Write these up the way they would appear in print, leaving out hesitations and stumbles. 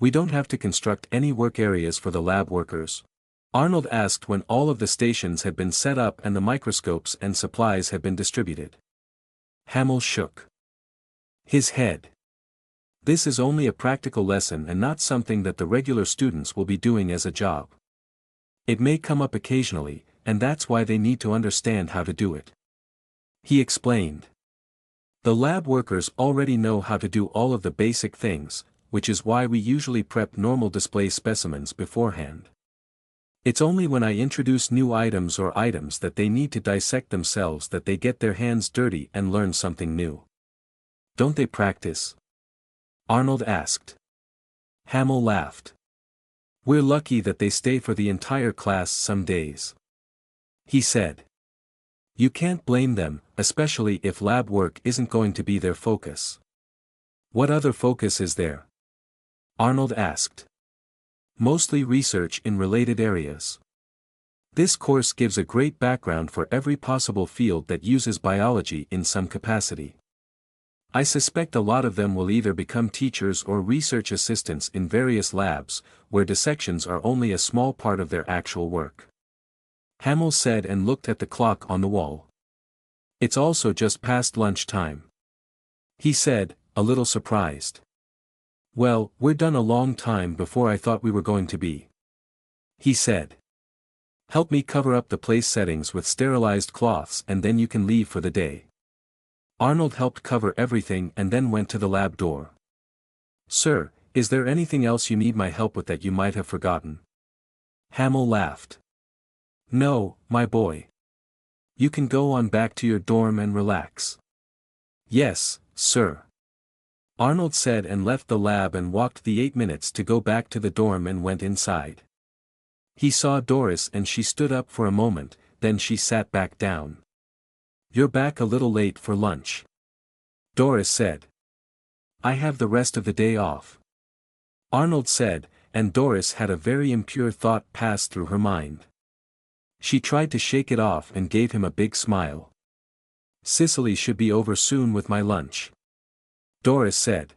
We don't have to construct any work areas for the lab workers? Arnold asked when all of the stations had been set up and the microscopes and supplies had been distributed. Hamill shook his head. This is only a practical lesson and not something that the regular students will be doing as a job. It may come up occasionally, and that's why they need to understand how to do it. He explained. The lab workers already know how to do all of the basic things, which is why we usually prep normal display specimens beforehand. It's only when I introduce new items or items that they need to dissect themselves that they get their hands dirty and learn something new. Don't they practice? Arnold asked. Hamill laughed. We're lucky that they stay for the entire class some days. He said. You can't blame them, especially if lab work isn't going to be their focus. What other focus is there? Arnold asked. Mostly research in related areas. This course gives a great background for every possible field that uses biology in some capacity. I suspect a lot of them will either become teachers or research assistants in various labs, where dissections are only a small part of their actual work. Hamill said and looked at the clock on the wall. It's also just past lunch time. He said, a little surprised. Well, we're done a long time before I thought we were going to be. He said. Help me cover up the place settings with sterilized cloths and then you can leave for the day. Arnold helped cover everything and then went to the lab door. Sir, is there anything else you need my help with that you might have forgotten? Hamill laughed. No, my boy. You can go on back to your dorm and relax. Yes, sir. Arnold said and left the lab and walked the 8 minutes to go back to the dorm and went inside. He saw Doris and she stood up for a moment, then she sat back down. You're back a little late for lunch. Doris said. I have the rest of the day off. Arnold said, and Doris had a very impure thought pass through her mind. She tried to shake it off and gave him a big smile. Cicely should be over soon with my lunch. Doris said.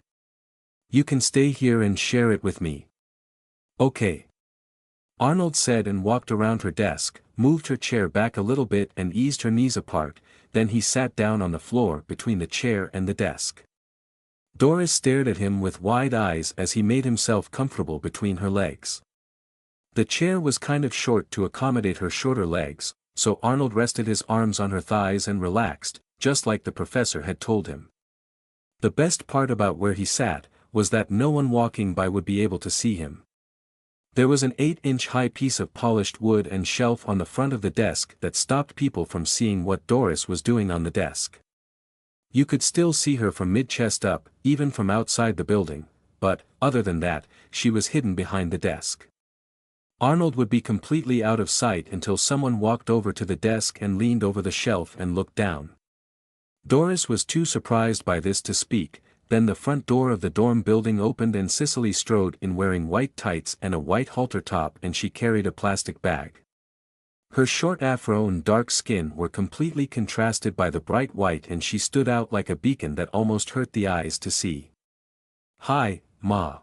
You can stay here and share it with me. Okay. Arnold said and walked around her desk, moved her chair back a little bit and eased her knees apart, then he sat down on the floor between the chair and the desk. Doris stared at him with wide eyes as he made himself comfortable between her legs. The chair was kind of short to accommodate her shorter legs, so Arnold rested his arms on her thighs and relaxed, just like the professor had told him. The best part about where he sat, was that no one walking by would be able to see him. There was an 8-inch high piece of polished wood and shelf on the front of the desk that stopped people from seeing what Doris was doing on the desk. You could still see her from mid-chest up, even from outside the building, but, other than that, she was hidden behind the desk. Arnold would be completely out of sight until someone walked over to the desk and leaned over the shelf and looked down. Doris was too surprised by this to speak. Then the front door of the dorm building opened and Cicely strode in wearing white tights and a white halter top and she carried a plastic bag. Her short afro and dark skin were completely contrasted by the bright white and she stood out like a beacon that almost hurt the eyes to see. Hi, Ma.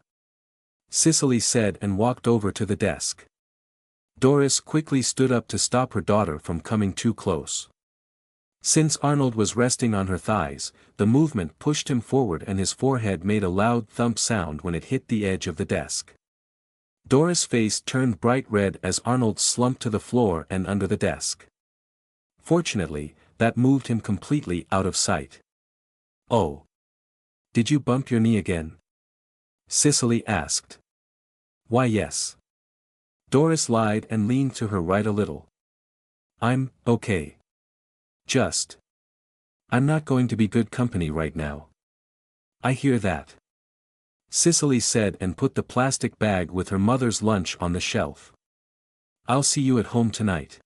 Cicely said and walked over to the desk. Doris quickly stood up to stop her daughter from coming too close. Since Arnold was resting on her thighs, the movement pushed him forward and his forehead made a loud thump sound when it hit the edge of the desk. Doris' face turned bright red as Arnold slumped to the floor and under the desk. Fortunately, that moved him completely out of sight. Oh. Did you bump your knee again? Cicely asked. Why yes. Doris lied and leaned to her right a little. I'm okay. I'm not going to be good company right now. I hear that. Cicely said and put the plastic bag with her mother's lunch on the shelf. I'll see you at home tonight.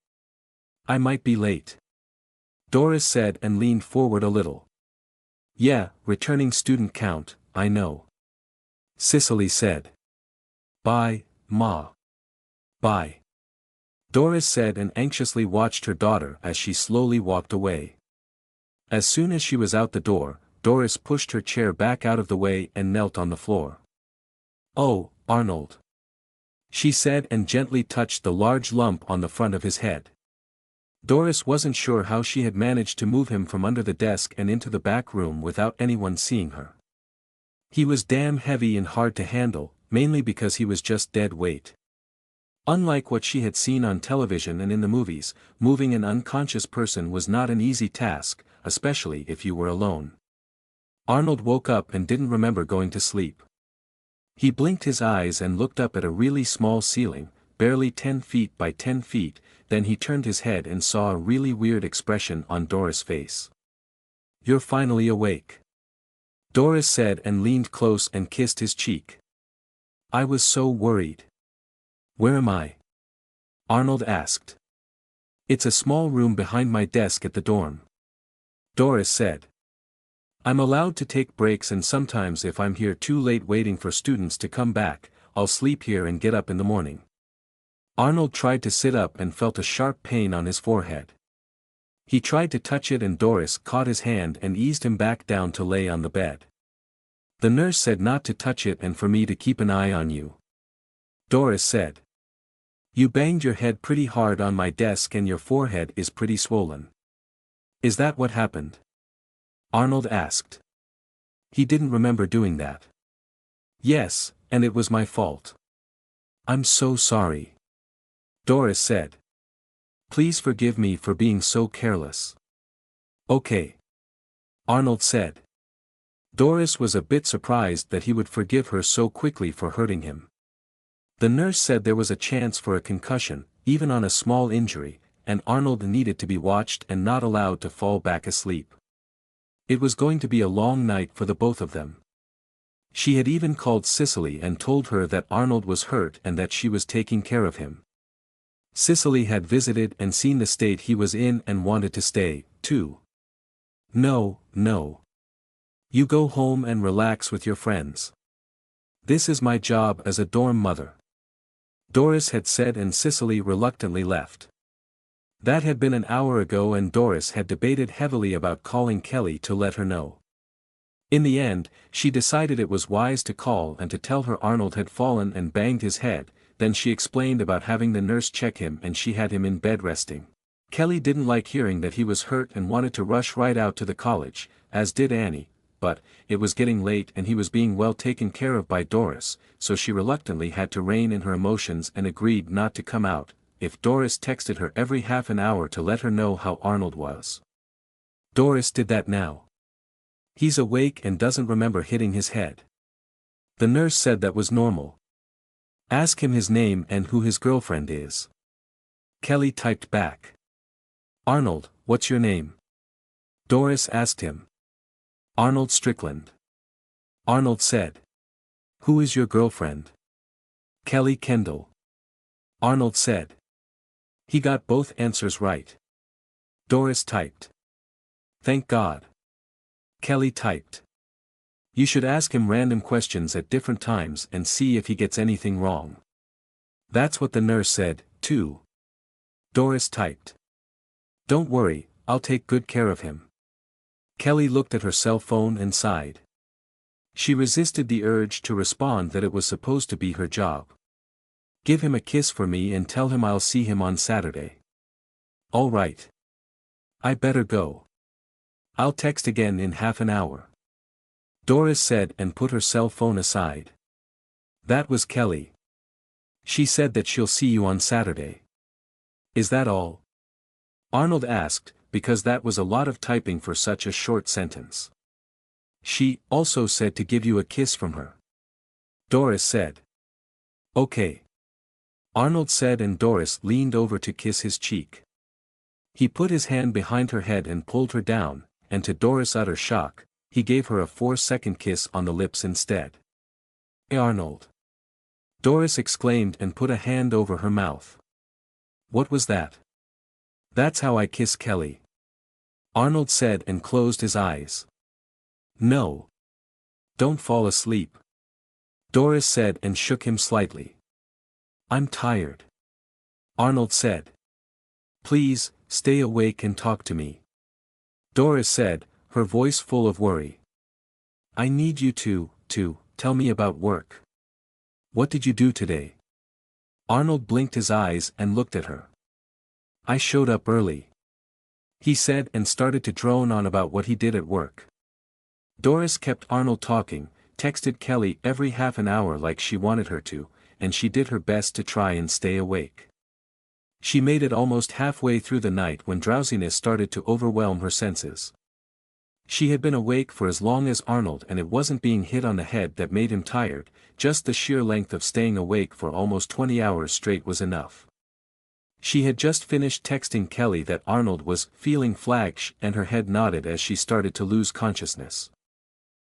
I might be late. Doris said and leaned forward a little. Yeah, returning student count, I know. Cicely said. Bye, Ma. Bye. Doris said and anxiously watched her daughter as she slowly walked away. As soon as she was out the door, Doris pushed her chair back out of the way and knelt on the floor. Oh, Arnold," she said and gently touched the large lump on the front of his head. Doris wasn't sure how she had managed to move him from under the desk and into the back room without anyone seeing her. He was damn heavy and hard to handle, mainly because he was just dead weight. Unlike what she had seen on television and in the movies, moving an unconscious person was not an easy task, especially if you were alone. Arnold woke up and didn't remember going to sleep. He blinked his eyes and looked up at a really small ceiling, barely 10 feet by 10 feet, then he turned his head and saw a really weird expression on Doris' face. "You're finally awake," Doris said and leaned close and kissed his cheek. "I was so worried." "Where am I?" Arnold asked. "It's a small room behind my desk at the dorm," Doris said. "I'm allowed to take breaks and sometimes if I'm here too late waiting for students to come back, I'll sleep here and get up in the morning." Arnold tried to sit up and felt a sharp pain on his forehead. He tried to touch it and Doris caught his hand and eased him back down to lay on the bed. "The nurse said not to touch it and for me to keep an eye on you," Doris said. "You banged your head pretty hard on my desk and your forehead is pretty swollen." "Is that what happened?" Arnold asked. He didn't remember doing that. "Yes, and it was my fault." "I'm so sorry," Doris said. "Please forgive me for being so careless." "Okay," Arnold said. Doris was a bit surprised that he would forgive her so quickly for hurting him. The nurse said there was a chance for a concussion, even on a small injury, and Arnold needed to be watched and not allowed to fall back asleep. It was going to be a long night for the both of them. She had even called Cicely and told her that Arnold was hurt and that she was taking care of him. Cicely had visited and seen the state he was in and wanted to stay, too. "No, no. You go home and relax with your friends. This is my job as a dorm mother," Doris had said and Cicely reluctantly left. That had been an hour ago and Doris had debated heavily about calling Kelly to let her know. In the end, she decided it was wise to call and to tell her Arnold had fallen and banged his head, then she explained about having the nurse check him and she had him in bed resting. Kelly didn't like hearing that he was hurt and wanted to rush right out to the college, as did Annie, but it was getting late and he was being well taken care of by Doris, so she reluctantly had to rein in her emotions and agreed not to come out, if Doris texted her every half an hour to let her know how Arnold was. Doris did that now. "He's awake and doesn't remember hitting his head." The nurse said that was normal. "Ask him his name and who his girlfriend is." Kelly typed back. "Arnold, what's your name?" Doris asked him. "Arnold Strickland." Arnold said. "Who is your girlfriend?" "Kelly Kendall." Arnold said. He got both answers right. Doris typed. "Thank God." Kelly typed. "You should ask him random questions at different times and see if he gets anything wrong." "That's what the nurse said, too." Doris typed. "Don't worry, I'll take good care of him." Kelly looked at her cell phone and sighed. She resisted the urge to respond that it was supposed to be her job. "Give him a kiss for me and tell him I'll see him on Saturday." "All right. I better go. I'll text again in half an hour," Doris said and put her cell phone aside. That was Kelly. "She said that she'll see you on Saturday." "Is that all?" Arnold asked, because that was a lot of typing for such a short sentence. "She also said to give you a kiss from her," Doris said. "Okay," Arnold said and Doris leaned over to kiss his cheek. He put his hand behind her head and pulled her down, and to Doris' utter shock, he gave her a 4-second kiss on the lips instead. "Hey Arnold!" Doris exclaimed and put a hand over her mouth. "What was that?" "That's how I kiss Kelly," Arnold said and closed his eyes. "No. Don't fall asleep," Doris said and shook him slightly. "I'm tired," Arnold said. "Please, stay awake and talk to me," Doris said, her voice full of worry. "I need you to tell me about work." What did you do today? Arnold blinked his eyes and looked at her. I showed up early, he said, and started to drone on about what he did at work. Doris kept Arnold talking, texted Kelly every half an hour like she wanted her to, and she did her best to try and stay awake. She made it almost halfway through the night when drowsiness started to overwhelm her senses. She had been awake for as long as Arnold, and it wasn't being hit on the head that made him tired, just the sheer length of staying awake for almost 20 hours straight was enough. She had just finished texting Kelly that Arnold was feeling flagsh, and her head nodded as she started to lose consciousness.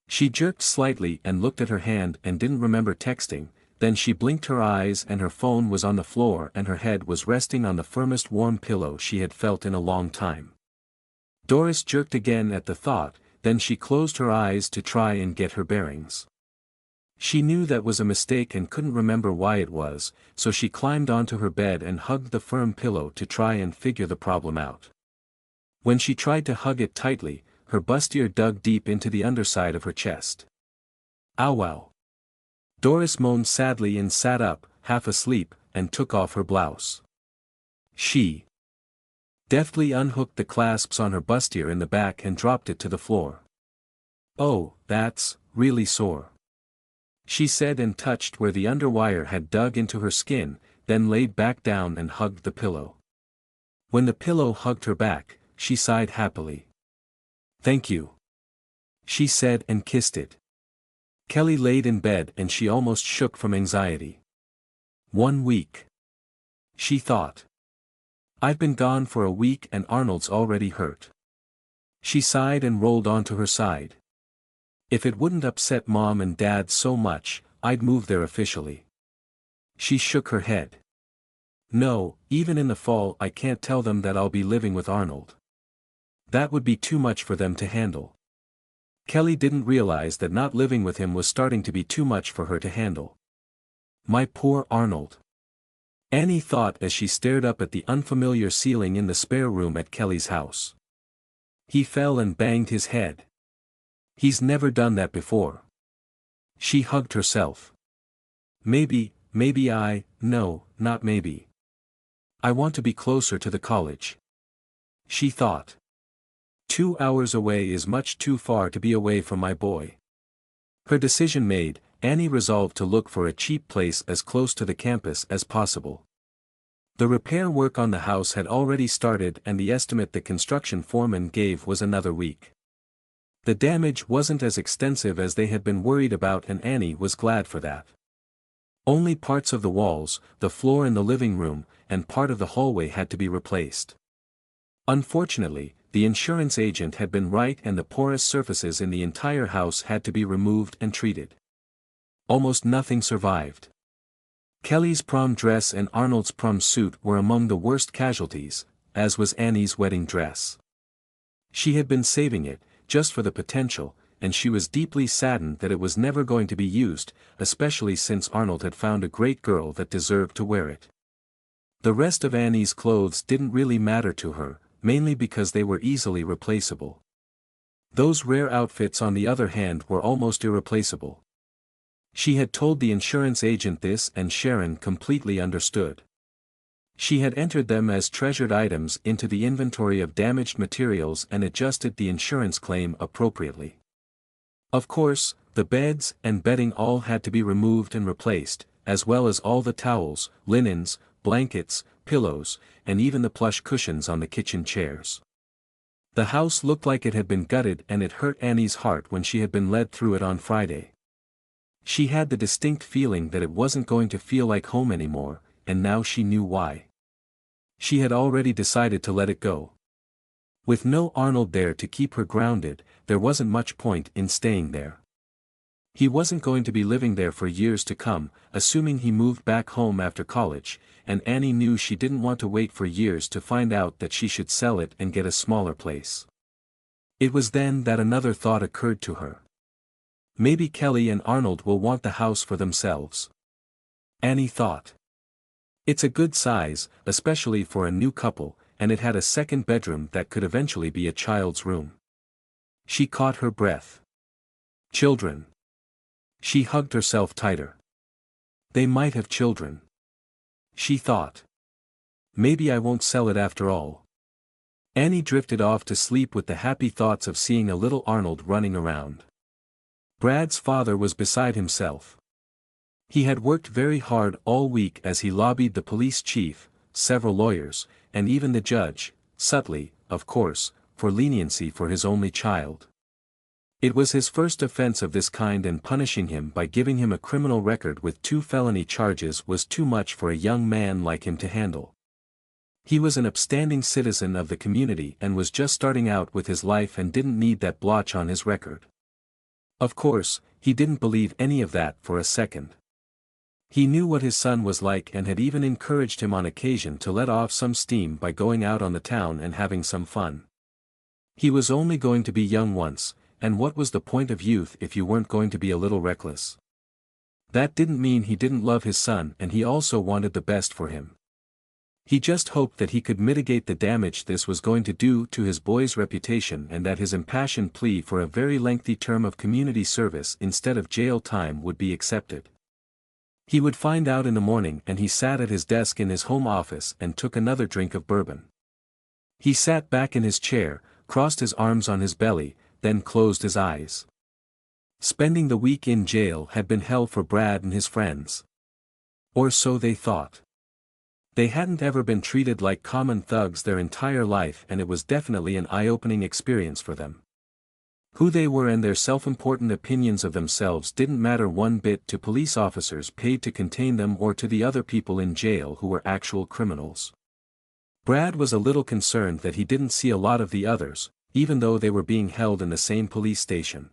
She jerked slightly and looked at her hand and didn't remember texting, then she blinked her eyes and her phone was on the floor and her head was resting on the firmest warm pillow she had felt in a long time. Doris jerked again at the thought, then she closed her eyes to try and get her bearings. She knew that was a mistake and couldn't remember why it was, so she climbed onto her bed and hugged the firm pillow to try and figure the problem out. When she tried to hug it tightly, her bustier dug deep into the underside of her chest. Ow wow. Doris moaned sadly and sat up, half asleep, and took off her blouse. She deftly unhooked the clasps on her bustier in the back and dropped it to the floor. Oh, that's really sore, she said, and touched where the underwire had dug into her skin, then laid back down and hugged the pillow. When the pillow hugged her back, she sighed happily. Thank you, she said, and kissed it. Kelly laid in bed and she almost shook from anxiety. 1 week, she thought. I've been gone for a week and Arnold's already hurt. She sighed and rolled onto her side. If it wouldn't upset Mom and Dad so much, I'd move there officially. She shook her head. No, even in the fall I can't tell them that I'll be living with Arnold. That would be too much for them to handle. Kelly didn't realize that not living with him was starting to be too much for her to handle. My poor Arnold, Annie thought as she stared up at the unfamiliar ceiling in the spare room at Kelly's house. He fell and banged his head. He's never done that before. She hugged herself. Maybe no, not maybe. I want to be closer to the college, she thought. 2 hours away is much too far to be away from my boy. Her decision made, Annie resolved to look for a cheap place as close to the campus as possible. The repair work on the house had already started and the estimate the construction foreman gave was another week. The damage wasn't as extensive as they had been worried about, and Annie was glad for that. Only parts of the walls, the floor in the living room, and part of the hallway had to be replaced. Unfortunately, the insurance agent had been right and the porous surfaces in the entire house had to be removed and treated. Almost nothing survived. Kelly's prom dress and Arnold's prom suit were among the worst casualties, as was Annie's wedding dress. She had been saving it, just for the potential, and she was deeply saddened that it was never going to be used, especially since Arnold had found a great girl that deserved to wear it. The rest of Annie's clothes didn't really matter to her, mainly because they were easily replaceable. Those rare outfits on the other hand were almost irreplaceable. She had told the insurance agent this and Sharon completely understood. She had entered them as treasured items into the inventory of damaged materials and adjusted the insurance claim appropriately. Of course, the beds and bedding all had to be removed and replaced, as well as all the towels, linens, blankets, pillows, and even the plush cushions on the kitchen chairs. The house looked like it had been gutted, and it hurt Annie's heart when she had been led through it on Friday. She had the distinct feeling that it wasn't going to feel like home anymore, and now she knew why. She had already decided to let it go. With no Arnold there to keep her grounded, there wasn't much point in staying there. He wasn't going to be living there for years to come, assuming he moved back home after college, and Annie knew she didn't want to wait for years to find out that she should sell it and get a smaller place. It was then that another thought occurred to her. Maybe Kelly and Arnold will want the house for themselves. Annie thought. It's a good size, especially for a new couple, and it had a second bedroom that could eventually be a child's room. She caught her breath. Children. She hugged herself tighter. They might have children. She thought. Maybe I won't sell it after all. Annie drifted off to sleep with the happy thoughts of seeing a little Arnold running around. Brad's father was beside himself. He had worked very hard all week as he lobbied the police chief, several lawyers, and even the judge, subtly, of course, for leniency for his only child. It was his first offense of this kind, and punishing him by giving him a criminal record with 2 felony charges was too much for a young man like him to handle. He was an upstanding citizen of the community and was just starting out with his life and didn't need that blotch on his record. Of course, he didn't believe any of that for a second. He knew what his son was like and had even encouraged him on occasion to let off some steam by going out on the town and having some fun. He was only going to be young once, and what was the point of youth if you weren't going to be a little reckless? That didn't mean he didn't love his son, and he also wanted the best for him. He just hoped that he could mitigate the damage this was going to do to his boy's reputation, and that his impassioned plea for a very lengthy term of community service instead of jail time would be accepted. He would find out in the morning, and he sat at his desk in his home office and took another drink of bourbon. He sat back in his chair, crossed his arms on his belly, then closed his eyes. Spending the week in jail had been hell for Brad and his friends. Or so they thought. They hadn't ever been treated like common thugs their entire life, and it was definitely an eye-opening experience for them. Who they were and their self-important opinions of themselves didn't matter one bit to police officers paid to contain them or to the other people in jail who were actual criminals. Brad was a little concerned that he didn't see a lot of the others, even though they were being held in the same police station.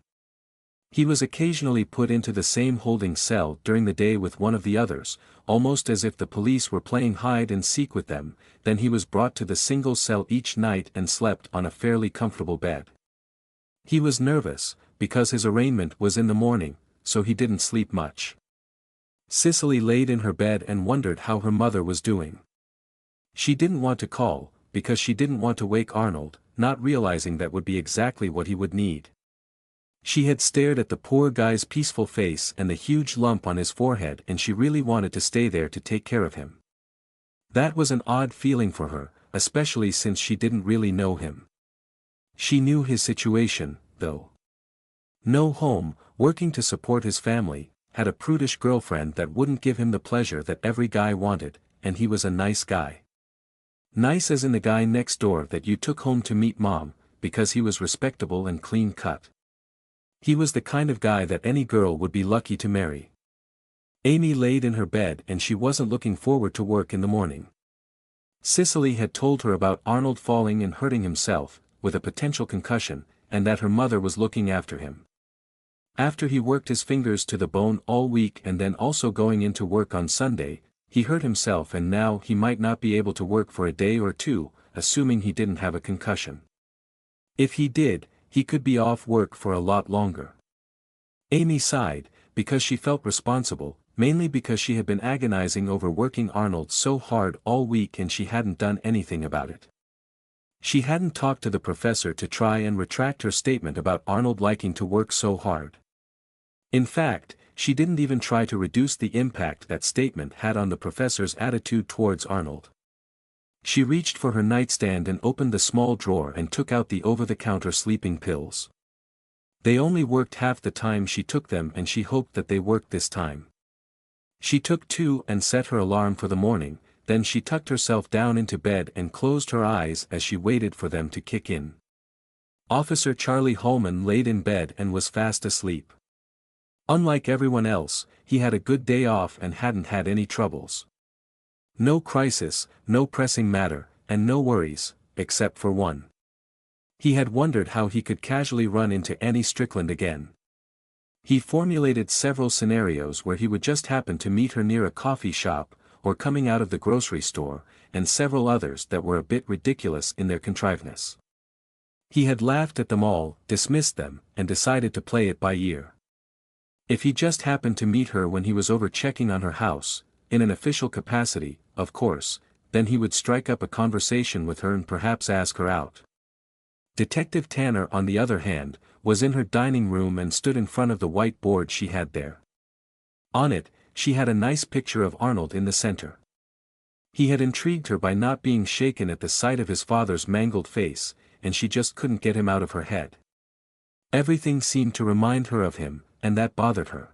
He was occasionally put into the same holding cell during the day with one of the others, almost as if the police were playing hide and seek with them. Then he was brought to the single cell each night and slept on a fairly comfortable bed. He was nervous, because his arraignment was in the morning, so he didn't sleep much. Cicely laid in her bed and wondered how her mother was doing. She didn't want to call, because she didn't want to wake Arnold, not realizing that would be exactly what he would need. She had stared at the poor guy's peaceful face and the huge lump on his forehead, and she really wanted to stay there to take care of him. That was an odd feeling for her, especially since she didn't really know him. She knew his situation, though. No home, working to support his family, had a prudish girlfriend that wouldn't give him the pleasure that every guy wanted, and he was a nice guy. Nice as in the guy next door that you took home to meet mom, because he was respectable and clean-cut. He was the kind of guy that any girl would be lucky to marry. Amy laid in her bed and she wasn't looking forward to work in the morning. Cicely had told her about Arnold falling and hurting himself, with a potential concussion, and that her mother was looking after him. After he worked his fingers to the bone all week and then also going into work on Sunday, he hurt himself, and now he might not be able to work for a day or two, assuming he didn't have a concussion. If he did, he could be off work for a lot longer. Amy sighed, because she felt responsible, mainly because she had been agonizing over working Arnold so hard all week and she hadn't done anything about it. She hadn't talked to the professor to try and retract her statement about Arnold liking to work so hard. In fact, she didn't even try to reduce the impact that statement had on the professor's attitude towards Arnold. She reached for her nightstand and opened the small drawer and took out the over-the-counter sleeping pills. They only worked half the time she took them, and she hoped that they worked this time. She took 2 and set her alarm for the morning, then she tucked herself down into bed and closed her eyes as she waited for them to kick in. Officer Charlie Holman laid in bed and was fast asleep. Unlike everyone else, he had a good day off and hadn't had any troubles. No crisis, no pressing matter, and no worries, except for one. He had wondered how he could casually run into Annie Strickland again. He formulated several scenarios where he would just happen to meet her near a coffee shop, or coming out of the grocery store, and several others that were a bit ridiculous in their contriveness. He had laughed at them all, dismissed them, and decided to play it by ear. If he just happened to meet her when he was over checking on her house, in an official capacity, of course, then he would strike up a conversation with her and perhaps ask her out. Detective Tanner, on the other hand, was in her dining room and stood in front of the white board she had there. On it, she had a nice picture of Arnold in the center. He had intrigued her by not being shaken at the sight of his father's mangled face, and she just couldn't get him out of her head. Everything seemed to remind her of him, and that bothered her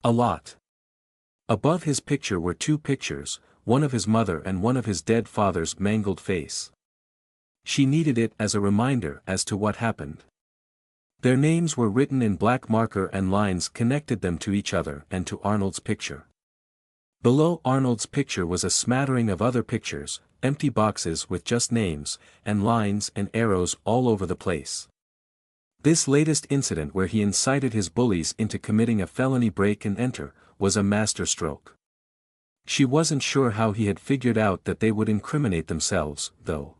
a lot. Above his picture were two pictures, one of his mother and one of his dead father's mangled face. She needed it as a reminder as to what happened. Their names were written in black marker and lines connected them to each other and to Arnold's picture. Below Arnold's picture was a smattering of other pictures, empty boxes with just names, and lines and arrows all over the place. This latest incident where he incited his bullies into committing a felony break and enter, was a masterstroke. She wasn't sure how he had figured out that they would incriminate themselves, though.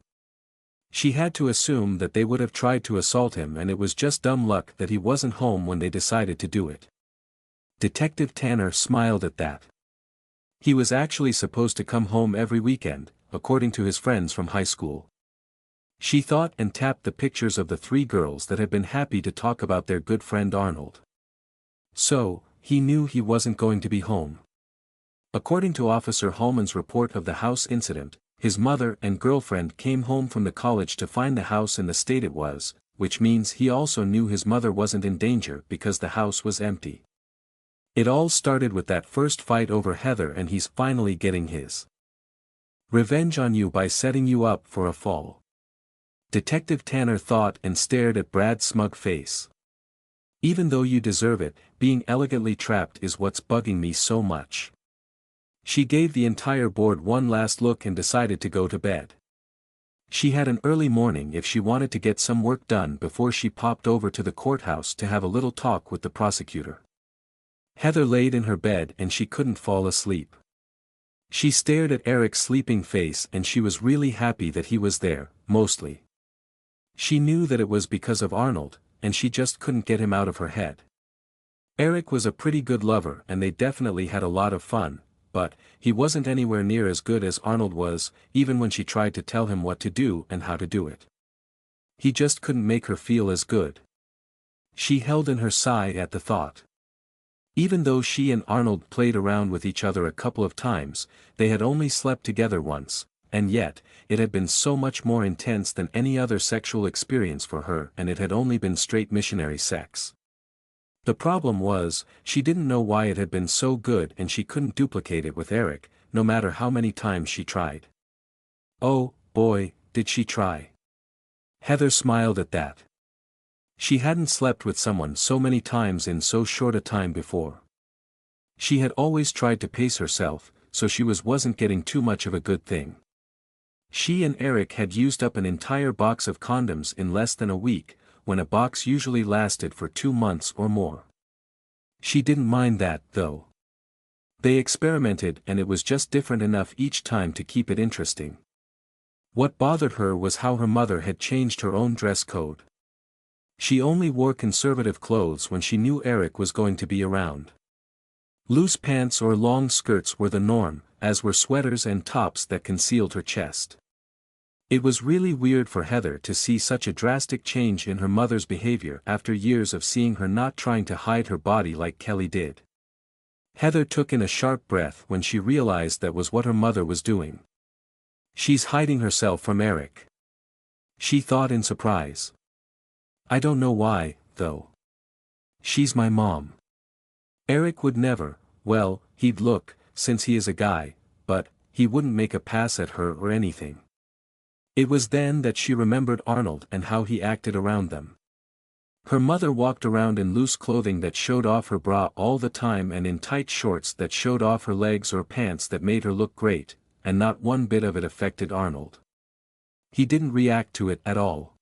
She had to assume that they would have tried to assault him, and it was just dumb luck that he wasn't home when they decided to do it. Detective Tanner smiled at that. He was actually supposed to come home every weekend, according to his friends from high school. She thought and tapped the pictures of the three girls that had been happy to talk about their good friend Arnold. So, he knew he wasn't going to be home. According to Officer Hallman's report of the house incident, his mother and girlfriend came home from the college to find the house in the state it was, which means he also knew his mother wasn't in danger because the house was empty. It all started with that first fight over Heather, and he's finally getting his revenge on you by setting you up for a fall. Detective Tanner thought and stared at Brad's smug face. Even though you deserve it, being elegantly trapped is what's bugging me so much. She gave the entire board one last look and decided to go to bed. She had an early morning if she wanted to get some work done before she popped over to the courthouse to have a little talk with the prosecutor. Heather laid in her bed and she couldn't fall asleep. She stared at Eric's sleeping face and she was really happy that he was there, mostly. She knew that it was because of Arnold, and she just couldn't get him out of her head. Eric was a pretty good lover and they definitely had a lot of fun, but he wasn't anywhere near as good as Arnold was, even when she tried to tell him what to do and how to do it. He just couldn't make her feel as good. She held in her sigh at the thought. Even though she and Arnold played around with each other a couple of times, they had only slept together once, and yet, it had been so much more intense than any other sexual experience for her, and it had only been straight missionary sex. The problem was, she didn't know why it had been so good and she couldn't duplicate it with Eric, no matter how many times she tried. Oh, boy, did she try. Heather smiled at that. She hadn't slept with someone so many times in so short a time before. She had always tried to pace herself, so she wasn't getting too much of a good thing. She and Eric had used up an entire box of condoms in less than a week, when a box usually lasted for 2 months or more. She didn't mind that, though. They experimented and it was just different enough each time to keep it interesting. What bothered her was how her mother had changed her own dress code. She only wore conservative clothes when she knew Eric was going to be around. Loose pants or long skirts were the norm, as were sweaters and tops that concealed her chest. It was really weird for Heather to see such a drastic change in her mother's behavior after years of seeing her not trying to hide her body like Kelly did. Heather took in a sharp breath when she realized that was what her mother was doing. She's hiding herself from Eric. She thought in surprise. I don't know why, though. She's my mom. Eric would never, well, he'd look, since he is a guy, but he wouldn't make a pass at her or anything. It was then that she remembered Arnold and how he acted around them. Her mother walked around in loose clothing that showed off her bra all the time and in tight shorts that showed off her legs or pants that made her look great, and not one bit of it affected Arnold. He didn't react to it at all.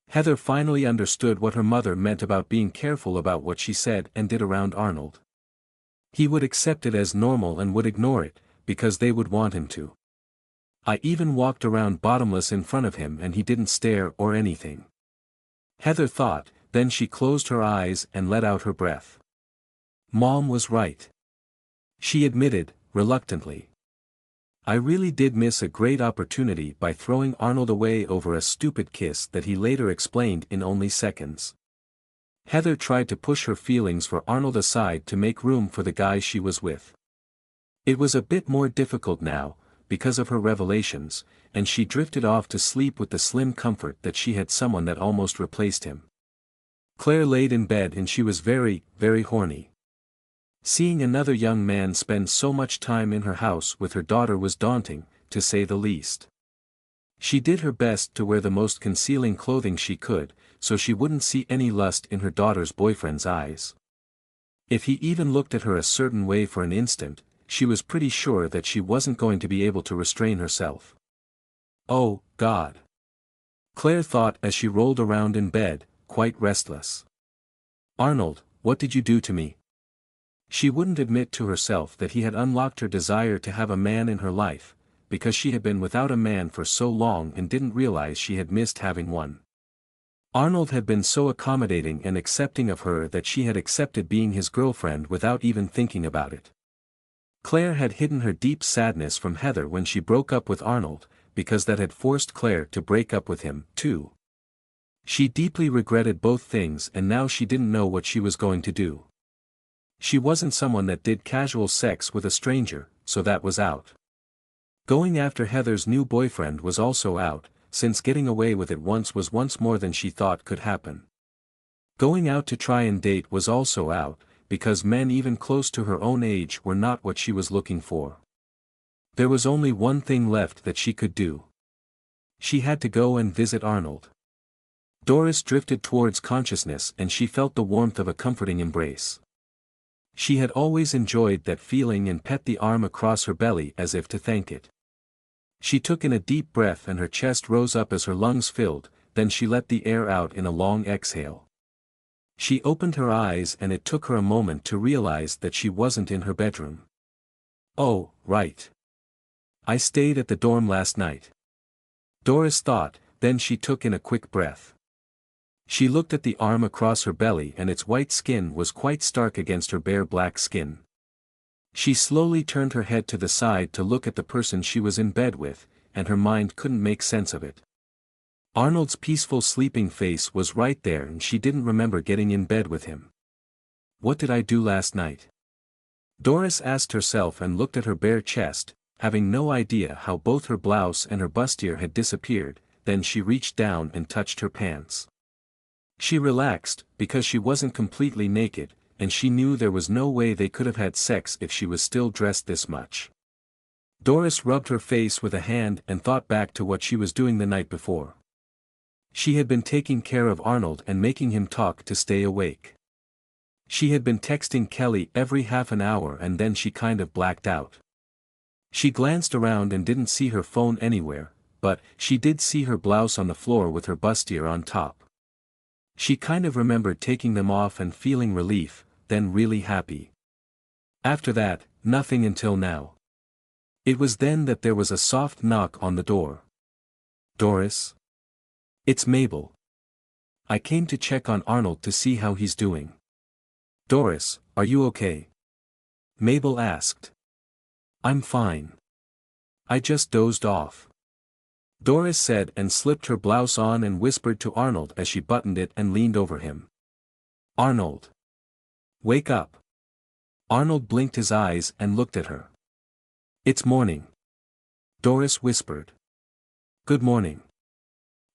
Heather finally understood what her mother meant about being careful about what she said and did around Arnold. He would accept it as normal and would ignore it, because they would want him to. I even walked around bottomless in front of him and he didn't stare or anything. Heather thought, then she closed her eyes and let out her breath. Mom was right. She admitted, reluctantly. I really did miss a great opportunity by throwing Arnold away over a stupid kiss that he later explained in only seconds. Heather tried to push her feelings for Arnold aside to make room for the guy she was with. It was a bit more difficult now, because of her revelations, and she drifted off to sleep with the slim comfort that she had someone that almost replaced him. Claire laid in bed and she was very, very horny. Seeing another young man spend so much time in her house with her daughter was daunting, to say the least. She did her best to wear the most concealing clothing she could, so she wouldn't see any lust in her daughter's boyfriend's eyes. If he even looked at her a certain way for an instant, she was pretty sure that she wasn't going to be able to restrain herself. Oh, God! Claire thought as she rolled around in bed, quite restless. Arnold, what did you do to me? She wouldn't admit to herself that he had unlocked her desire to have a man in her life, because she had been without a man for so long and didn't realize she had missed having one. Arnold had been so accommodating and accepting of her that she had accepted being his girlfriend without even thinking about it. Claire had hidden her deep sadness from Heather when she broke up with Arnold, because that had forced Claire to break up with him, too. She deeply regretted both things and now she didn't know what she was going to do. She wasn't someone that did casual sex with a stranger, so that was out. Going after Heather's new boyfriend was also out, since getting away with it once was once more than she thought could happen. Going out to try and date was also out, because men even close to her own age were not what she was looking for. There was only one thing left that she could do. She had to go and visit Arnold. Doris drifted towards consciousness and she felt the warmth of a comforting embrace. She had always enjoyed that feeling and pet the arm across her belly as if to thank it. She took in a deep breath and her chest rose up as her lungs filled, then she let the air out in a long exhale. She opened her eyes and it took her a moment to realize that she wasn't in her bedroom. Oh, right. I stayed at the dorm last night. Doris thought, then she took in a quick breath. She looked at the arm across her belly and its white skin was quite stark against her bare black skin. She slowly turned her head to the side to look at the person she was in bed with, and her mind couldn't make sense of it. Arnold's peaceful sleeping face was right there and she didn't remember getting in bed with him. What did I do last night? Doris asked herself and looked at her bare chest, having no idea how both her blouse and her bustier had disappeared, then she reached down and touched her pants. She relaxed, because she wasn't completely naked, and she knew there was no way they could have had sex if she was still dressed this much. Doris rubbed her face with a hand and thought back to what she was doing the night before. She had been taking care of Arnold and making him talk to stay awake. She had been texting Kelly every half an hour and then she kind of blacked out. She glanced around and didn't see her phone anywhere, but she did see her blouse on the floor with her bustier on top. She kind of remembered taking them off and feeling relief, then really happy. After that, nothing until now. It was then that there was a soft knock on the door. Doris? It's Mabel. I came to check on Arnold to see how he's doing. Doris, are you okay? Mabel asked. I'm fine. I just dozed off. Doris said and slipped her blouse on and whispered to Arnold as she buttoned it and leaned over him. Arnold! Wake up! Arnold blinked his eyes and looked at her. It's morning. Doris whispered. Good morning.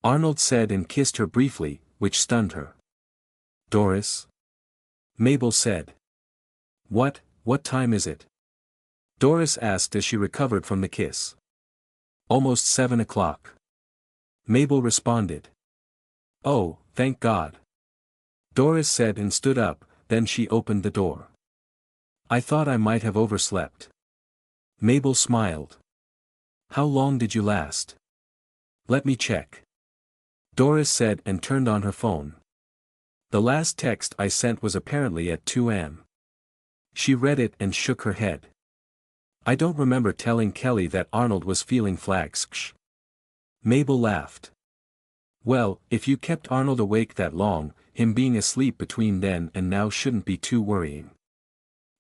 Arnold said and kissed her briefly, which stunned her. Doris? Mabel said. What time is it? Doris asked as she recovered from the kiss. Almost 7 o'clock. Mabel responded. Oh, thank God. Doris said and stood up, then she opened the door. I thought I might have overslept. Mabel smiled. How long did you last? Let me check. Doris said and turned on her phone. The last text I sent was apparently at 2 am. She read it and shook her head. I don't remember telling Kelly that Arnold was feeling flaxsh. Mabel laughed. Well, if you kept Arnold awake that long, him being asleep between then and now shouldn't be too worrying.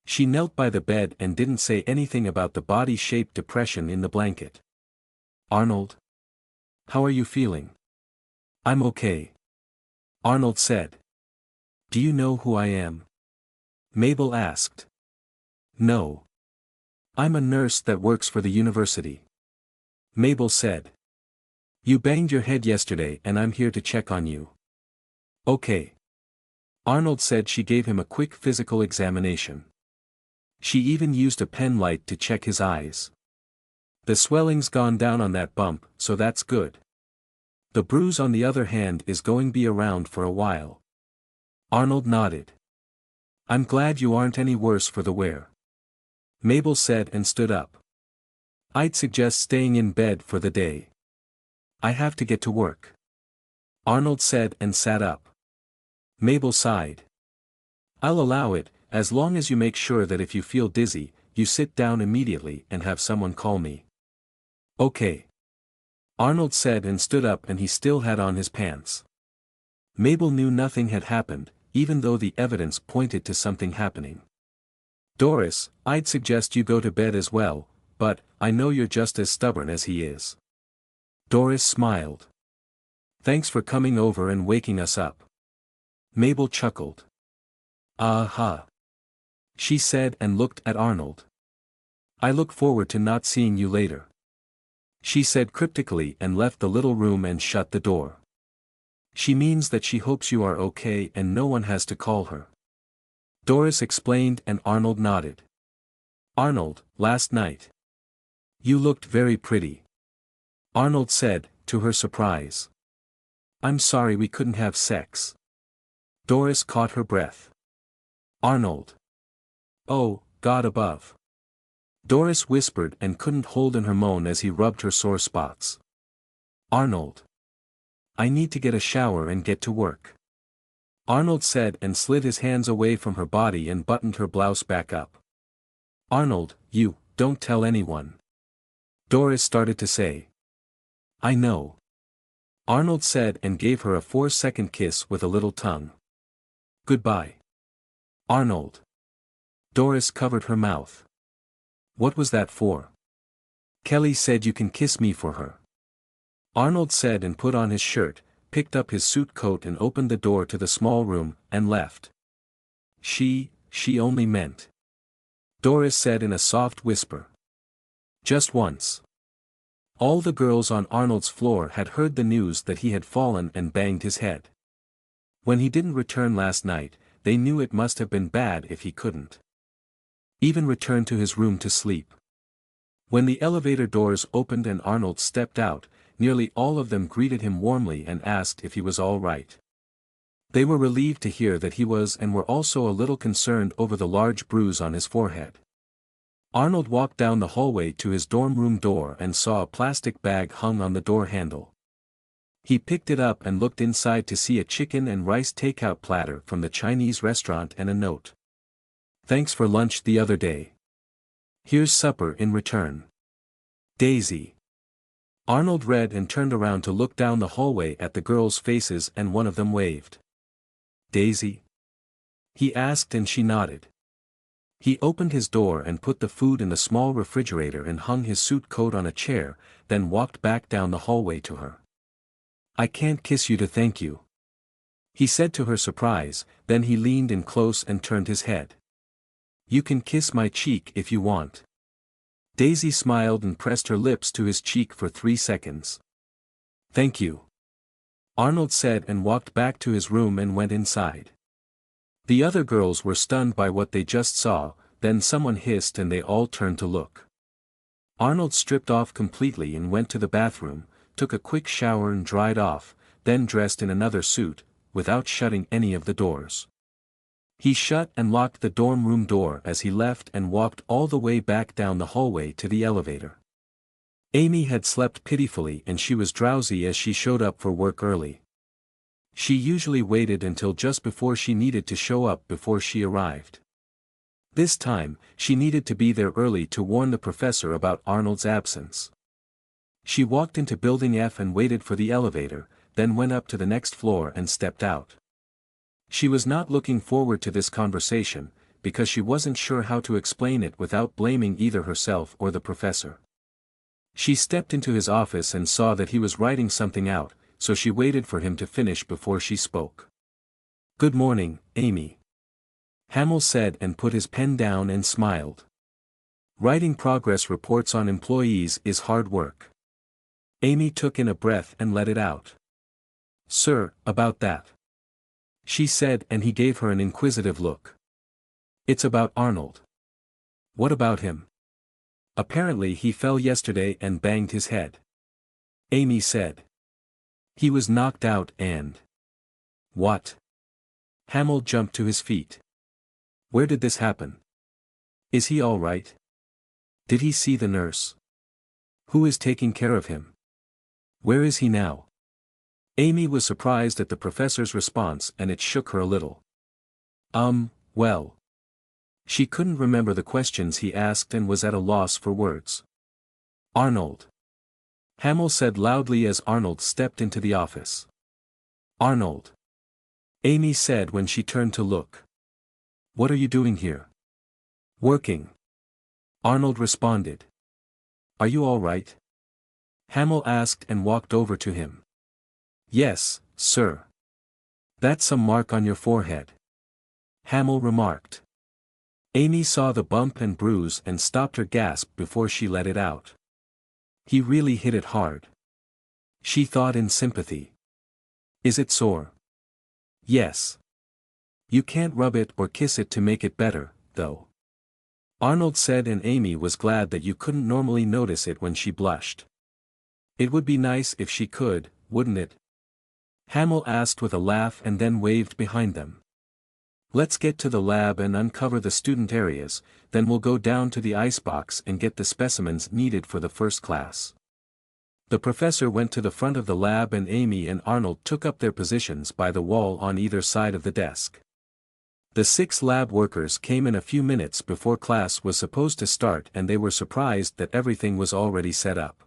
She knelt by the bed and didn't say anything about the body-shaped depression in the blanket. Arnold? How are you feeling? I'm okay. Arnold said. Do you know who I am? Mabel asked. No. I'm a nurse that works for the university. Mabel said. You banged your head yesterday and I'm here to check on you. Okay. Arnold said. She gave him a quick physical examination. She even used a pen light to check his eyes. The swelling's gone down on that bump, so that's good. The bruise on the other hand is going to be around for a while. Arnold nodded. I'm glad you aren't any worse for the wear. Mabel said and stood up. I'd suggest staying in bed for the day. I have to get to work. Arnold said and sat up. Mabel sighed. I'll allow it, as long as you make sure that if you feel dizzy, you sit down immediately and have someone call me. Okay. Arnold said and stood up, and he still had on his pants. Mabel knew nothing had happened, even though the evidence pointed to something happening. Doris, I'd suggest you go to bed as well, but I know you're just as stubborn as he is. Doris smiled. Thanks for coming over and waking us up. Mabel chuckled. Aha. She said and looked at Arnold. I look forward to not seeing you later. She said cryptically and left the little room and shut the door. She means that she hopes you are okay and no one has to call her. Doris explained and Arnold nodded. Arnold, last night. You looked very pretty. Arnold said, to her surprise. I'm sorry we couldn't have sex. Doris caught her breath. Arnold. Oh, God above. Doris whispered and couldn't hold in her moan as he rubbed her sore spots. Arnold. I need to get a shower and get to work. Arnold said and slid his hands away from her body and buttoned her blouse back up. Arnold, you, don't tell anyone. Doris started to say. I know. Arnold said and gave her a 4-second kiss with a little tongue. Goodbye. Arnold. Doris covered her mouth. What was that for? Kelly said you can kiss me for her. Arnold said and put on his shirt, picked up his suit coat and opened the door to the small room, and left. She only meant. Doris said in a soft whisper. Just once. All the girls on Arnold's floor had heard the news that he had fallen and banged his head. When he didn't return last night, they knew it must have been bad if he couldn't even return to his room to sleep. When the elevator doors opened and Arnold stepped out, nearly all of them greeted him warmly and asked if he was all right. They were relieved to hear that he was and were also a little concerned over the large bruise on his forehead. Arnold walked down the hallway to his dorm room door and saw a plastic bag hung on the door handle. He picked it up and looked inside to see a chicken and rice takeout platter from the Chinese restaurant and a note. Thanks for lunch the other day. Here's supper in return. Daisy. Arnold read and turned around to look down the hallway at the girls' faces and one of them waved. Daisy? He asked and she nodded. He opened his door and put the food in the small refrigerator and hung his suit coat on a chair, then walked back down the hallway to her. I can't kiss you to thank you. He said to her surprise, then he leaned in close and turned his head. You can kiss my cheek if you want. Daisy smiled and pressed her lips to his cheek for 3 seconds. Thank you. Arnold said and walked back to his room and went inside. The other girls were stunned by what they just saw, then someone hissed and they all turned to look. Arnold stripped off completely and went to the bathroom, took a quick shower and dried off, then dressed in another suit, without shutting any of the doors. He shut and locked the dorm room door as he left and walked all the way back down the hallway to the elevator. Amy had slept pitifully and she was drowsy as she showed up for work early. She usually waited until just before she needed to show up before she arrived. This time, she needed to be there early to warn the professor about Arnold's absence. She walked into Building F and waited for the elevator, then went up to the next floor and stepped out. She was not looking forward to this conversation, because she wasn't sure how to explain it without blaming either herself or the professor. She stepped into his office and saw that he was writing something out, so she waited for him to finish before she spoke. Good morning, Amy. Hamill said and put his pen down and smiled. Writing progress reports on employees is hard work. Amy took in a breath and let it out. Sir, about that. She said, and he gave her an inquisitive look. It's about Arnold. What about him? Apparently he fell yesterday and banged his head. Amy said. He was knocked out and... What? Hamill jumped to his feet. Where did this happen? Is he all right? Did he see the nurse? Who is taking care of him? Where is he now? Amy was surprised at the professor's response and it shook her a little. Well. She couldn't remember the questions he asked and was at a loss for words. Arnold. Hamill said loudly as Arnold stepped into the office. Arnold. Amy said when she turned to look. What are you doing here? Working. Arnold responded. Are you all right? Hamill asked and walked over to him. Yes, sir. That's some mark on your forehead. Hamill remarked. Amy saw the bump and bruise and stopped her gasp before she let it out. He really hit it hard. She thought in sympathy. Is it sore? Yes. You can't rub it or kiss it to make it better, though. Arnold said, and Amy was glad that you couldn't normally notice it when she blushed. It would be nice if she could, wouldn't it? Hamill asked with a laugh and then waved behind them. Let's get to the lab and uncover the student areas, then we'll go down to the icebox and get the specimens needed for the first class. The professor went to the front of the lab and Amy and Arnold took up their positions by the wall on either side of the desk. The 6 lab workers came in a few minutes before class was supposed to start and they were surprised that everything was already set up.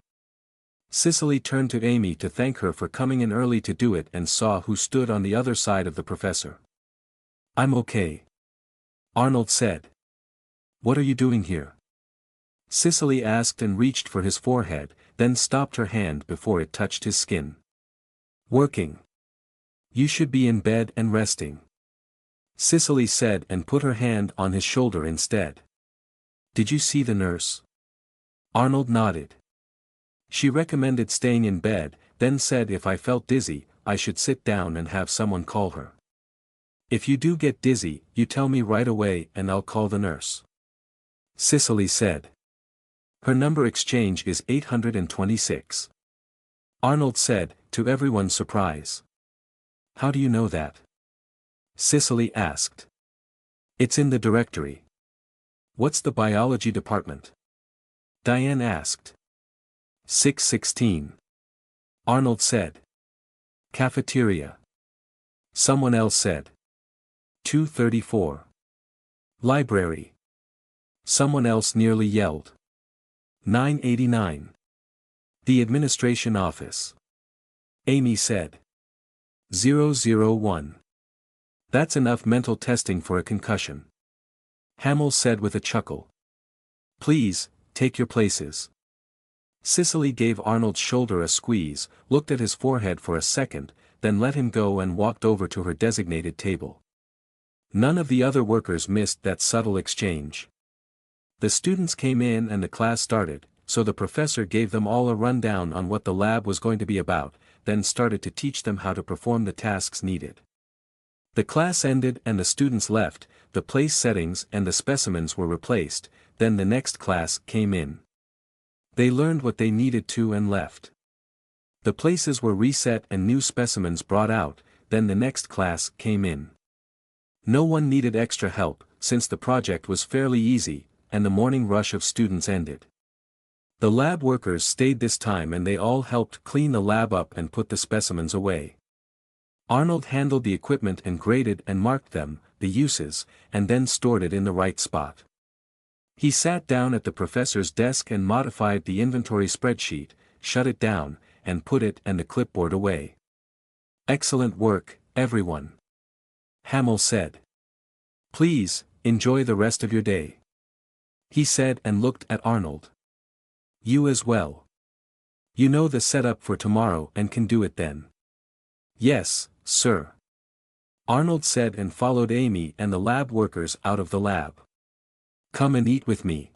Cicely turned to Amy to thank her for coming in early to do it and saw who stood on the other side of the professor. I'm okay. Arnold said. What are you doing here? Cicely asked and reached for his forehead, then stopped her hand before it touched his skin. Working. You should be in bed and resting. Cicely said and put her hand on his shoulder instead. Did you see the nurse? Arnold nodded. She recommended staying in bed, then said if I felt dizzy, I should sit down and have someone call her. If you do get dizzy, you tell me right away and I'll call the nurse. Cicely said. Her number exchange is 826. Arnold said, to everyone's surprise. How do you know that? Cicely asked. It's in the directory. What's the biology department? Diane asked. 616. Arnold said. Cafeteria. Someone else said. 234. Library. Someone else nearly yelled. 989. The administration office. Amy said. 001. That's enough mental testing for a concussion. Hamill said with a chuckle. Please, take your places. Cicely gave Arnold's shoulder a squeeze, looked at his forehead for a second, then let him go and walked over to her designated table. None of the other workers missed that subtle exchange. The students came in and the class started, so the professor gave them all a rundown on what the lab was going to be about, then started to teach them how to perform the tasks needed. The class ended and the students left, the place settings and the specimens were replaced, then the next class came in. They learned what they needed to and left. The places were reset and new specimens brought out, then the next class came in. No one needed extra help, since the project was fairly easy, and the morning rush of students ended. The lab workers stayed this time and they all helped clean the lab up and put the specimens away. Arnold handled the equipment and graded and marked them, the uses, and then stored it in the right spot. He sat down at the professor's desk and modified the inventory spreadsheet, shut it down, and put it and the clipboard away. Excellent work, everyone. Hamill said. Please, enjoy the rest of your day. He said and looked at Arnold. You as well. You know the setup for tomorrow and can do it then. Yes, sir. Arnold said and followed Amy and the lab workers out of the lab. Come and eat with me,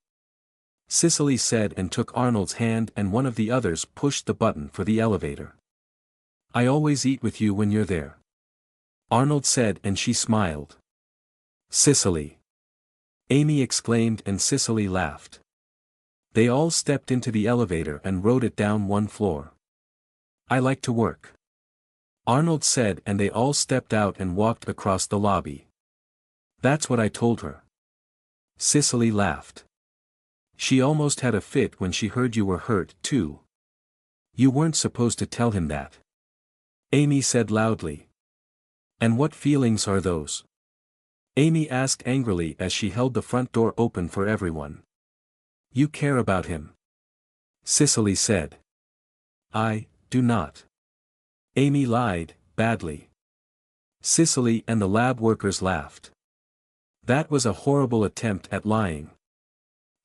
Cicely said and took Arnold's hand, and one of the others pushed the button for the elevator. I always eat with you when you're there, Arnold said, and she smiled. Cicely, Amy exclaimed, and Cicely laughed. They all stepped into the elevator and rode it down one floor. I like to work, Arnold said, and they all stepped out and walked across the lobby. That's what I told her, Cicely laughed. She almost had a fit when she heard you were hurt, too. You weren't supposed to tell him that, Amy said loudly. And what feelings are those? Amy asked angrily as she held the front door open for everyone. You care about him, Cicely said. I do not, Amy lied, badly. Cicely and the lab workers laughed. That was a horrible attempt at lying,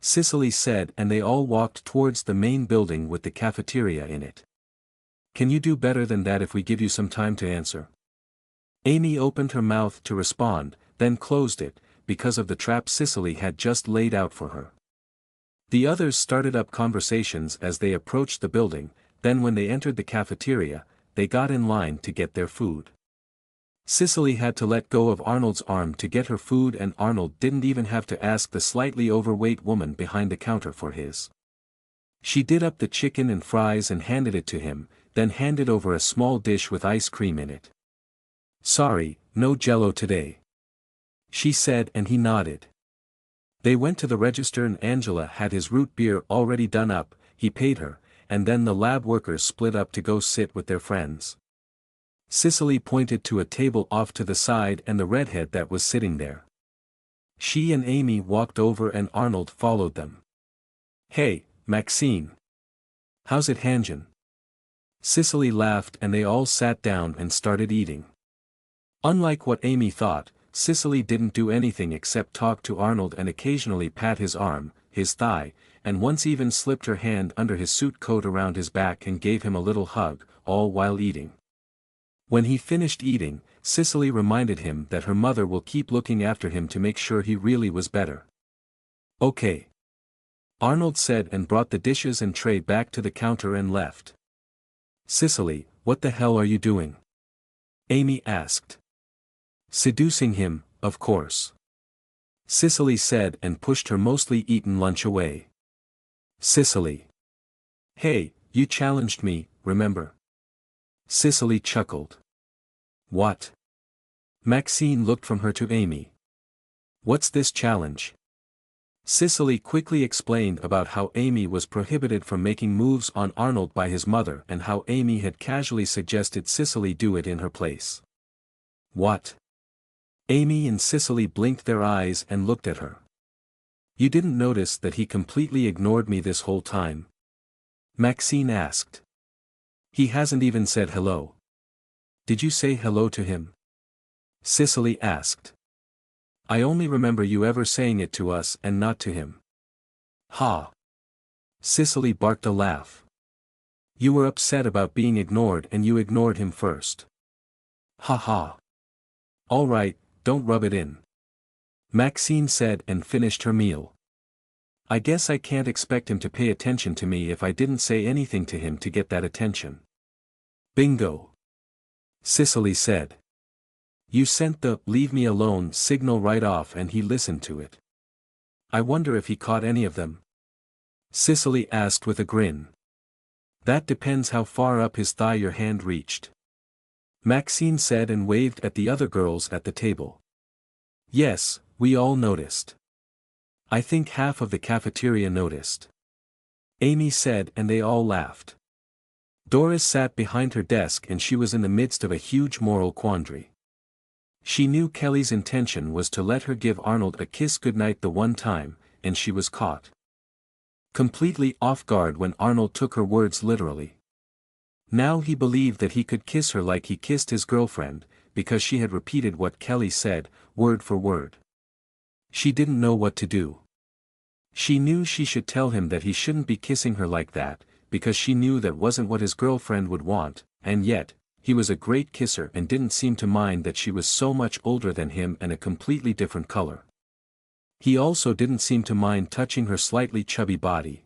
Cicely said, and they all walked towards the main building with the cafeteria in it. Can you do better than that if we give you some time to answer? Amy opened her mouth to respond, then closed it, because of the trap Cicely had just laid out for her. The others started up conversations as they approached the building, then when they entered the cafeteria, they got in line to get their food. Cicely had to let go of Arnold's arm to get her food, and Arnold didn't even have to ask the slightly overweight woman behind the counter for his. She did up the chicken and fries and handed it to him, then handed over a small dish with ice cream in it. Sorry, no Jell-O today, she said, and he nodded. They went to the register and Angela had his root beer already done up. He paid her, and then the lab workers split up to go sit with their friends. Cicely pointed to a table off to the side and the redhead that was sitting there. She and Amy walked over and Arnold followed them. Hey, Maxine. How's it hangin'? Cicely laughed, and they all sat down and started eating. Unlike what Amy thought, Cicely didn't do anything except talk to Arnold and occasionally pat his arm, his thigh, and once even slipped her hand under his suit coat around his back and gave him a little hug, all while eating. When he finished eating, Cicely reminded him that her mother will keep looking after him to make sure he really was better. Okay, Arnold said, and brought the dishes and tray back to the counter and left. Cicely, what the hell are you doing? Amy asked. Seducing him, of course, Cicely said, and pushed her mostly eaten lunch away. Cicely. Hey, you challenged me, remember? Cicely chuckled. What? Maxine looked from her to Amy. What's this challenge? Cicely quickly explained about how Amy was prohibited from making moves on Arnold by his mother and how Amy had casually suggested Cicely do it in her place. What? Amy and Cicely blinked their eyes and looked at her. You didn't notice that he completely ignored me this whole time? Maxine asked. He hasn't even said hello. Did you say hello to him? Cicely asked. I only remember you ever saying it to us and not to him. Ha! Cicely barked a laugh. You were upset about being ignored and you ignored him first. Ha ha. All right, don't rub it in, Maxine said, and finished her meal. I guess I can't expect him to pay attention to me if I didn't say anything to him to get that attention. Bingo, Cicely said. You sent the "leave me alone" signal right off and he listened to it. I wonder if he caught any of them? Cicely asked with a grin. That depends how far up his thigh your hand reached, Maxine said, and waved at the other girls at the table. Yes, we all noticed. I think half of the cafeteria noticed, Amy said, and they all laughed. Doris sat behind her desk and she was in the midst of a huge moral quandary. She knew Kelly's intention was to let her give Arnold a kiss goodnight the one time, and she was caught completely off guard when Arnold took her words literally. Now he believed that he could kiss her like he kissed his girlfriend, because she had repeated what Kelly said, word for word. She didn't know what to do. She knew she should tell him that he shouldn't be kissing her like that, because she knew that wasn't what his girlfriend would want, and yet, he was a great kisser and didn't seem to mind that she was so much older than him and a completely different color. He also didn't seem to mind touching her slightly chubby body.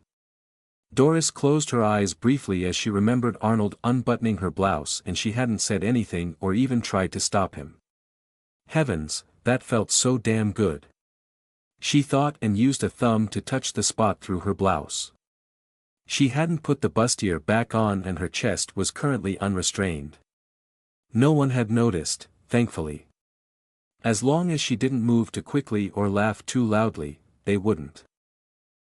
Doris closed her eyes briefly as she remembered Arnold unbuttoning her blouse, and she hadn't said anything or even tried to stop him. Heavens, that felt so damn good. She thought, and used a thumb to touch the spot through her blouse. She hadn't put the bustier back on and her chest was currently unrestrained. No one had noticed, thankfully. As long as she didn't move too quickly or laugh too loudly, they wouldn't.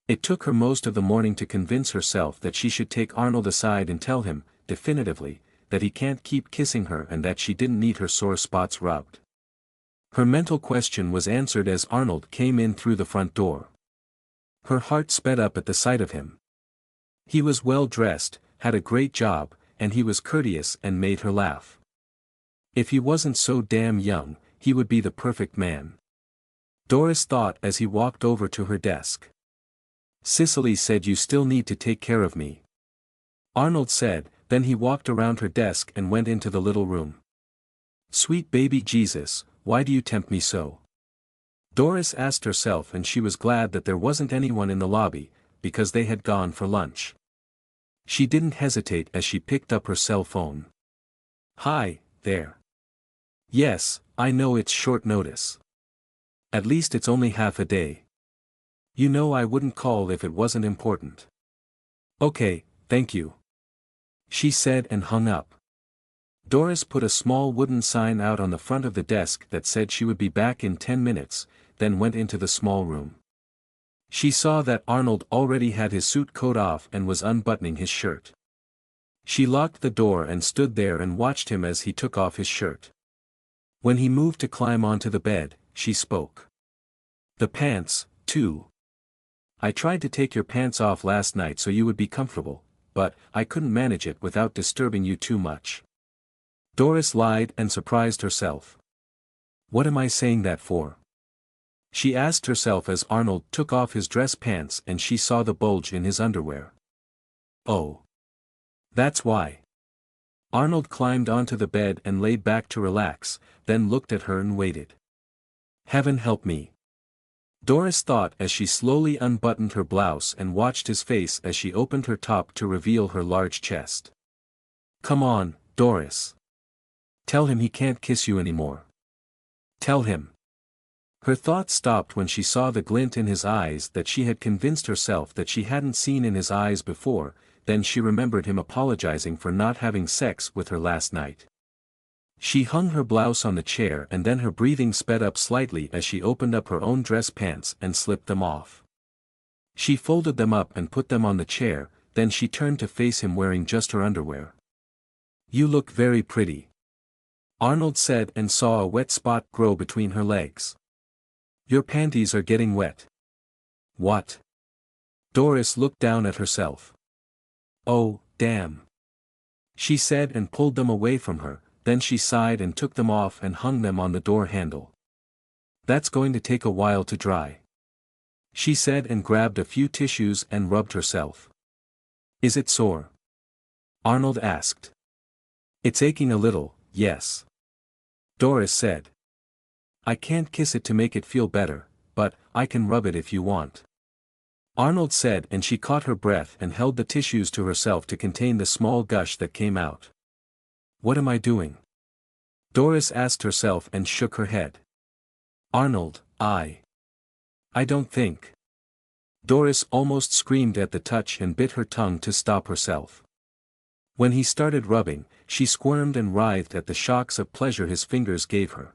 It took her most of the morning to convince herself that she should take Arnold aside and tell him, definitively, that he can't keep kissing her and that she didn't need her sore spots rubbed. Her mental question was answered as Arnold came in through the front door. Her heart sped up at the sight of him. He was well dressed, had a great job, and he was courteous and made her laugh. If he wasn't so damn young, he would be the perfect man. Doris thought as he walked over to her desk. Cicely said you still need to take care of me. Arnold said, then he walked around her desk and went into the little room. Sweet baby Jesus, why do you tempt me so? Doris asked herself, and she was glad that there wasn't anyone in the lobby, because they had gone for lunch. She didn't hesitate as she picked up her cell phone. Hi, there. Yes, I know it's short notice. At least it's only half a day. You know I wouldn't call if it wasn't important. Okay, thank you. She said and hung up. Doris put a small wooden sign out on the front of the desk that said she would be back in 10 minutes, then went into the small room. She saw that Arnold already had his suit coat off and was unbuttoning his shirt. She locked the door and stood there and watched him as he took off his shirt. When he moved to climb onto the bed, she spoke. The pants, too. I tried to take your pants off last night so you would be comfortable, but I couldn't manage it without disturbing you too much. Doris lied and surprised herself. What am I saying that for? She asked herself as Arnold took off his dress pants and she saw the bulge in his underwear. Oh. That's why. Arnold climbed onto the bed and laid back to relax, then looked at her and waited. Heaven help me. Doris thought as she slowly unbuttoned her blouse and watched his face as she opened her top to reveal her large chest. Come on, Doris. Tell him he can't kiss you anymore. Tell him. Her thoughts stopped when she saw the glint in his eyes that she had convinced herself that she hadn't seen in his eyes before, then she remembered him apologizing for not having sex with her last night. She hung her blouse on the chair and then her breathing sped up slightly as she opened up her own dress pants and slipped them off. She folded them up and put them on the chair, then she turned to face him wearing just her underwear. You look very pretty. Arnold said and saw a wet spot grow between her legs. Your panties are getting wet. What? Doris looked down at herself. Oh, damn. She said and pulled them away from her, then she sighed and took them off and hung them on the door handle. That's going to take a while to dry. She said and grabbed a few tissues and rubbed herself. Is it sore? Arnold asked. It's aching a little, yes. Doris said. I can't kiss it to make it feel better, but I can rub it if you want. Arnold said, and she caught her breath and held the tissues to herself to contain the small gush that came out. What am I doing? Doris asked herself and shook her head. Arnold, I don't think. Doris almost screamed at the touch and bit her tongue to stop herself. When he started rubbing, she squirmed and writhed at the shocks of pleasure his fingers gave her.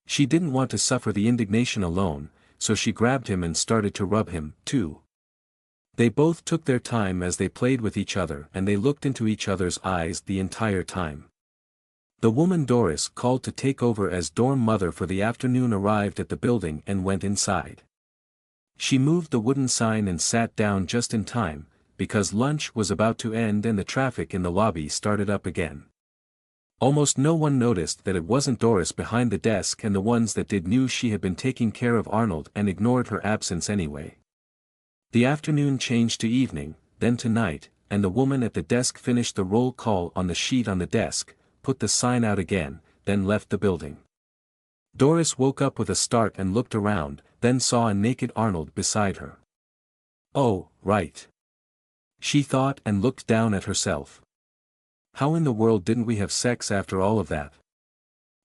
She didn't want to suffer the indignation alone, so she grabbed him and started to rub him, too. They both took their time as they played with each other and they looked into each other's eyes the entire time. The woman Doris called to take over as dorm mother for the afternoon arrived at the building and went inside. She moved the wooden sign and sat down just in time, because lunch was about to end and the traffic in the lobby started up again. Almost no one noticed that it wasn't Doris behind the desk, and the ones that did knew she had been taking care of Arnold and ignored her absence anyway. The afternoon changed to evening, then to night, and the woman at the desk finished the roll call on the sheet on the desk, put the sign out again, then left the building. Doris woke up with a start and looked around, then saw a naked Arnold beside her. Oh, right. She thought and looked down at herself. How in the world didn't we have sex after all of that?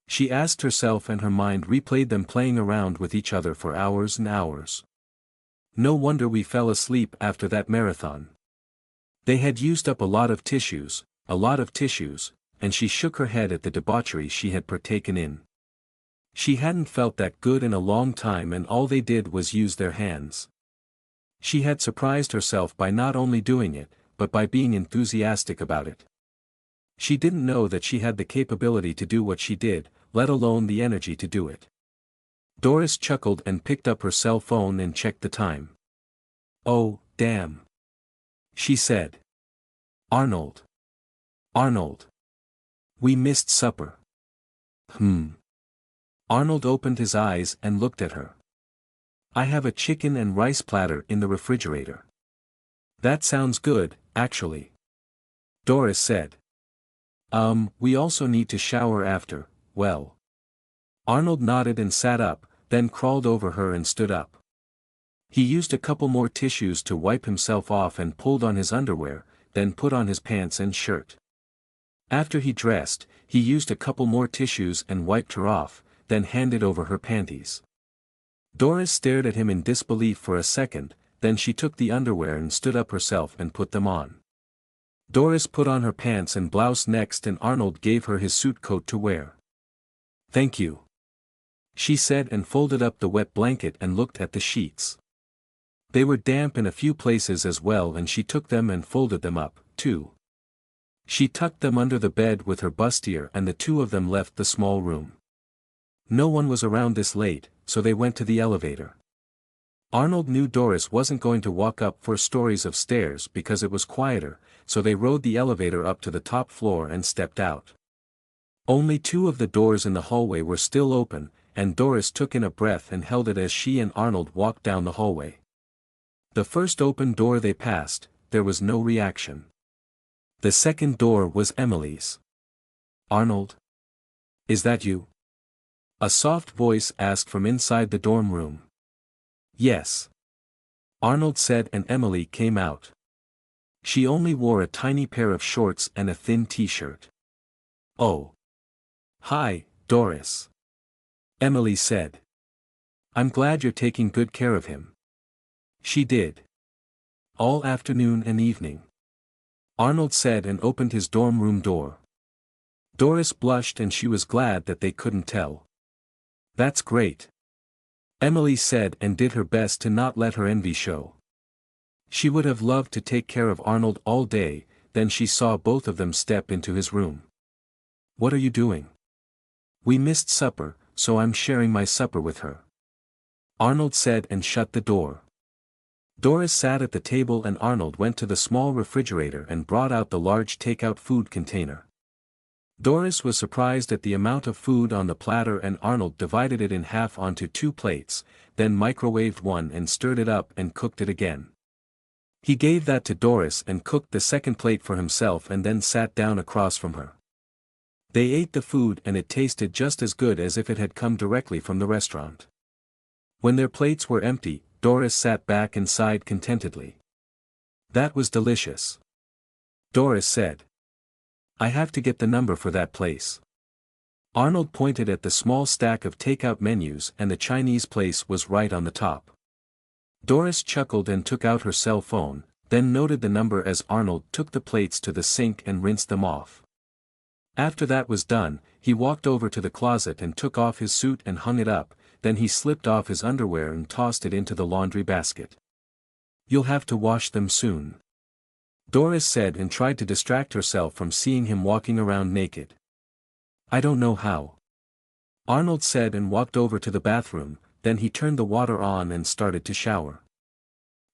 She asked herself, and her mind replayed them playing around with each other for hours and hours. No wonder we fell asleep after that marathon. They had used up a lot of tissues, and she shook her head at the debauchery she had partaken in. She hadn't felt that good in a long time, and all they did was use their hands. She had surprised herself by not only doing it, but by being enthusiastic about it. She didn't know that she had the capability to do what she did, let alone the energy to do it. Doris chuckled and picked up her cell phone and checked the time. Oh, damn. She said. Arnold. Arnold. We missed supper. Arnold opened his eyes and looked at her. I have a chicken and rice platter in the refrigerator. That sounds good, actually. Doris said. We also need to shower after, well. Arnold nodded and sat up, then crawled over her and stood up. He used a couple more tissues to wipe himself off and pulled on his underwear, then put on his pants and shirt. After he dressed, he used a couple more tissues and wiped her off, then handed over her panties. Doris stared at him in disbelief for a second, then she took the underwear and stood up herself and put them on. Doris put on her pants and blouse next, and Arnold gave her his suit coat to wear. Thank you, she said, and folded up the wet blanket and looked at the sheets. They were damp in a few places as well, and she took them and folded them up, too. She tucked them under the bed with her bustier, and the two of them left the small room. No one was around this late, so they went to the elevator. Arnold knew Doris wasn't going to walk up 4 stories of stairs because it was quieter, so they rode the elevator up to the top floor and stepped out. Only 2 of the doors in the hallway were still open, and Doris took in a breath and held it as she and Arnold walked down the hallway. The first open door they passed, there was no reaction. The second door was Emily's. Arnold? Is that you? A soft voice asked from inside the dorm room. Yes. Arnold said, and Emily came out. She only wore a tiny pair of shorts and a thin t-shirt. Oh. Hi, Doris. Emily said. I'm glad you're taking good care of him. She did. All afternoon and evening. Arnold said, and opened his dorm room door. Doris blushed, and she was glad that they couldn't tell. That's great. Emily said, and did her best to not let her envy show. She would have loved to take care of Arnold all day. Then she saw both of them step into his room. What are you doing? We missed supper, so I'm sharing my supper with her. Arnold said, and shut the door. Doris sat at the table, and Arnold went to the small refrigerator and brought out the large takeout food container. Doris was surprised at the amount of food on the platter, and Arnold divided it in half onto 2 plates, then microwaved one and stirred it up and cooked it again. He gave that to Doris and cooked the second plate for himself, and then sat down across from her. They ate the food, and it tasted just as good as if it had come directly from the restaurant. When their plates were empty, Doris sat back and sighed contentedly. That was delicious. Doris said. I have to get the number for that place. Arnold pointed at the small stack of takeout menus, and the Chinese place was right on the top. Doris chuckled and took out her cell phone, then noted the number as Arnold took the plates to the sink and rinsed them off. After that was done, he walked over to the closet and took off his suit and hung it up, then he slipped off his underwear and tossed it into the laundry basket. You'll have to wash them soon, Doris said, and tried to distract herself from seeing him walking around naked. I don't know how, Arnold said, and walked over to the bathroom. Then he turned the water on and started to shower.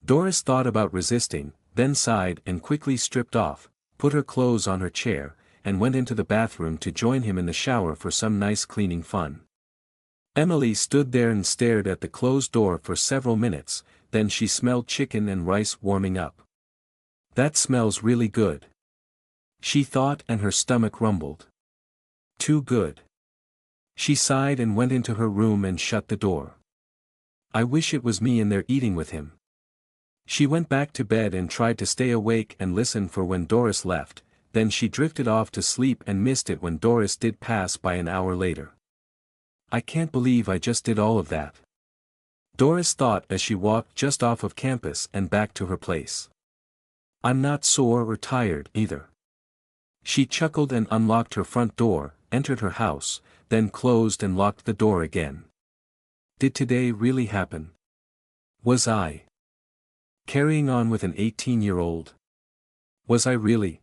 Doris thought about resisting, then sighed and quickly stripped off, put her clothes on her chair, and went into the bathroom to join him in the shower for some nice cleaning fun. Emily stood there and stared at the closed door for several minutes, then she smelled chicken and rice warming up. That smells really good, she thought, and her stomach rumbled. Too good. She sighed and went into her room and shut the door. I wish it was me in there eating with him. She went back to bed and tried to stay awake and listen for when Doris left, then she drifted off to sleep and missed it when Doris did pass by an hour later. I can't believe I just did all of that. Doris thought as she walked just off of campus and back to her place. I'm not sore or tired either. She chuckled and unlocked her front door, entered her house, then closed and locked the door again. Did today really happen? Was I carrying on with an 18-year-old? Was I really?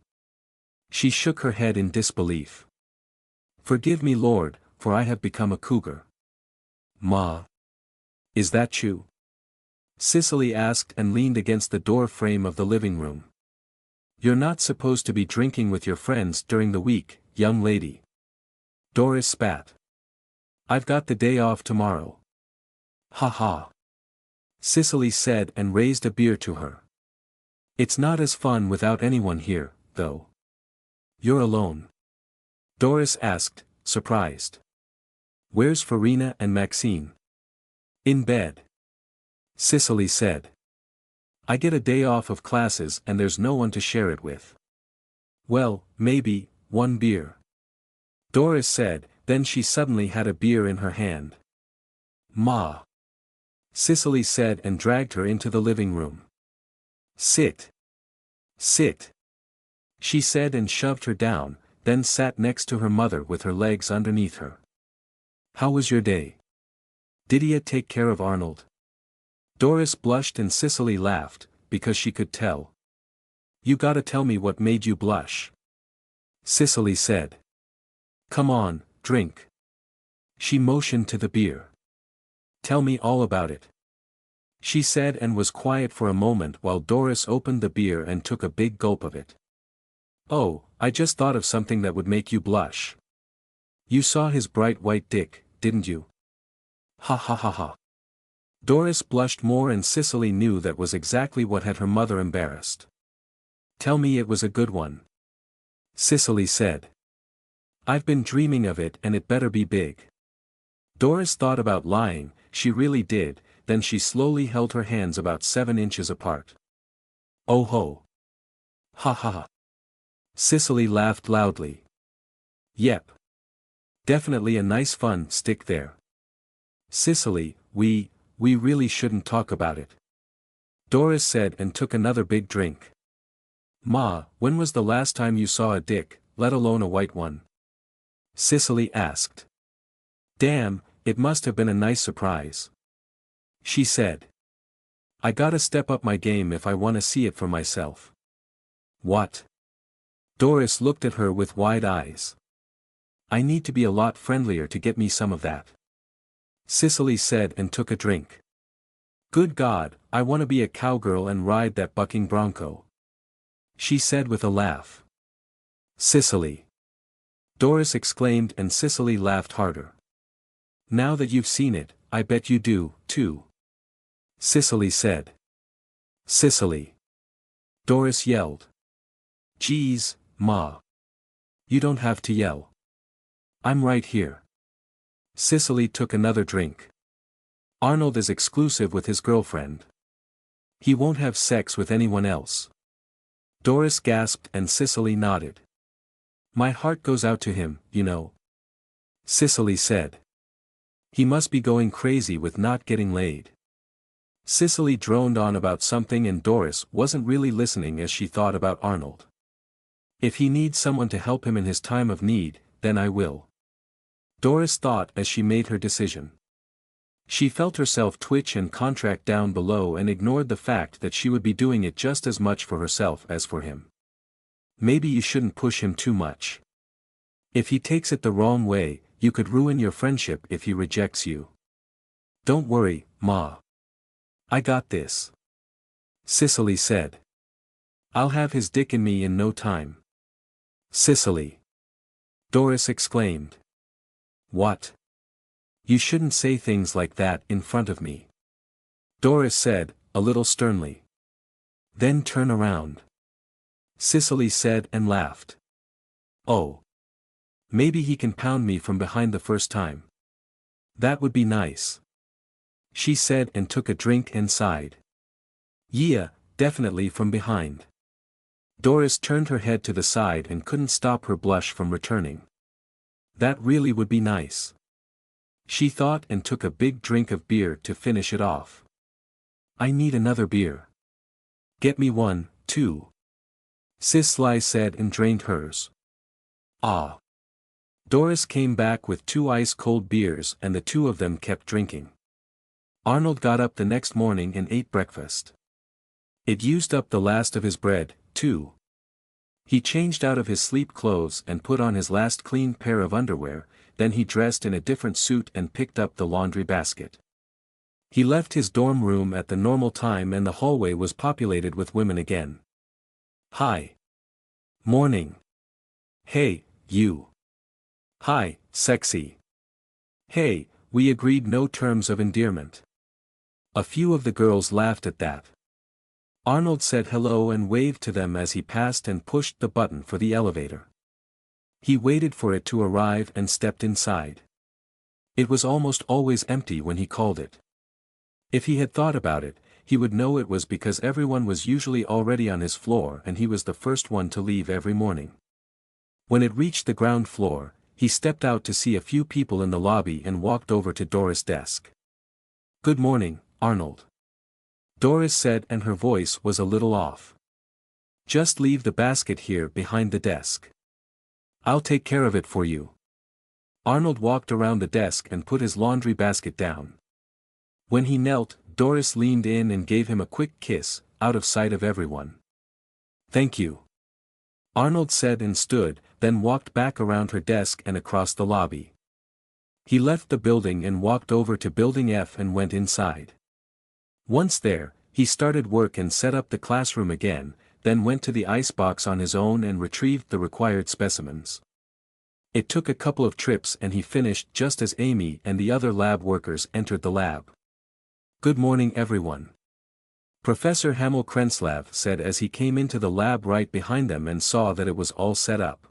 She shook her head in disbelief. Forgive me, Lord, for I have become a cougar. Ma. Is that you? Cicely asked and leaned against the door frame of the living room. You're not supposed to be drinking with your friends during the week, young lady. Doris spat. I've got the day off tomorrow. Ha ha. Cicely said and raised a beer to her. It's not as fun without anyone here, though. You're alone? Doris asked, surprised. Where's Farina and Maxine? In bed. Cicely said. I get a day off of classes and there's no one to share it with. Well, maybe, one beer. Doris said, then she suddenly had a beer in her hand. Ma. Cicely said and dragged her into the living room. Sit. Sit. She said and shoved her down, then sat next to her mother with her legs underneath her. How was your day? Did he take care of Arnold? Doris blushed and Cicely laughed, because she could tell. You gotta tell me what made you blush. Cicely said. Come on, drink. She motioned to the beer. Tell me all about it. She said and was quiet for a moment while Doris opened the beer and took a big gulp of it. Oh, I just thought of something that would make you blush. You saw his bright white dick, didn't you? Ha ha ha ha. Doris blushed more and Cicely knew that was exactly what had her mother embarrassed. Tell me it was a good one. Cicely said. I've been dreaming of it and it better be big. Doris thought about lying, she really did, then she slowly held her hands about 7 inches apart. Oh ho. Ha ha ha. Cicely laughed loudly. Yep. Definitely a nice fun stick there. Cicely, we really shouldn't talk about it. Doris said and took another big drink. Ma, when was the last time you saw a dick, let alone a white one? Cicely asked. Damn, it must have been a nice surprise. She said. I gotta step up my game if I wanna see it for myself. What? Doris looked at her with wide eyes. I need to be a lot friendlier to get me some of that. Cicely said and took a drink. Good God, I wanna be a cowgirl and ride that bucking bronco. She said with a laugh. Cicely. Doris exclaimed and Cicely laughed harder. Now that you've seen it, I bet you do, too. Cicely said. Cicely. Doris yelled. Geez, Ma. You don't have to yell. I'm right here. Cicely took another drink. Arnold is exclusive with his girlfriend. He won't have sex with anyone else. Doris gasped and Cicely nodded. My heart goes out to him, you know. Cicely said. He must be going crazy with not getting laid. Cicely droned on about something and Doris wasn't really listening as she thought about Arnold. If he needs someone to help him in his time of need, then I will. Doris thought as she made her decision. She felt herself twitch and contract down below and ignored the fact that she would be doing it just as much for herself as for him. Maybe you shouldn't push him too much. If he takes it the wrong way, you could ruin your friendship if he rejects you. Don't worry, Ma. I got this. Cicely said. I'll have his dick in me in no time. Cicely. Doris exclaimed. What? You shouldn't say things like that in front of me. Doris said, a little sternly. Then turn around. Cicely said and laughed. Oh. Maybe he can pound me from behind the first time. That would be nice. She said and took a drink and sighed. Yeah, definitely from behind. Doris turned her head to the side and couldn't stop her blush from returning. That really would be nice. She thought and took a big drink of beer to finish it off. I need another beer. Get me one, too. Cicely said and drained hers. Ah. Doris came back with 2 ice-cold beers and the two of them kept drinking. Arnold got up the next morning and ate breakfast. It used up the last of his bread, too. He changed out of his sleep clothes and put on his last clean pair of underwear, then he dressed in a different suit and picked up the laundry basket. He left his dorm room at the normal time and the hallway was populated with women again. Hi. Morning. Hey, you. Hi, sexy. Hey, we agreed no terms of endearment. A few of the girls laughed at that. Arnold said hello and waved to them as he passed and pushed the button for the elevator. He waited for it to arrive and stepped inside. It was almost always empty when he called it. If he had thought about it, he would know it was because everyone was usually already on his floor and he was the first one to leave every morning. When it reached the ground floor, he stepped out to see a few people in the lobby and walked over to Doris' desk. Good morning, Arnold. Doris said and her voice was a little off. Just leave the basket here behind the desk. I'll take care of it for you. Arnold walked around the desk and put his laundry basket down. When he knelt, Doris leaned in and gave him a quick kiss, out of sight of everyone. Thank you. Arnold said and stood, then walked back around her desk and across the lobby. He left the building and walked over to Building F and went inside. Once there, he started work and set up the classroom again, then went to the icebox on his own and retrieved the required specimens. It took a couple of trips and he finished just as Amy and the other lab workers entered the lab. Good morning everyone. Professor Hamel Krenslav said as he came into the lab right behind them and saw that it was all set up.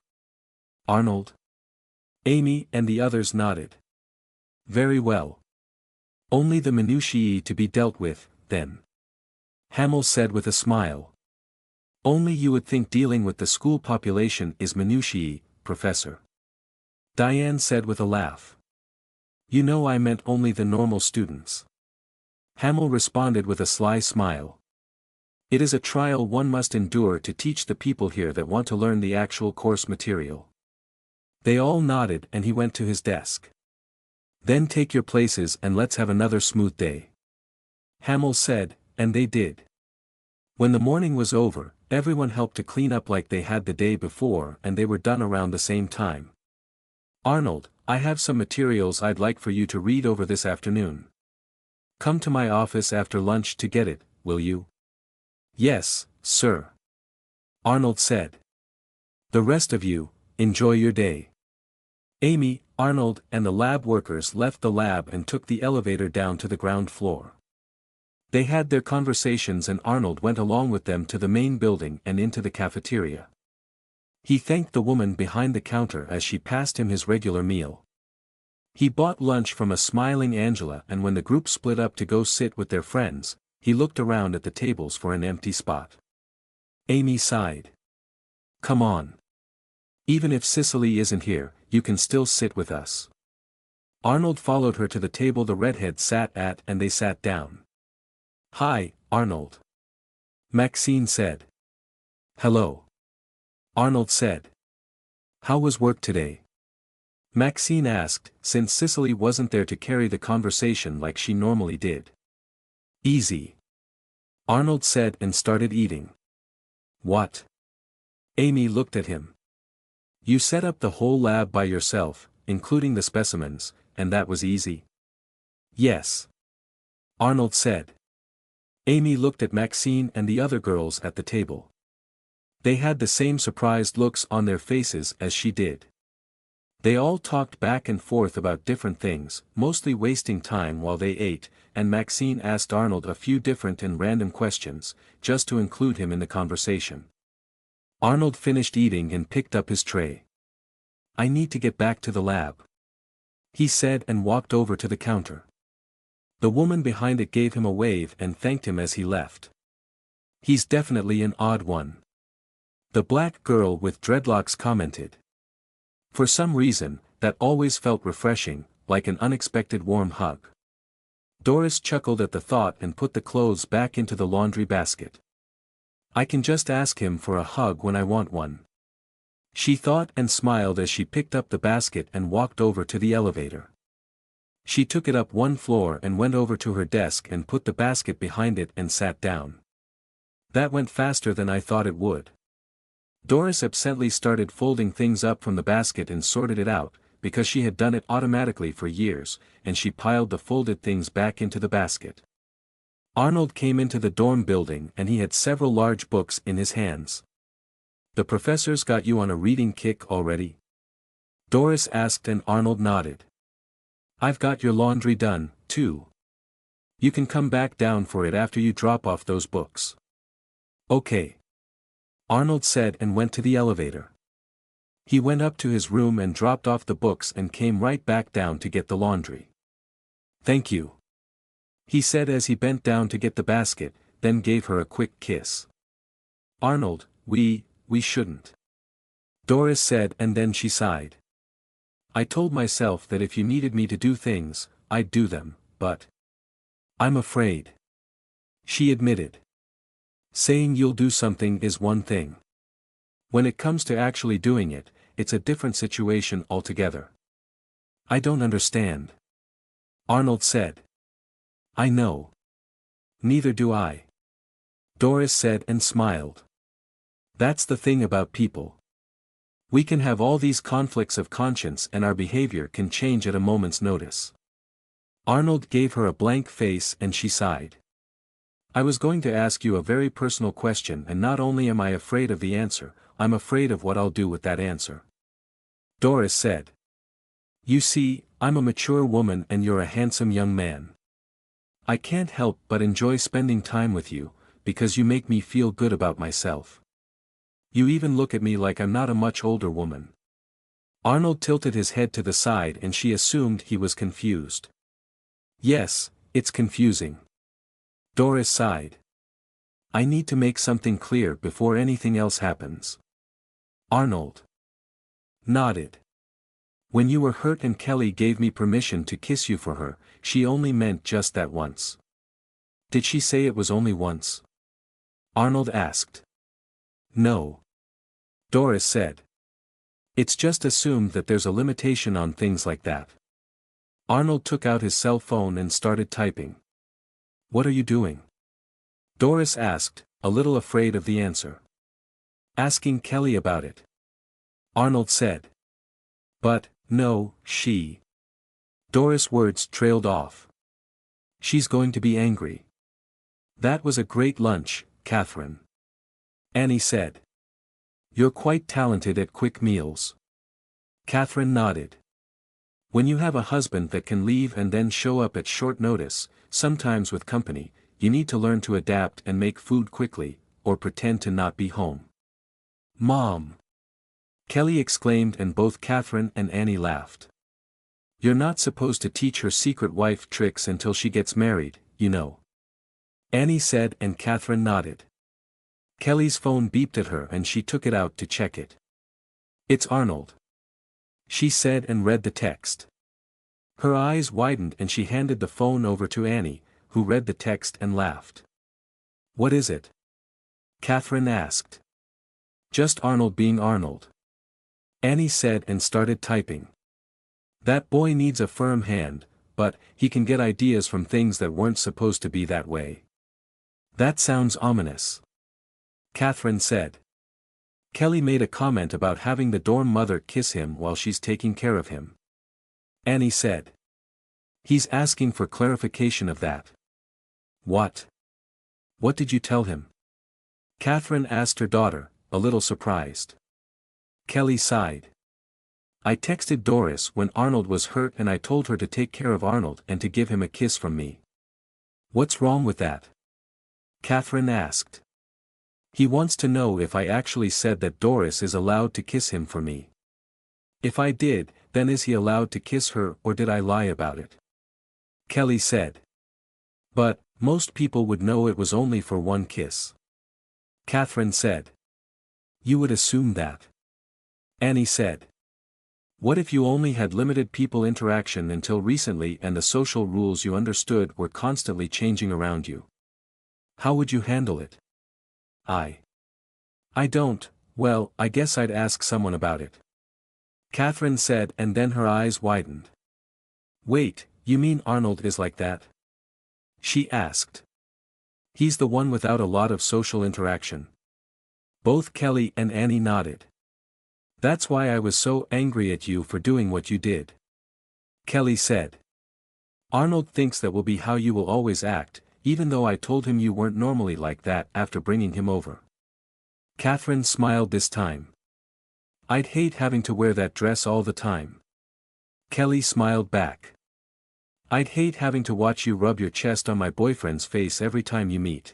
Arnold? Amy and the others nodded. Very well. Only the minutiae to be dealt with, then. Hamel said with a smile. Only you would think dealing with the school population is minutiae, Professor. Diane said with a laugh. You know I meant only the normal students. Hamel responded with a sly smile. It is a trial one must endure to teach the people here that want to learn the actual course material. They all nodded and he went to his desk. Then take your places and let's have another smooth day. Hamel said, and they did. When the morning was over, everyone helped to clean up like they had the day before and they were done around the same time. Arnold, I have some materials I'd like for you to read over this afternoon. Come to my office after lunch to get it, will you? Yes, sir. Arnold said. The rest of you, enjoy your day. Amy, Arnold and the lab workers left the lab and took the elevator down to the ground floor. They had their conversations and Arnold went along with them to the main building and into the cafeteria. He thanked the woman behind the counter as she passed him his regular meal. He bought lunch from a smiling Angela and when the group split up to go sit with their friends, he looked around at the tables for an empty spot. Amy sighed. Come on. Even if Cicely isn't here, you can still sit with us. Arnold followed her to the table the redhead sat at and they sat down. Hi, Arnold. Maxine said. Hello. Arnold said. How was work today? Maxine asked, since Cicely wasn't there to carry the conversation like she normally did. Easy. Arnold said and started eating. What? Amy looked at him. You set up the whole lab by yourself, including the specimens, and that was easy? Yes. Arnold said. Amy looked at Maxine and the other girls at the table. They had the same surprised looks on their faces as she did. They all talked back and forth about different things, mostly wasting time while they ate, and Maxine asked Arnold a few different and random questions, just to include him in the conversation. Arnold finished eating and picked up his tray. I need to get back to the lab, he said and walked over to the counter. The woman behind it gave him a wave and thanked him as he left. He's definitely an odd one, the black girl with dreadlocks commented. For some reason, that always felt refreshing, like an unexpected warm hug. Doris chuckled at the thought and put the clothes back into the laundry basket. I can just ask him for a hug when I want one, she thought and smiled as she picked up the basket and walked over to the elevator. She took it up one floor and went over to her desk and put the basket behind it and sat down. That went faster than I thought it would. Doris absently started folding things up from the basket and sorted it out, because she had done it automatically for years, and she piled the folded things back into the basket. Arnold came into the dorm building and he had several large books in his hands. The professor's got you on a reading kick already? Doris asked and Arnold nodded. I've got your laundry done, too. You can come back down for it after you drop off those books. Okay, Arnold said and went to the elevator. He went up to his room and dropped off the books and came right back down to get the laundry. Thank you, he said as he bent down to get the basket, then gave her a quick kiss. Arnold, we shouldn't, Doris said and then she sighed. I told myself that if you needed me to do things, I'd do them, but I'm afraid, she admitted. Saying you'll do something is one thing. When it comes to actually doing it, it's a different situation altogether. I don't understand, Arnold said. I know. Neither do I, Doris said and smiled. That's the thing about people. We can have all these conflicts of conscience and our behavior can change at a moment's notice. Arnold gave her a blank face and she sighed. I was going to ask you a very personal question and not only am I afraid of the answer, I'm afraid of what I'll do with that answer, Doris said. You see, I'm a mature woman and you're a handsome young man. I can't help but enjoy spending time with you, because you make me feel good about myself. You even look at me like I'm not a much older woman. Arnold tilted his head to the side and she assumed he was confused. Yes, it's confusing, Doris sighed. I need to make something clear before anything else happens. Arnold nodded. When you were hurt and Kelly gave me permission to kiss you for her, she only meant just that once. Did she say it was only once? Arnold asked. No, Doris said. It's just assumed that there's a limitation on things like that. Arnold took out his cell phone and started typing. What are you doing? Doris asked, a little afraid of the answer. Asking Kelly about it, Arnold said. But, no, Doris' words trailed off. She's going to be angry. That was a great lunch, Catherine, Annie said. You're quite talented at quick meals. Catherine nodded. When you have a husband that can leave and then show up at short notice, sometimes with company, you need to learn to adapt and make food quickly, or pretend to not be home. Mom! Kelly exclaimed and both Catherine and Annie laughed. You're not supposed to teach her secret wife tricks until she gets married, you know, Annie said and Catherine nodded. Kelly's phone beeped at her and she took it out to check it. It's Arnold, she said and read the text. Her eyes widened and she handed the phone over to Annie, who read the text and laughed. What is it? Catherine asked. Just Arnold being Arnold, Annie said and started typing. That boy needs a firm hand, but he can get ideas from things that weren't supposed to be that way. That sounds ominous, Catherine said. Kelly made a comment about having the dorm mother kiss him while she's taking care of him, Annie said. He's asking for clarification of that. What? What did you tell him? Catherine asked her daughter, a little surprised. Kelly sighed. I texted Doris when Arnold was hurt and I told her to take care of Arnold and to give him a kiss from me. What's wrong with that? Catherine asked. He wants to know if I actually said that Doris is allowed to kiss him for me. If I did, then is he allowed to kiss her or did I lie about it? Kelly said. But, most people would know it was only for one kiss. Catherine said. You would assume that. Annie said. What if you only had limited people interaction until recently and the social rules you understood were constantly changing around you? How would you handle it? I don't, well, I guess I'd ask someone about it. Catherine said, and then her eyes widened. Wait, you mean Arnold is like that? She asked. He's the one without a lot of social interaction. Both Kelly and Annie nodded. That's why I was so angry at you for doing what you did. Kelly said. Arnold thinks that will be how you will always act, even though I told him you weren't normally like that after bringing him over. Catherine smiled this time. I'd hate having to wear that dress all the time. Kelly smiled back. I'd hate having to watch you rub your chest on my boyfriend's face every time you meet.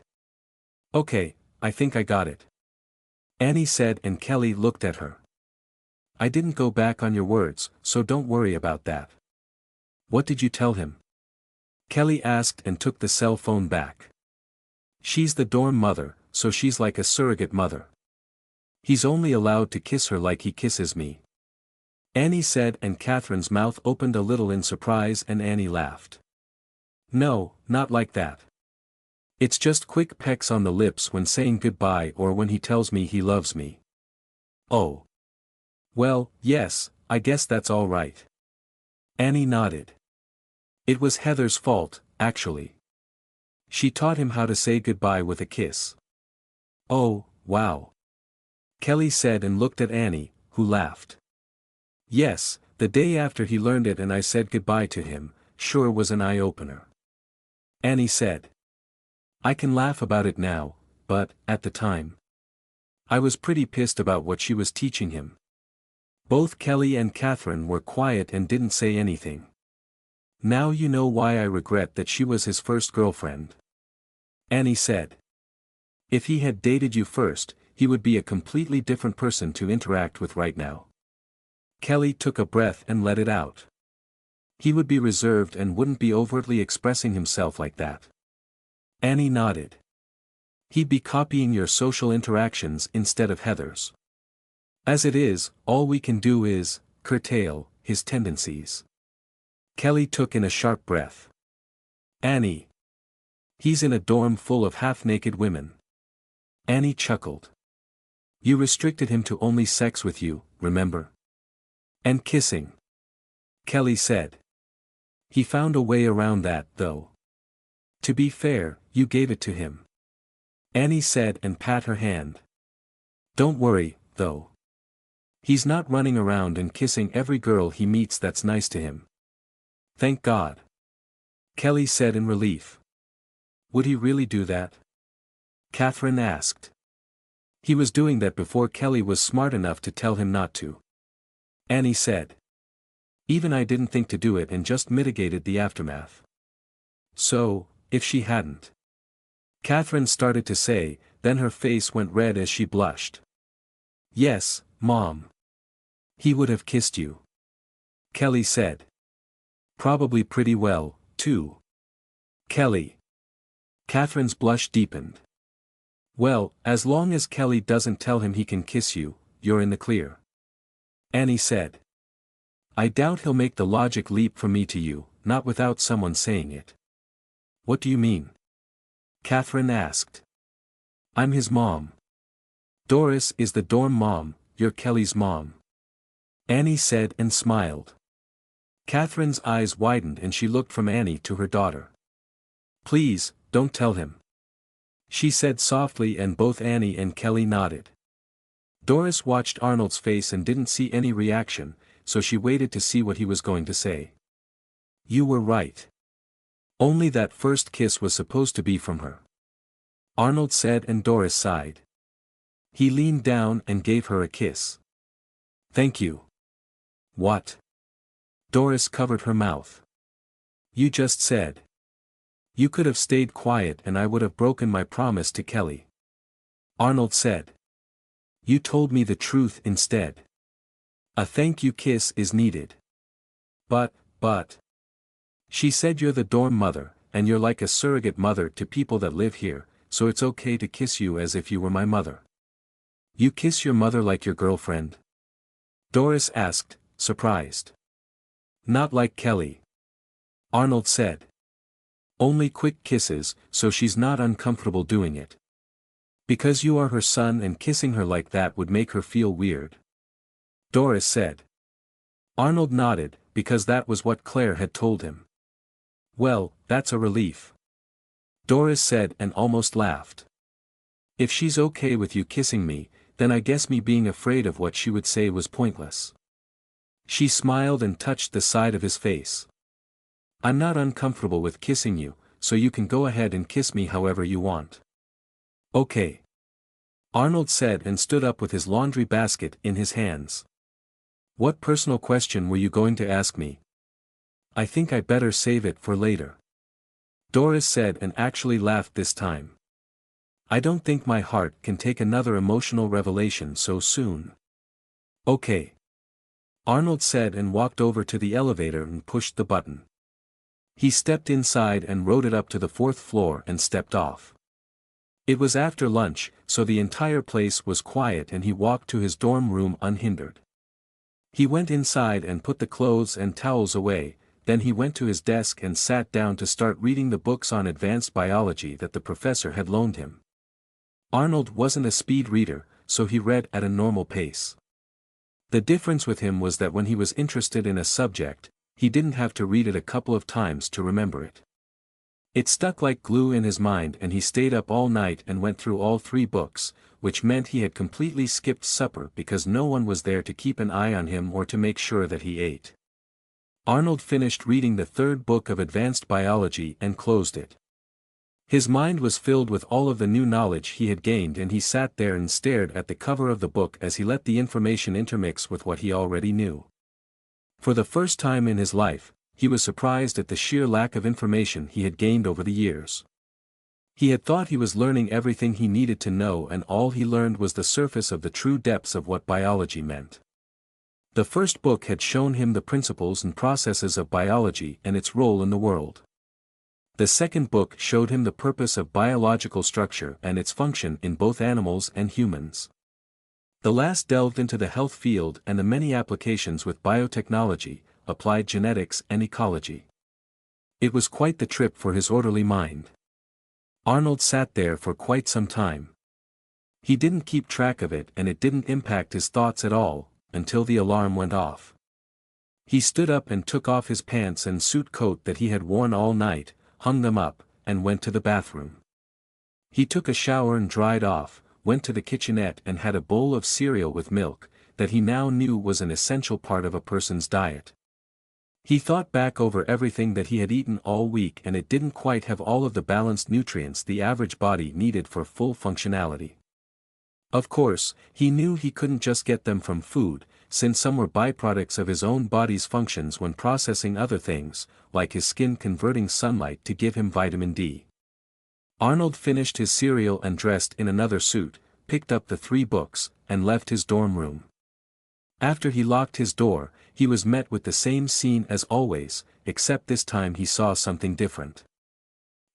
Okay, I think I got it. Annie said, and Kelly looked at her. I didn't go back on your words, so don't worry about that. What did you tell him? Kelly asked and took the cell phone back. She's the dorm mother, so she's like a surrogate mother. He's only allowed to kiss her like he kisses me. Annie said, and Catherine's mouth opened a little in surprise and Annie laughed. No, not like that. It's just quick pecks on the lips when saying goodbye or when he tells me he loves me. Oh. Well, yes, I guess that's all right. Annie nodded. It was Heather's fault, actually. She taught him how to say goodbye with a kiss. Oh, wow. Kelly said and looked at Annie, who laughed. Yes, the day after he learned it and I said goodbye to him, sure was an eye-opener. Annie said. I can laugh about it now, but, at the time, I was pretty pissed about what she was teaching him. Both Kelly and Catherine were quiet and didn't say anything. Now you know why I regret that she was his first girlfriend. Annie said. If he had dated you first, he would be a completely different person to interact with right now. Kelly took a breath and let it out. He would be reserved and wouldn't be overtly expressing himself like that. Annie nodded. He'd be copying your social interactions instead of Heather's. As it is, all we can do is curtail his tendencies. Kelly took in a sharp breath. Annie. He's in a dorm full of half-naked women. Annie chuckled. You restricted him to only sex with you, remember? And kissing. Kelly said. He found a way around that, though. To be fair, you gave it to him. Annie said and pat her hand. Don't worry, though. He's not running around and kissing every girl he meets that's nice to him. Thank God. Kelly said in relief. Would he really do that? Catherine asked. He was doing that before Kelly was smart enough to tell him not to. Annie said. Even I didn't think to do it and just mitigated the aftermath. So, if she hadn't. Catherine started to say, then her face went red as she blushed. Yes, Mom. He would have kissed you. Kelly said. Probably pretty well, too. Kelly. Catherine's blush deepened. Well, as long as Kelly doesn't tell him he can kiss you, you're in the clear. Annie said. I doubt he'll make the logic leap from me to you, not without someone saying it. What do you mean? Catherine asked. I'm his mom. Doris is the dorm mom, you're Kelly's mom. Annie said and smiled. Catherine's eyes widened and she looked from Annie to her daughter. Please, don't tell him. She said softly and both Annie and Kelly nodded. Doris watched Arnold's face and didn't see any reaction, so she waited to see what he was going to say. You were right. Only that first kiss was supposed to be from her. Arnold said and Doris sighed. He leaned down and gave her a kiss. Thank you. What? Doris covered her mouth. You just said. You could have stayed quiet and I would have broken my promise to Kelly. Arnold said. You told me the truth instead. A thank you kiss is needed. But. She said you're the dorm mother, and you're like a surrogate mother to people that live here, so it's okay to kiss you as if you were my mother. You kiss your mother like your girlfriend? Doris asked, surprised. Not like Kelly. Arnold said. Only quick kisses, so she's not uncomfortable doing it. Because you are her son and kissing her like that would make her feel weird. Doris said. Arnold nodded, because that was what Claire had told him. Well, that's a relief. Doris said and almost laughed. If she's okay with you kissing me, then I guess me being afraid of what she would say was pointless. She smiled and touched the side of his face. I'm not uncomfortable with kissing you, so you can go ahead and kiss me however you want. Okay. Arnold said and stood up with his laundry basket in his hands. What personal question were you going to ask me? I think I better save it for later. Doris said and actually laughed this time. I don't think my heart can take another emotional revelation so soon. Okay. Arnold said and walked over to the elevator and pushed the button. He stepped inside and rode it up to the 4th floor and stepped off. It was after lunch, so the entire place was quiet and he walked to his dorm room unhindered. He went inside and put the clothes and towels away, then he went to his desk and sat down to start reading the books on advanced biology that the professor had loaned him. Arnold wasn't a speed reader, so he read at a normal pace. The difference with him was that when he was interested in a subject, he didn't have to read it a couple of times to remember it. It stuck like glue in his mind and he stayed up all night and went through all 3 books, which meant he had completely skipped supper because no one was there to keep an eye on him or to make sure that he ate. Arnold finished reading the 3rd book of advanced biology and closed it. His mind was filled with all of the new knowledge he had gained and he sat there and stared at the cover of the book as he let the information intermix with what he already knew. For the first time in his life, he was surprised at the sheer lack of information he had gained over the years. He had thought he was learning everything he needed to know and all he learned was the surface of the true depths of what biology meant. The first book had shown him the principles and processes of biology and its role in the world. The second book showed him the purpose of biological structure and its function in both animals and humans. The last delved into the health field and the many applications with biotechnology, applied genetics and ecology. It was quite the trip for his orderly mind. Arnold sat there for quite some time. He didn't keep track of it and it didn't impact his thoughts at all, until the alarm went off. He stood up and took off his pants and suit coat that he had worn all night, hung them up, and went to the bathroom. He took a shower and dried off, went to the kitchenette and had a bowl of cereal with milk, that he now knew was an essential part of a person's diet. He thought back over everything that he had eaten all week and it didn't quite have all of the balanced nutrients the average body needed for full functionality. Of course, he knew he couldn't just get them from food, since some were byproducts of his own body's functions when processing other things, like his skin converting sunlight to give him vitamin D. Arnold finished his cereal and dressed in another suit, picked up the 3 books, and left his dorm room. After he locked his door, he was met with the same scene as always, except this time he saw something different.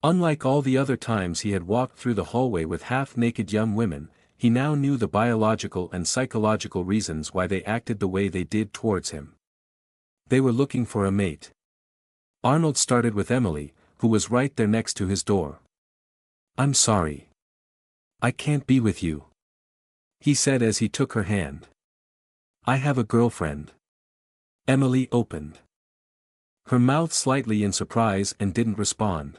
Unlike all the other times he had walked through the hallway with half-naked young women, he now knew the biological and psychological reasons why they acted the way they did towards him. They were looking for a mate. Arnold started with Emily, who was right there next to his door. I'm sorry. I can't be with you, he said as he took her hand. I have a girlfriend. Emily opened her mouth slightly in surprise and didn't respond.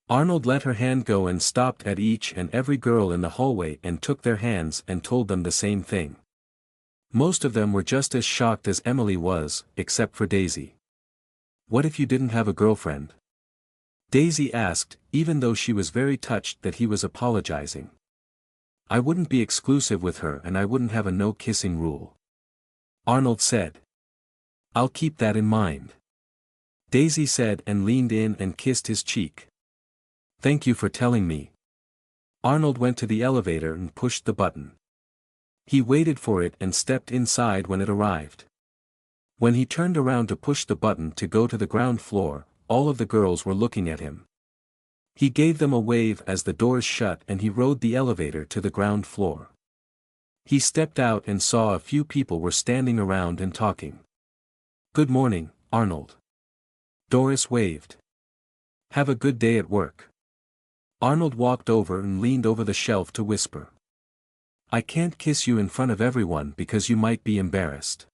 Arnold let her hand go and stopped at each and every girl in the hallway and took their hands and told them the same thing. Most of them were just as shocked as Emily was, except for Daisy. What if you didn't have a girlfriend? Daisy asked, even though she was very touched that he was apologizing. I wouldn't be exclusive with her and I wouldn't have a no-kissing rule. Arnold said. I'll keep that in mind. Daisy said and leaned in and kissed his cheek. Thank you for telling me. Arnold went to the elevator and pushed the button. He waited for it and stepped inside when it arrived. When he turned around to push the button to go to the ground floor, all of the girls were looking at him. He gave them a wave as the doors shut and he rode the elevator to the ground floor. He stepped out and saw a few people were standing around and talking. "Good morning, Arnold." Doris waved. "Have a good day at work." Arnold walked over and leaned over the shelf to whisper. "I can't kiss you in front of everyone because you might be embarrassed."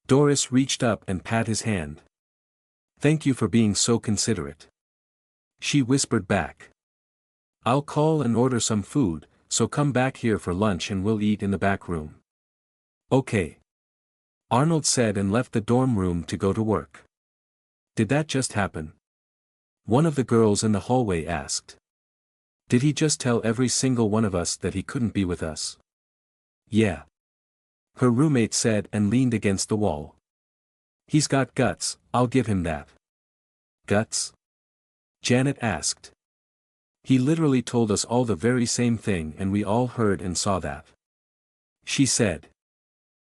Doris reached up and pat his hand. "Thank you for being so considerate." She whispered back. "I'll call and order some food, so come back here for lunch and we'll eat in the back room." "Okay," Arnold said and left the dorm room to go to work. "Did that just happen?" one of the girls in the hallway asked. "Did he just tell every single one of us that he couldn't be with us?" "Yeah," her roommate said and leaned against the wall. "He's got guts, I'll give him that." "Guts?" Janet asked. "He literally told us all the very same thing and we all heard and saw that." She said.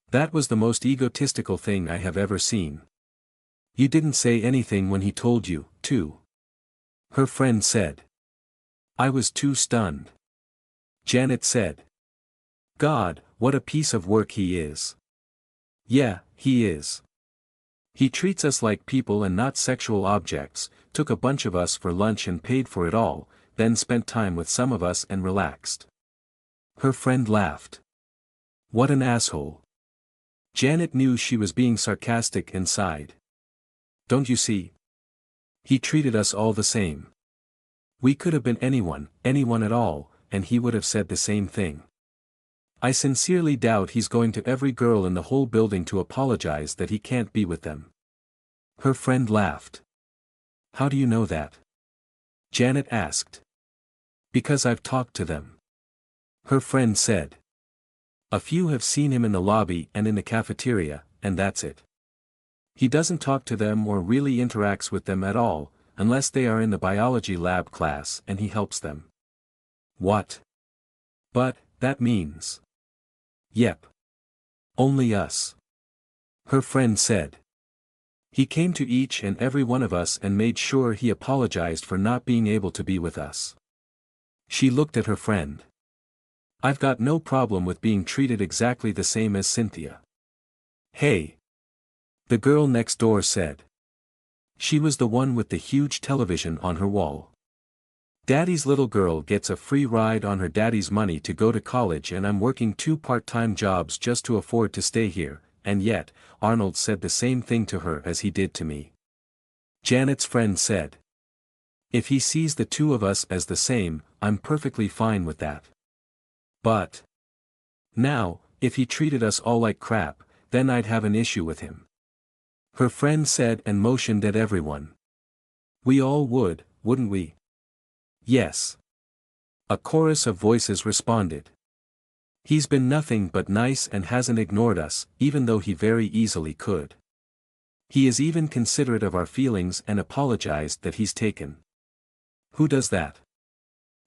"That was the most egotistical thing I have ever seen." "You didn't say anything when he told you, too," her friend said. "I was too stunned." Janet said. "God, what a piece of work he is." "Yeah, he is. He treats us like people and not sexual objects, took a bunch of us for lunch and paid for it all, then spent time with some of us and relaxed." Her friend laughed. "What an asshole." Janet knew she was being sarcastic and sighed. "Don't you see? He treated us all the same. We could have been anyone at all, and he would have said the same thing. I sincerely doubt he's going to every girl in the whole building to apologize that he can't be with them." Her friend laughed. "How do you know that?" Janet asked. "Because I've talked to them." Her friend said. "A few have seen him in the lobby and in the cafeteria, and that's it. He doesn't talk to them or really interacts with them at all, unless they are in the biology lab class and he helps them." "What?" "But, that means." "Yep. Only us." Her friend said. "He came to each and every one of us and made sure he apologized for not being able to be with us." She looked at her friend. "I've got no problem with being treated exactly the same as Cynthia." "Hey," the girl next door said. She was the one with the huge television on her wall. "Daddy's little girl gets a free ride on her daddy's money to go to college and I'm working 2 part-time jobs just to afford to stay here, and yet, Arnold said the same thing to her as he did to me." Janet's friend said. "If he sees the two of us as the same, I'm perfectly fine with that. But now, if he treated us all like crap, then I'd have an issue with him." Her friend said and motioned at everyone. "We all would, wouldn't we?" "Yes." A chorus of voices responded. "He's been nothing but nice and hasn't ignored us, even though he very easily could. He is even considerate of our feelings and apologized that he's taken." "Who does that?"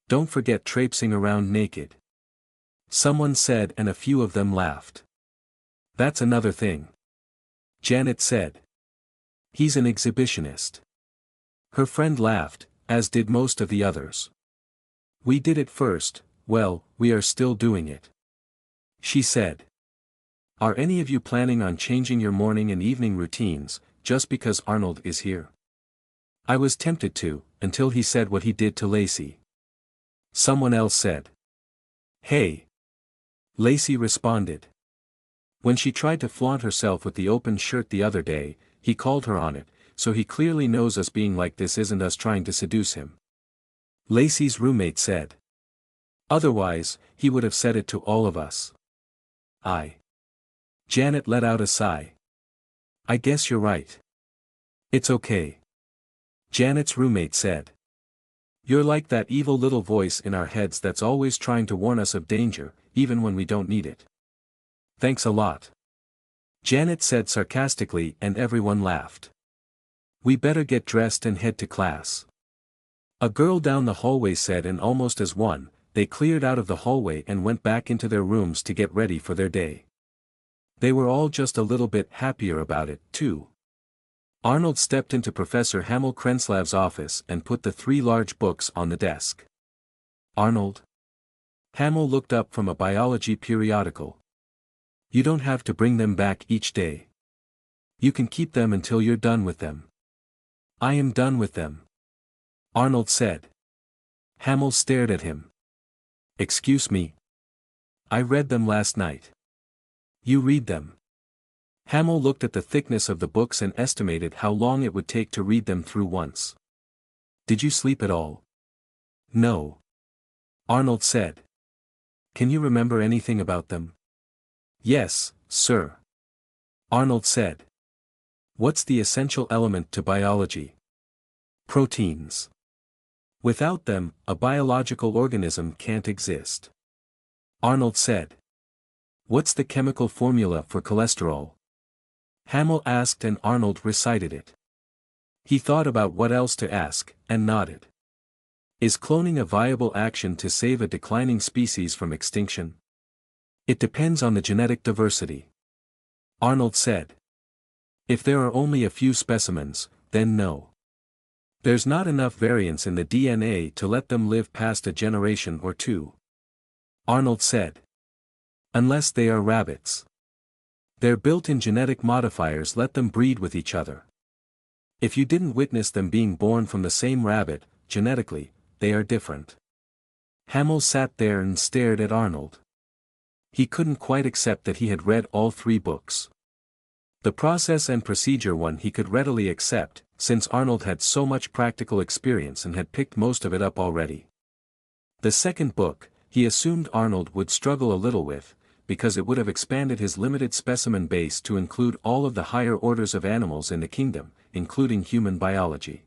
"Don't forget traipsing around naked." Someone said and a few of them laughed. "That's another thing." Janet said. "He's an exhibitionist." Her friend laughed, as did most of the others. "We did it first, well, we are still doing it." She said. "Are any of you planning on changing your morning and evening routines, just because Arnold is here?" "I was tempted to, until he said what he did to Lacey." Someone else said. "Hey." Lacey responded. "When she tried to flaunt herself with the open shirt the other day, he called her on it, so he clearly knows us being like this isn't us trying to seduce him." Lacey's roommate said. "Otherwise, he would have said it to all of us." Janet let out a sigh. "I guess you're right. It's okay." Janet's roommate said. "You're like that evil little voice in our heads that's always trying to warn us of danger, even when we don't need it." "Thanks a lot," Janet said sarcastically and everyone laughed. "We better get dressed and head to class." A girl down the hallway said and almost as one, they cleared out of the hallway and went back into their rooms to get ready for their day. They were all just a little bit happier about it, too. Arnold stepped into Professor Hamel Krenslav's office and put the 3 large books on the desk. Arnold? Hamel looked up from a biology periodical. You don't have to bring them back each day. You can keep them until you're done with them. I am done with them, Arnold said. Hamel stared at him. Excuse me? I read them last night. You read them. Hamel looked at the thickness of the books and estimated how long it would take to read them through once. Did you sleep at all? No. Arnold said. Can you remember anything about them? Yes, sir. Arnold said. What's the essential element to biology? Proteins. Without them, a biological organism can't exist. Arnold said. What's the chemical formula for cholesterol? Hamel asked and Arnold recited it. He thought about what else to ask, and nodded. Is cloning a viable action to save a declining species from extinction? It depends on the genetic diversity. Arnold said. If there are only a few specimens, then no. There's not enough variance in the DNA to let them live past a generation or two. Arnold said. Unless they are rabbits. Their built-in genetic modifiers let them breed with each other. If you didn't witness them being born from the same rabbit, genetically, they are different. Hamel sat there and stared at Arnold. He couldn't quite accept that he had read all 3 books. The process and procedure one he could readily accept, since Arnold had so much practical experience and had picked most of it up already. The second book, he assumed Arnold would struggle a little with, because it would have expanded his limited specimen base to include all of the higher orders of animals in the kingdom, including human biology.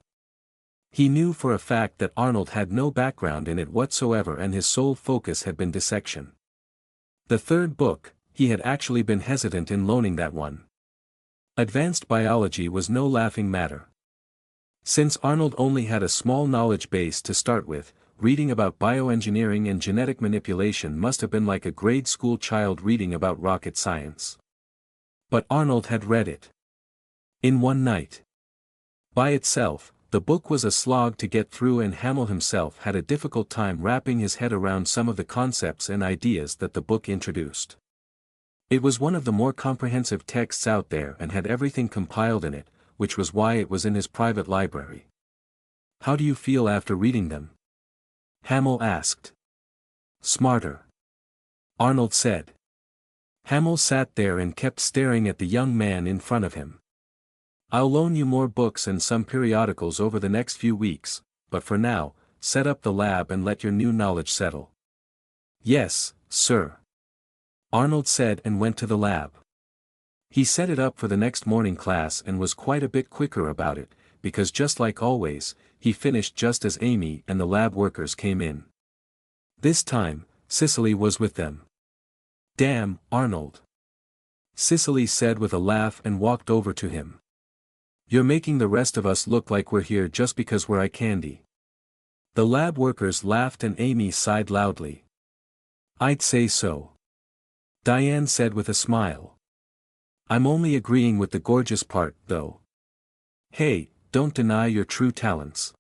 He knew for a fact that Arnold had no background in it whatsoever and his sole focus had been dissection. The third book, he had actually been hesitant in loaning that one. Advanced biology was no laughing matter. Since Arnold only had a small knowledge base to start with, reading about bioengineering and genetic manipulation must have been like a grade school child reading about rocket science. But Arnold had read it. In one night. By itself, the book was a slog to get through and Hamel himself had a difficult time wrapping his head around some of the concepts and ideas that the book introduced. It was one of the more comprehensive texts out there and had everything compiled in it, which was why it was in his private library. How do you feel after reading them? Hamel asked. Smarter. Arnold said. Hamel sat there and kept staring at the young man in front of him. I'll loan you more books and some periodicals over the next few weeks, but for now, set up the lab and let your new knowledge settle. Yes, sir. Arnold said and went to the lab. He set it up for the next morning class and was quite a bit quicker about it, because just like always, he finished just as Amy and the lab workers came in. This time, Cicely was with them. Damn, Arnold. Cicely said with a laugh and walked over to him. You're making the rest of us look like we're here just because we're eye candy. The lab workers laughed and Amy sighed loudly. I'd say so. Diane said with a smile. I'm only agreeing with the gorgeous part, though. Hey, don't deny your true talents.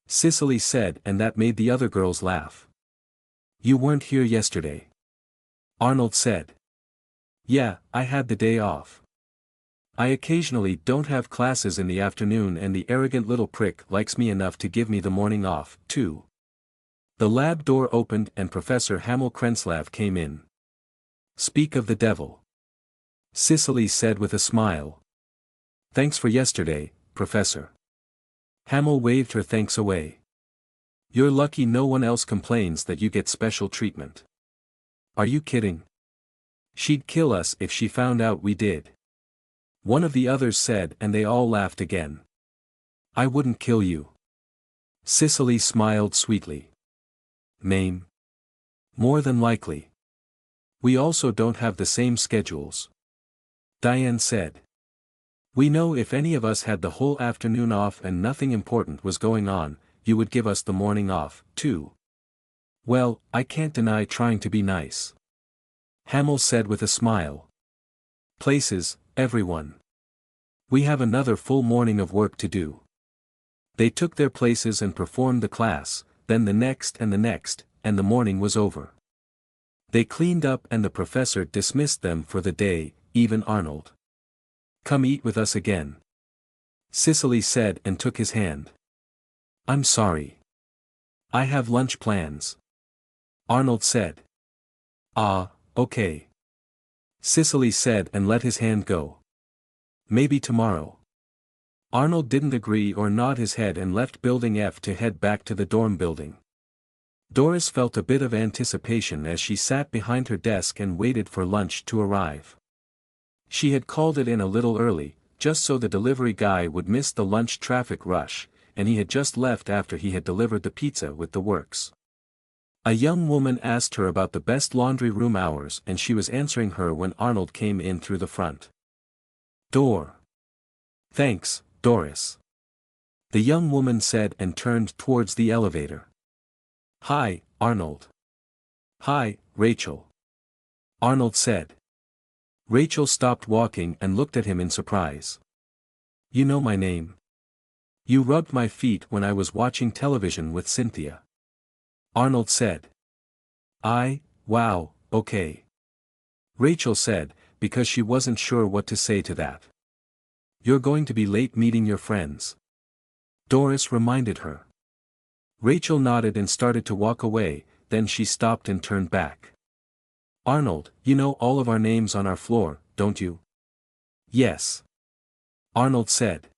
Cicely said and that made the other girls laugh. You weren't here yesterday. Arnold said. Yeah, I had the day off. I occasionally don't have classes in the afternoon and the arrogant little prick likes me enough to give me the morning off, too. The lab door opened and Professor Hamel Krenslav came in. Speak of the devil. Cicely said with a smile. Thanks for yesterday, Professor. Hamel waved her thanks away. You're lucky no one else complains that you get special treatment. Are you kidding? She'd kill us if she found out we did. One of the others said and they all laughed again. I wouldn't kill you. Cicely smiled sweetly. Maim. More than likely. We also don't have the same schedules. Diane said. We know if any of us had the whole afternoon off and nothing important was going on, you would give us the morning off, too. Well, I can't deny trying to be nice. Hamill said with a smile. Places, everyone. We have another full morning of work to do. They took their places and performed the class, then the next, and the morning was over. They cleaned up and the professor dismissed them for the day, even Arnold. Come eat with us again. Cicely said and took his hand. I'm sorry. I have lunch plans. Arnold said. Ah, okay. Cicely said and let his hand go. Maybe tomorrow. Arnold didn't agree or nod his head and left Building F to head back to the dorm building. Doris felt a bit of anticipation as she sat behind her desk and waited for lunch to arrive. She had called it in a little early, just so the delivery guy would miss the lunch traffic rush, and he had just left after he had delivered the pizza with the works. A young woman asked her about the best laundry room hours and she was answering her when Arnold came in through the front door. Thanks, Doris. The young woman said and turned towards the elevator. Hi, Arnold. Hi, Rachel. Arnold said. Rachel stopped walking and looked at him in surprise. You know my name. You rubbed my feet when I was watching television with Cynthia. Arnold said. Wow, okay. Rachel said, because she wasn't sure what to say to that. You're going to be late meeting your friends. Doris reminded her. Rachel nodded and started to walk away, then she stopped and turned back. Arnold, you know all of our names on our floor, don't you? Yes. Arnold said.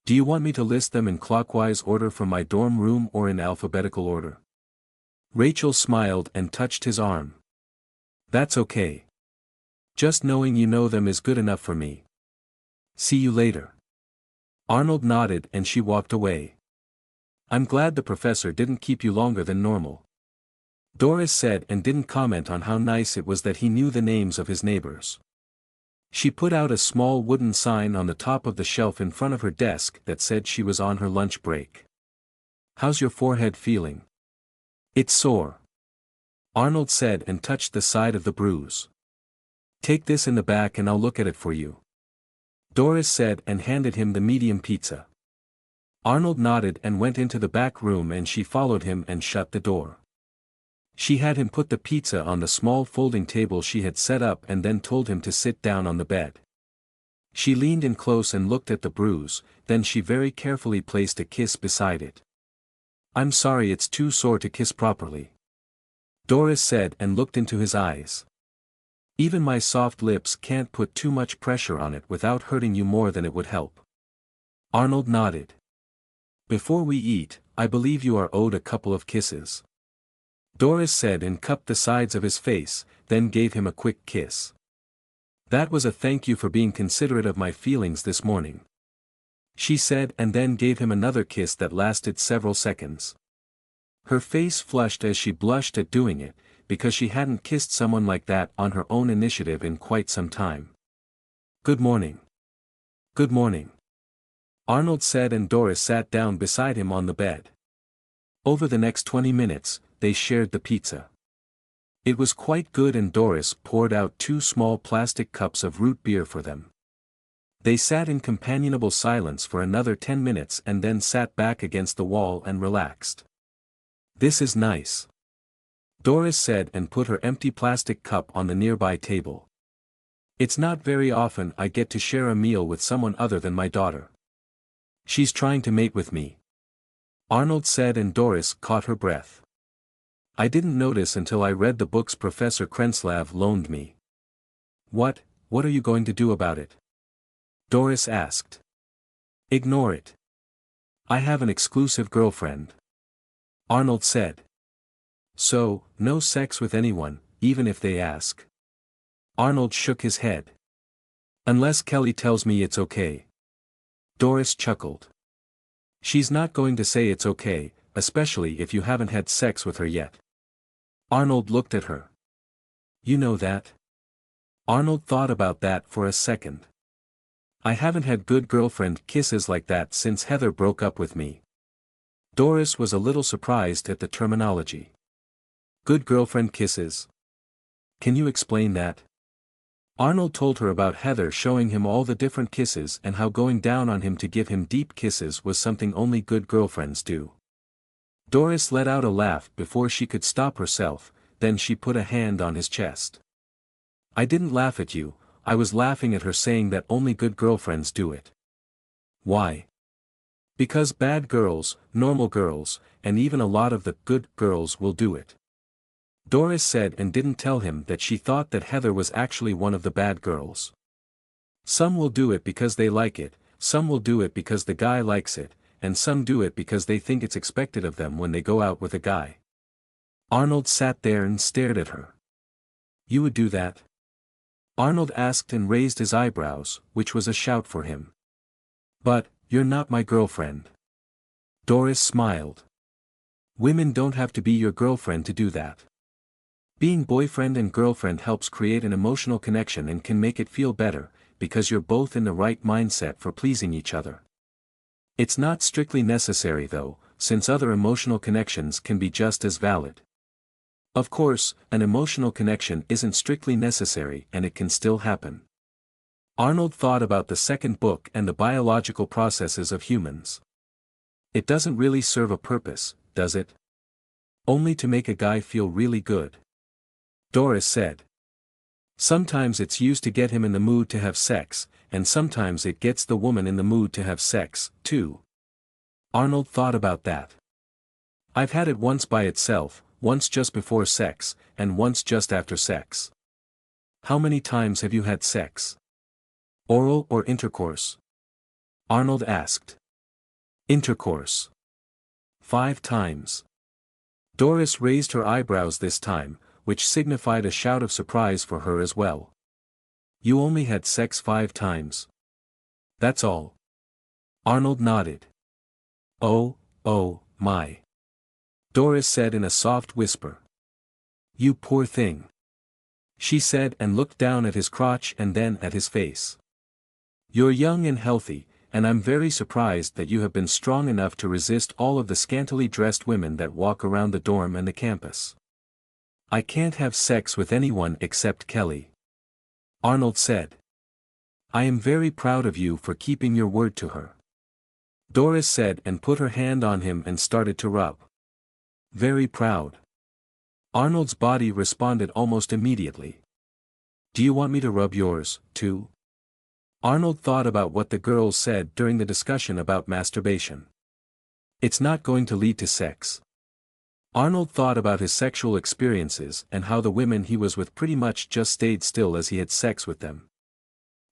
Do you want me to list them in clockwise order from my dorm room or in alphabetical order? Rachel smiled and touched his arm. That's okay. Just knowing you know them is good enough for me. See you later. Arnold nodded and she walked away. I'm glad the professor didn't keep you longer than normal. Doris said and didn't comment on how nice it was that he knew the names of his neighbors. She put out a small wooden sign on the top of the shelf in front of her desk that said she was on her lunch break. How's your forehead feeling? It's sore. Arnold said and touched the side of the bruise. Take this in the back and I'll look at it for you. Doris said and handed him the medium pizza. Arnold nodded and went into the back room and she followed him and shut the door. She had him put the pizza on the small folding table she had set up and then told him to sit down on the bed. She leaned in close and looked at the bruise, then she very carefully placed a kiss beside it. I'm sorry it's too sore to kiss properly. Doris said and looked into his eyes. Even my soft lips can't put too much pressure on it without hurting you more than it would help. Arnold nodded. Before we eat, I believe you are owed a couple of kisses. Doris said and cupped the sides of his face, then gave him a quick kiss. That was a thank you for being considerate of my feelings this morning. She said and then gave him another kiss that lasted several seconds. Her face flushed as she blushed at doing it, because she hadn't kissed someone like that on her own initiative in quite some time. Good morning. Good morning. Arnold said and Doris sat down beside him on the bed. Over the next 20 minutes, they shared the pizza. It was quite good and Doris poured out 2 small plastic cups of root beer for them. They sat in companionable silence for another 10 minutes and then sat back against the wall and relaxed. This is nice. Doris said and put her empty plastic cup on the nearby table. It's not very often I get to share a meal with someone other than my daughter. She's trying to mate with me. Arnold said and Doris caught her breath. I didn't notice until I read the books Professor Krenslav loaned me. What are you going to do about it? Doris asked. Ignore it. I have an exclusive girlfriend. Arnold said. So, no sex with anyone, even if they ask. Arnold shook his head. Unless Kelly tells me it's okay. Doris chuckled. She's not going to say it's okay, especially if you haven't had sex with her yet. Arnold looked at her. You know that? Arnold thought about that for a second. I haven't had good girlfriend kisses like that since Heather broke up with me. Doris was a little surprised at the terminology. Good girlfriend kisses. Can you explain that? Arnold told her about Heather showing him all the different kisses and how going down on him to give him deep kisses was something only good girlfriends do. Doris let out a laugh before she could stop herself, then she put a hand on his chest. I didn't laugh at you, I was laughing at her saying that only good girlfriends do it. Why? Because bad girls, normal girls, and even a lot of the good girls will do it. Doris said and didn't tell him that she thought that Heather was actually one of the bad girls. Some will do it because they like it, some will do it because the guy likes it, and some do it because they think it's expected of them when they go out with a guy. Arnold sat there and stared at her. You would do that? Arnold asked and raised his eyebrows, which was a shout for him. But, you're not my girlfriend. Doris smiled. Women don't have to be your girlfriend to do that. Being boyfriend and girlfriend helps create an emotional connection and can make it feel better, because you're both in the right mindset for pleasing each other. It's not strictly necessary though, since other emotional connections can be just as valid. Of course, an emotional connection isn't strictly necessary and it can still happen. Arnold thought about the second book and the biological processes of humans. It doesn't really serve a purpose, does it? Only to make a guy feel really good. Doris said. Sometimes it's used to get him in the mood to have sex, and sometimes it gets the woman in the mood to have sex, too. Arnold thought about that. I've had it once by itself, once just before sex, and once just after sex. How many times have you had sex? Oral or intercourse? Arnold asked. Intercourse. 5 times. Doris raised her eyebrows this time, which signified a shout of surprise for her as well. You only had sex 5 times. That's all. Arnold nodded. Oh, my. Doris said in a soft whisper. You poor thing. She said and looked down at his crotch and then at his face. You're young and healthy, and I'm very surprised that you have been strong enough to resist all of the scantily dressed women that walk around the dorm and the campus. I can't have sex with anyone except Kelly. Arnold said. I am very proud of you for keeping your word to her. Doris said and put her hand on him and started to rub. Very proud. Arnold's body responded almost immediately. Do you want me to rub yours, too? Arnold thought about what the girls said during the discussion about masturbation. It's not going to lead to sex. Arnold thought about his sexual experiences and how the women he was with pretty much just stayed still as he had sex with them.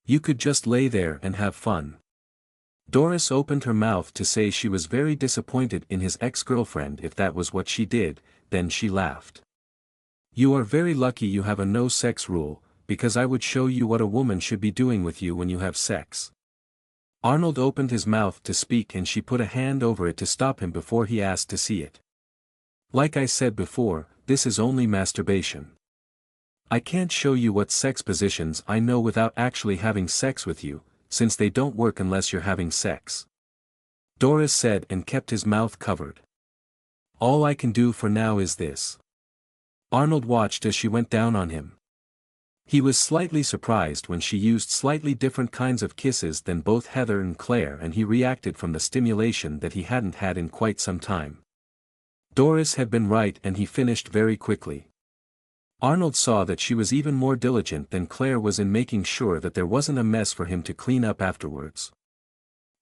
You could just lay there and have fun. Doris opened her mouth to say she was very disappointed in his ex-girlfriend if that was what she did, then she laughed. You are very lucky you have a no-sex rule, because I would show you what a woman should be doing with you when you have sex. Arnold opened his mouth to speak and she put a hand over it to stop him before he asked to see it. Like I said before, this is only masturbation. I can't show you what sex positions I know without actually having sex with you, since they don't work unless you're having sex. Doris said and kept his mouth covered. All I can do for now is this. Arnold watched as she went down on him. He was slightly surprised when she used slightly different kinds of kisses than both Heather and Claire, and he reacted from the stimulation that he hadn't had in quite some time. Doris had been right and he finished very quickly. Arnold saw that she was even more diligent than Claire was in making sure that there wasn't a mess for him to clean up afterwards.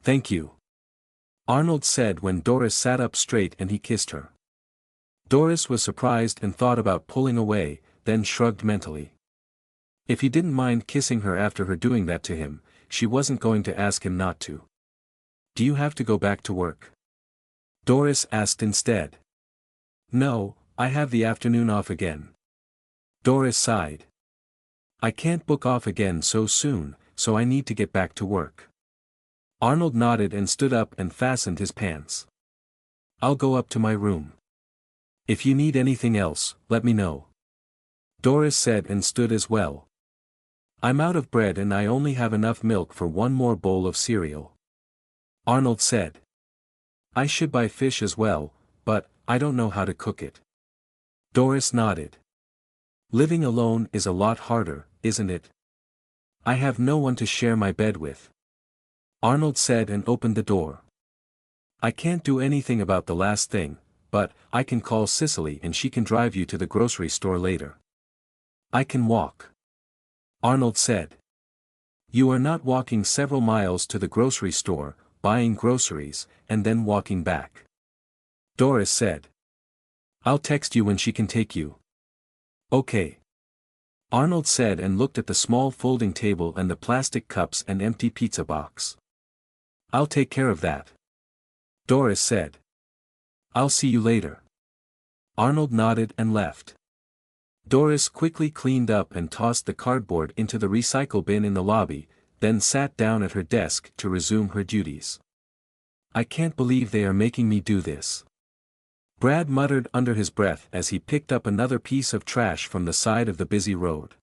Thank you. Arnold said when Doris sat up straight and he kissed her. Doris was surprised and thought about pulling away, then shrugged mentally. If he didn't mind kissing her after her doing that to him, she wasn't going to ask him not to. Do you have to go back to work? Doris asked instead. No, I have the afternoon off again. Doris sighed. I can't book off again so soon, so I need to get back to work. Arnold nodded and stood up and fastened his pants. I'll go up to my room. If you need anything else, let me know. Doris said and stood as well. I'm out of bread and I only have enough milk for one more bowl of cereal. Arnold said. I should buy fish as well, but I don't know how to cook it. Doris nodded. Living alone is a lot harder, isn't it? I have no one to share my bed with. Arnold said and opened the door. I can't do anything about the last thing, but I can call Cicely and she can drive you to the grocery store later. I can walk. Arnold said. You are not walking several miles to the grocery store, buying groceries, and then walking back. Doris said. I'll text you when she can take you. Okay. Arnold said and looked at the small folding table and the plastic cups and empty pizza box. I'll take care of that. Doris said. I'll see you later. Arnold nodded and left. Doris quickly cleaned up and tossed the cardboard into the recycle bin in the lobby, then sat down at her desk to resume her duties. I can't believe they are making me do this. Brad muttered under his breath as he picked up another piece of trash from the side of the busy road.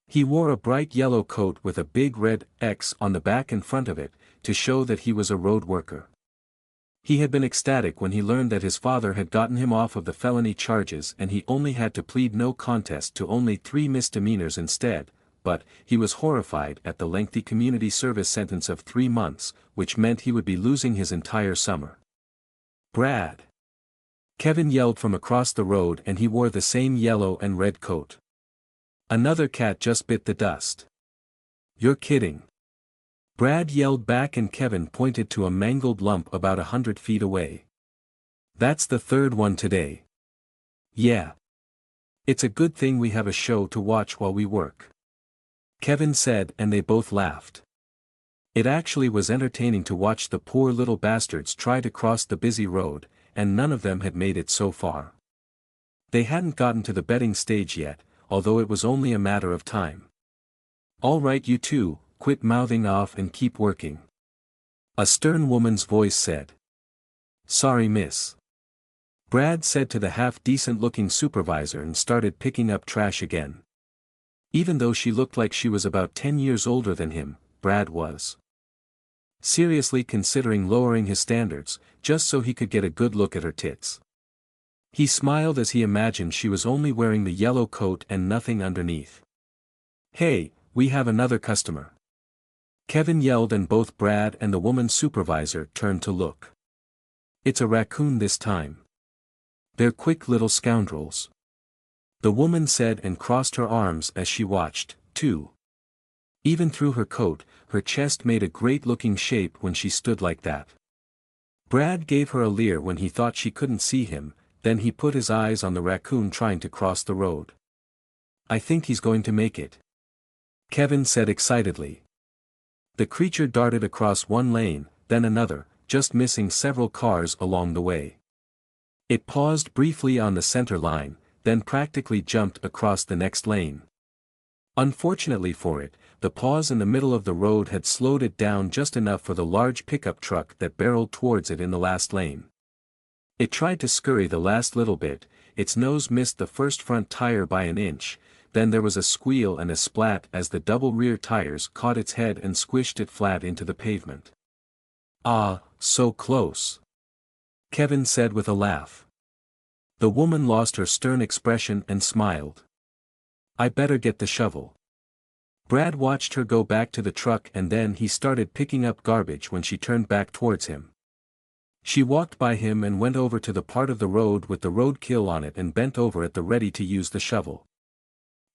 He wore a bright yellow coat with a big red X on the back and front of it, to show that he was a road worker. He had been ecstatic when he learned that his father had gotten him off of the felony charges and he only had to plead no contest to only 3 misdemeanors instead, but he was horrified at the lengthy community service sentence of 3 months, which meant he would be losing his entire summer. Brad! Kevin yelled from across the road and he wore the same yellow and red coat. Another cat just bit the dust. You're kidding. Brad yelled back and Kevin pointed to a mangled lump about 100 feet away. That's the 3rd one today. Yeah. It's a good thing we have a show to watch while we work. Kevin said and they both laughed. It actually was entertaining to watch the poor little bastards try to cross the busy road, and none of them had made it so far. They hadn't gotten to the betting stage yet, although it was only a matter of time. All right you two, quit mouthing off and keep working. A stern woman's voice said. Sorry miss. Brad said to the half-decent looking supervisor and started picking up trash again. Even though she looked like she was about 10 years older than him, Brad was seriously considering lowering his standards, just so he could get a good look at her tits. He smiled as he imagined she was only wearing the yellow coat and nothing underneath. Hey, we have another customer. Kevin yelled and both Brad and the woman supervisor turned to look. It's a raccoon this time. They're quick little scoundrels. The woman said and crossed her arms as she watched, too. Even through her coat, her chest made a great-looking shape when she stood like that. Brad gave her a leer when he thought she couldn't see him, then he put his eyes on the raccoon trying to cross the road. I think he's going to make it. Kevin said excitedly. The creature darted across one lane, then another, just missing several cars along the way. It paused briefly on the center line, then practically jumped across the next lane. Unfortunately for it, the pause in the middle of the road had slowed it down just enough for the large pickup truck that barreled towards it in the last lane. It tried to scurry the last little bit, its nose missed the first front tire by an inch, then there was a squeal and a splat as the double rear tires caught its head and squished it flat into the pavement. Ah, so close. Kevin said with a laugh. The woman lost her stern expression and smiled. I better get the shovel. Brad watched her go back to the truck and then he started picking up garbage when she turned back towards him. She walked by him and went over to the part of the road with the roadkill on it and bent over at the ready to use the shovel.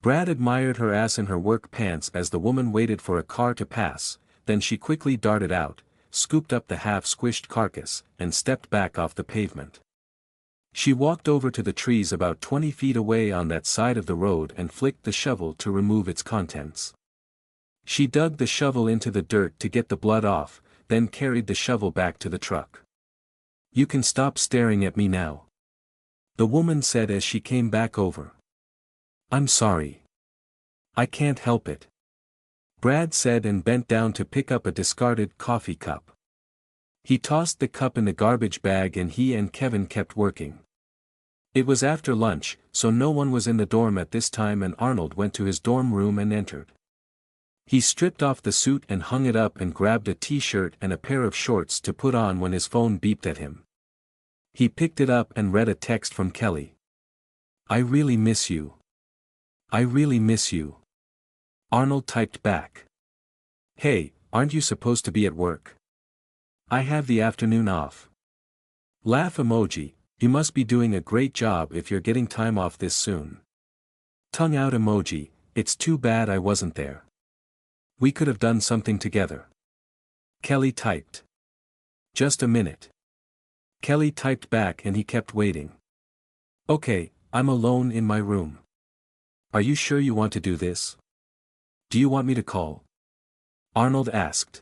Brad admired her ass in her work pants as the woman waited for a car to pass, then she quickly darted out, scooped up the half-squished carcass, and stepped back off the pavement. She walked over to the trees about 20 feet away on that side of the road and flicked the shovel to remove its contents. She dug the shovel into the dirt to get the blood off, then carried the shovel back to the truck. You can stop staring at me now. The woman said as she came back over. I'm sorry. I can't help it. Brad said and bent down to pick up a discarded coffee cup. He tossed the cup in the garbage bag and he and Kevin kept working. It was after lunch, so no one was in the dorm at this time and Arnold went to his dorm room and entered. He stripped off the suit and hung it up and grabbed a t-shirt and a pair of shorts to put on when his phone beeped at him. He picked it up and read a text from Kelly. I really miss you. I really miss you. Arnold typed back. Hey, aren't you supposed to be at work? I have the afternoon off. Laugh emoji, you must be doing a great job if you're getting time off this soon. Tongue out emoji, it's too bad I wasn't there. We could have done something together. Kelly typed. Just a minute. Kelly typed back and he kept waiting. Okay, I'm alone in my room. Are you sure you want to do this? Do you want me to call? Arnold asked.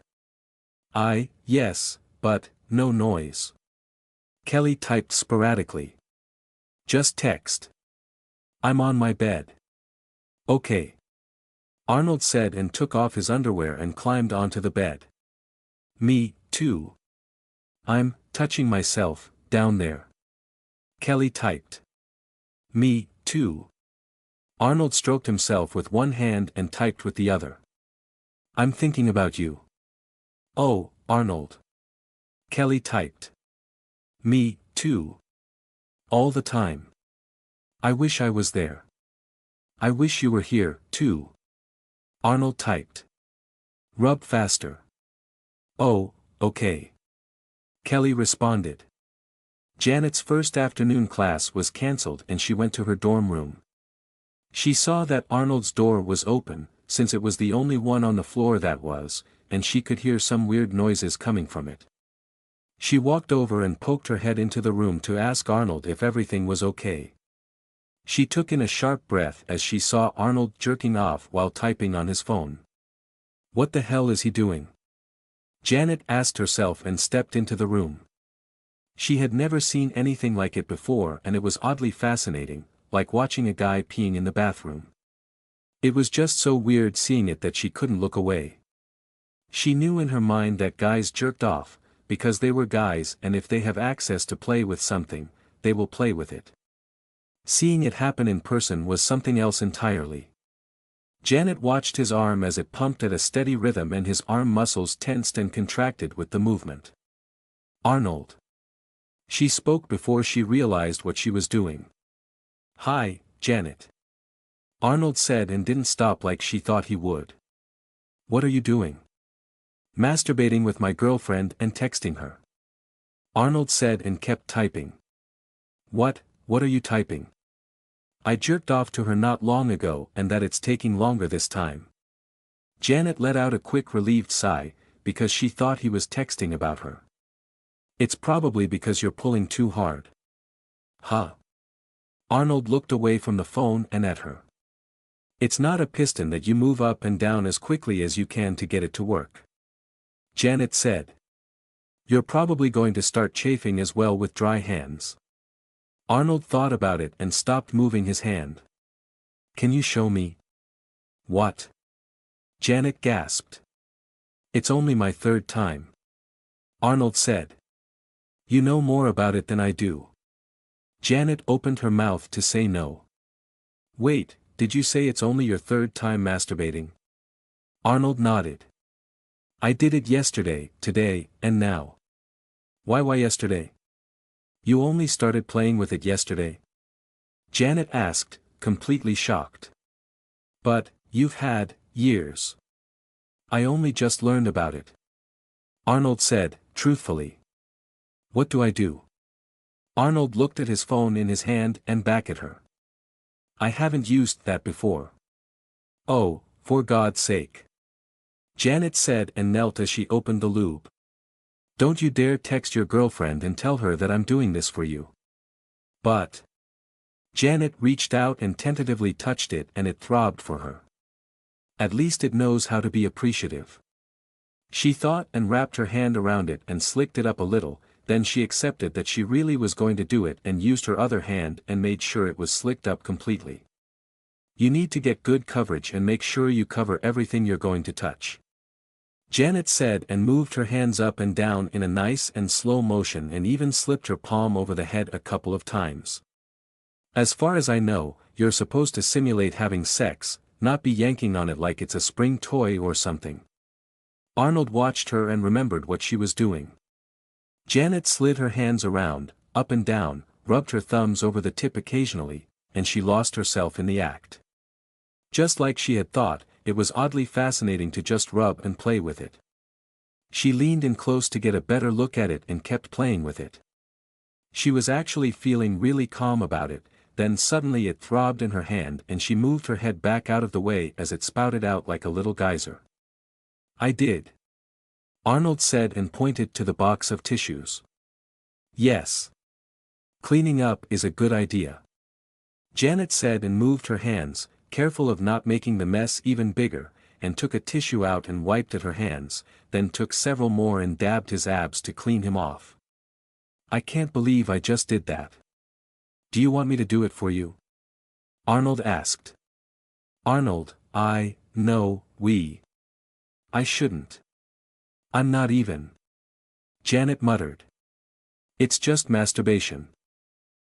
Yes, but, no noise. Kelly typed sporadically. Just text. I'm on my bed. Okay. Arnold said and took off his underwear and climbed onto the bed. Me, too. I'm touching myself, down there. Kelly typed. Me, too. Arnold stroked himself with one hand and typed with the other. I'm thinking about you. Oh, Arnold. Kelly typed. Me, too. All the time. I wish I was there. I wish you were here, too. Arnold typed. Rub faster. Oh, okay. Kelly responded. Janet's first afternoon class was cancelled and she went to her dorm room. She saw that Arnold's door was open, since it was the only one on the floor that was, and she could hear some weird noises coming from it. She walked over and poked her head into the room to ask Arnold if everything was okay. She took in a sharp breath as she saw Arnold jerking off while typing on his phone. What the hell is he doing? Janet asked herself and stepped into the room. She had never seen anything like it before and it was oddly fascinating, like watching a guy peeing in the bathroom. It was just so weird seeing it that she couldn't look away. She knew in her mind that guys jerked off, because they were guys and if they have access to play with something, they will play with it. Seeing it happen in person was something else entirely. Janet watched his arm as it pumped at a steady rhythm and his arm muscles tensed and contracted with the movement. Arnold. She spoke before she realized what she was doing. Hi, Janet. Arnold said and didn't stop like she thought he would. What are you doing? Masturbating with my girlfriend and texting her. Arnold said and kept typing. What are you typing? I jerked off to her not long ago and that it's taking longer this time. Janet let out a quick relieved sigh, because she thought he was texting about her. It's probably because you're pulling too hard. Huh? Arnold looked away from the phone and at her. It's not a piston that you move up and down as quickly as you can to get it to work. Janet said. You're probably going to start chafing as well with dry hands. Arnold thought about it and stopped moving his hand. Can you show me? What? Janet gasped. It's only my third time. Arnold said. You know more about it than I do. Janet opened her mouth to say no. Wait, did you say it's only your third time masturbating? Arnold nodded. I did it yesterday, today, and now. Why yesterday? You only started playing with it yesterday? Janet asked, completely shocked. But, you've had years. I only just learned about it. Arnold said, truthfully. What do I do? Arnold looked at his phone in his hand and back at her. I haven't used that before. Oh, for God's sake. Janet said and knelt as she opened the lube. Don't you dare text your girlfriend and tell her that I'm doing this for you. But. Janet reached out and tentatively touched it and it throbbed for her. At least it knows how to be appreciative. She thought and wrapped her hand around it and slicked it up a little, then she accepted that she really was going to do it and used her other hand and made sure it was slicked up completely. You need to get good coverage and make sure you cover everything you're going to touch. Janet said and moved her hands up and down in a nice and slow motion and even slipped her palm over the head a couple of times. As far as I know, you're supposed to simulate having sex, not be yanking on it like it's a spring toy or something. Arnold watched her and remembered what she was doing. Janet slid her hands around, up and down, rubbed her thumbs over the tip occasionally, and she lost herself in the act. Just like she had thought, it was oddly fascinating to just rub and play with it. She leaned in close to get a better look at it and kept playing with it. She was actually feeling really calm about it, then suddenly it throbbed in her hand and she moved her head back out of the way as it spouted out like a little geyser. "I did," Arnold said and pointed to the box of tissues. "Yes. Cleaning up is a good idea," Janet said and moved her hands, careful of not making the mess even bigger, and took a tissue out and wiped at her hands, then took several more and dabbed his abs to clean him off. "I can't believe I just did that. Do you want me to do it for you?" Arnold asked. Arnold, no, I shouldn't. I'm not even. Janet muttered. "It's just masturbation,"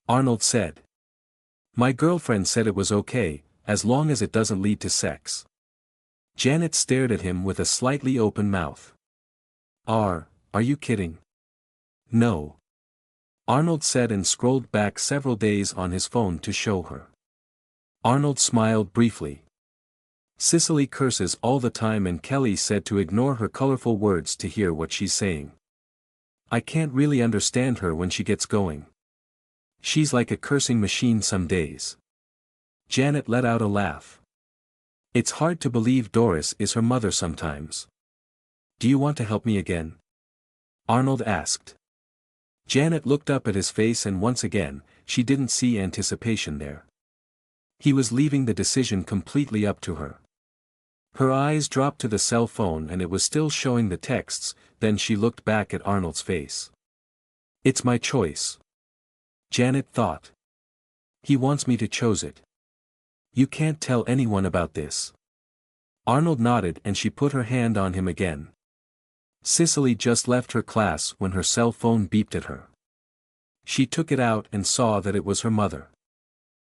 Arnold said. "My girlfriend said it was okay, as long as it doesn't lead to sex." Janet stared at him with a slightly open mouth. Are you kidding?" "No," Arnold said and scrolled back several days on his phone to show her. Arnold smiled briefly. "Cicely curses all the time and Kelly said to ignore her colorful words to hear what she's saying. I can't really understand her when she gets going. She's like a cursing machine some days." Janet let out a laugh. "It's hard to believe Doris is her mother sometimes. Do you want to help me again?" Arnold asked. Janet looked up at his face and once again, she didn't see anticipation there. He was leaving the decision completely up to her. Her eyes dropped to the cell phone and it was still showing the texts, then she looked back at Arnold's face. "It's my choice," Janet thought. "He wants me to choose it. You can't tell anyone about this." Arnold nodded and she put her hand on him again. Cicely just left her class when her cell phone beeped at her. She took it out and saw that it was her mother.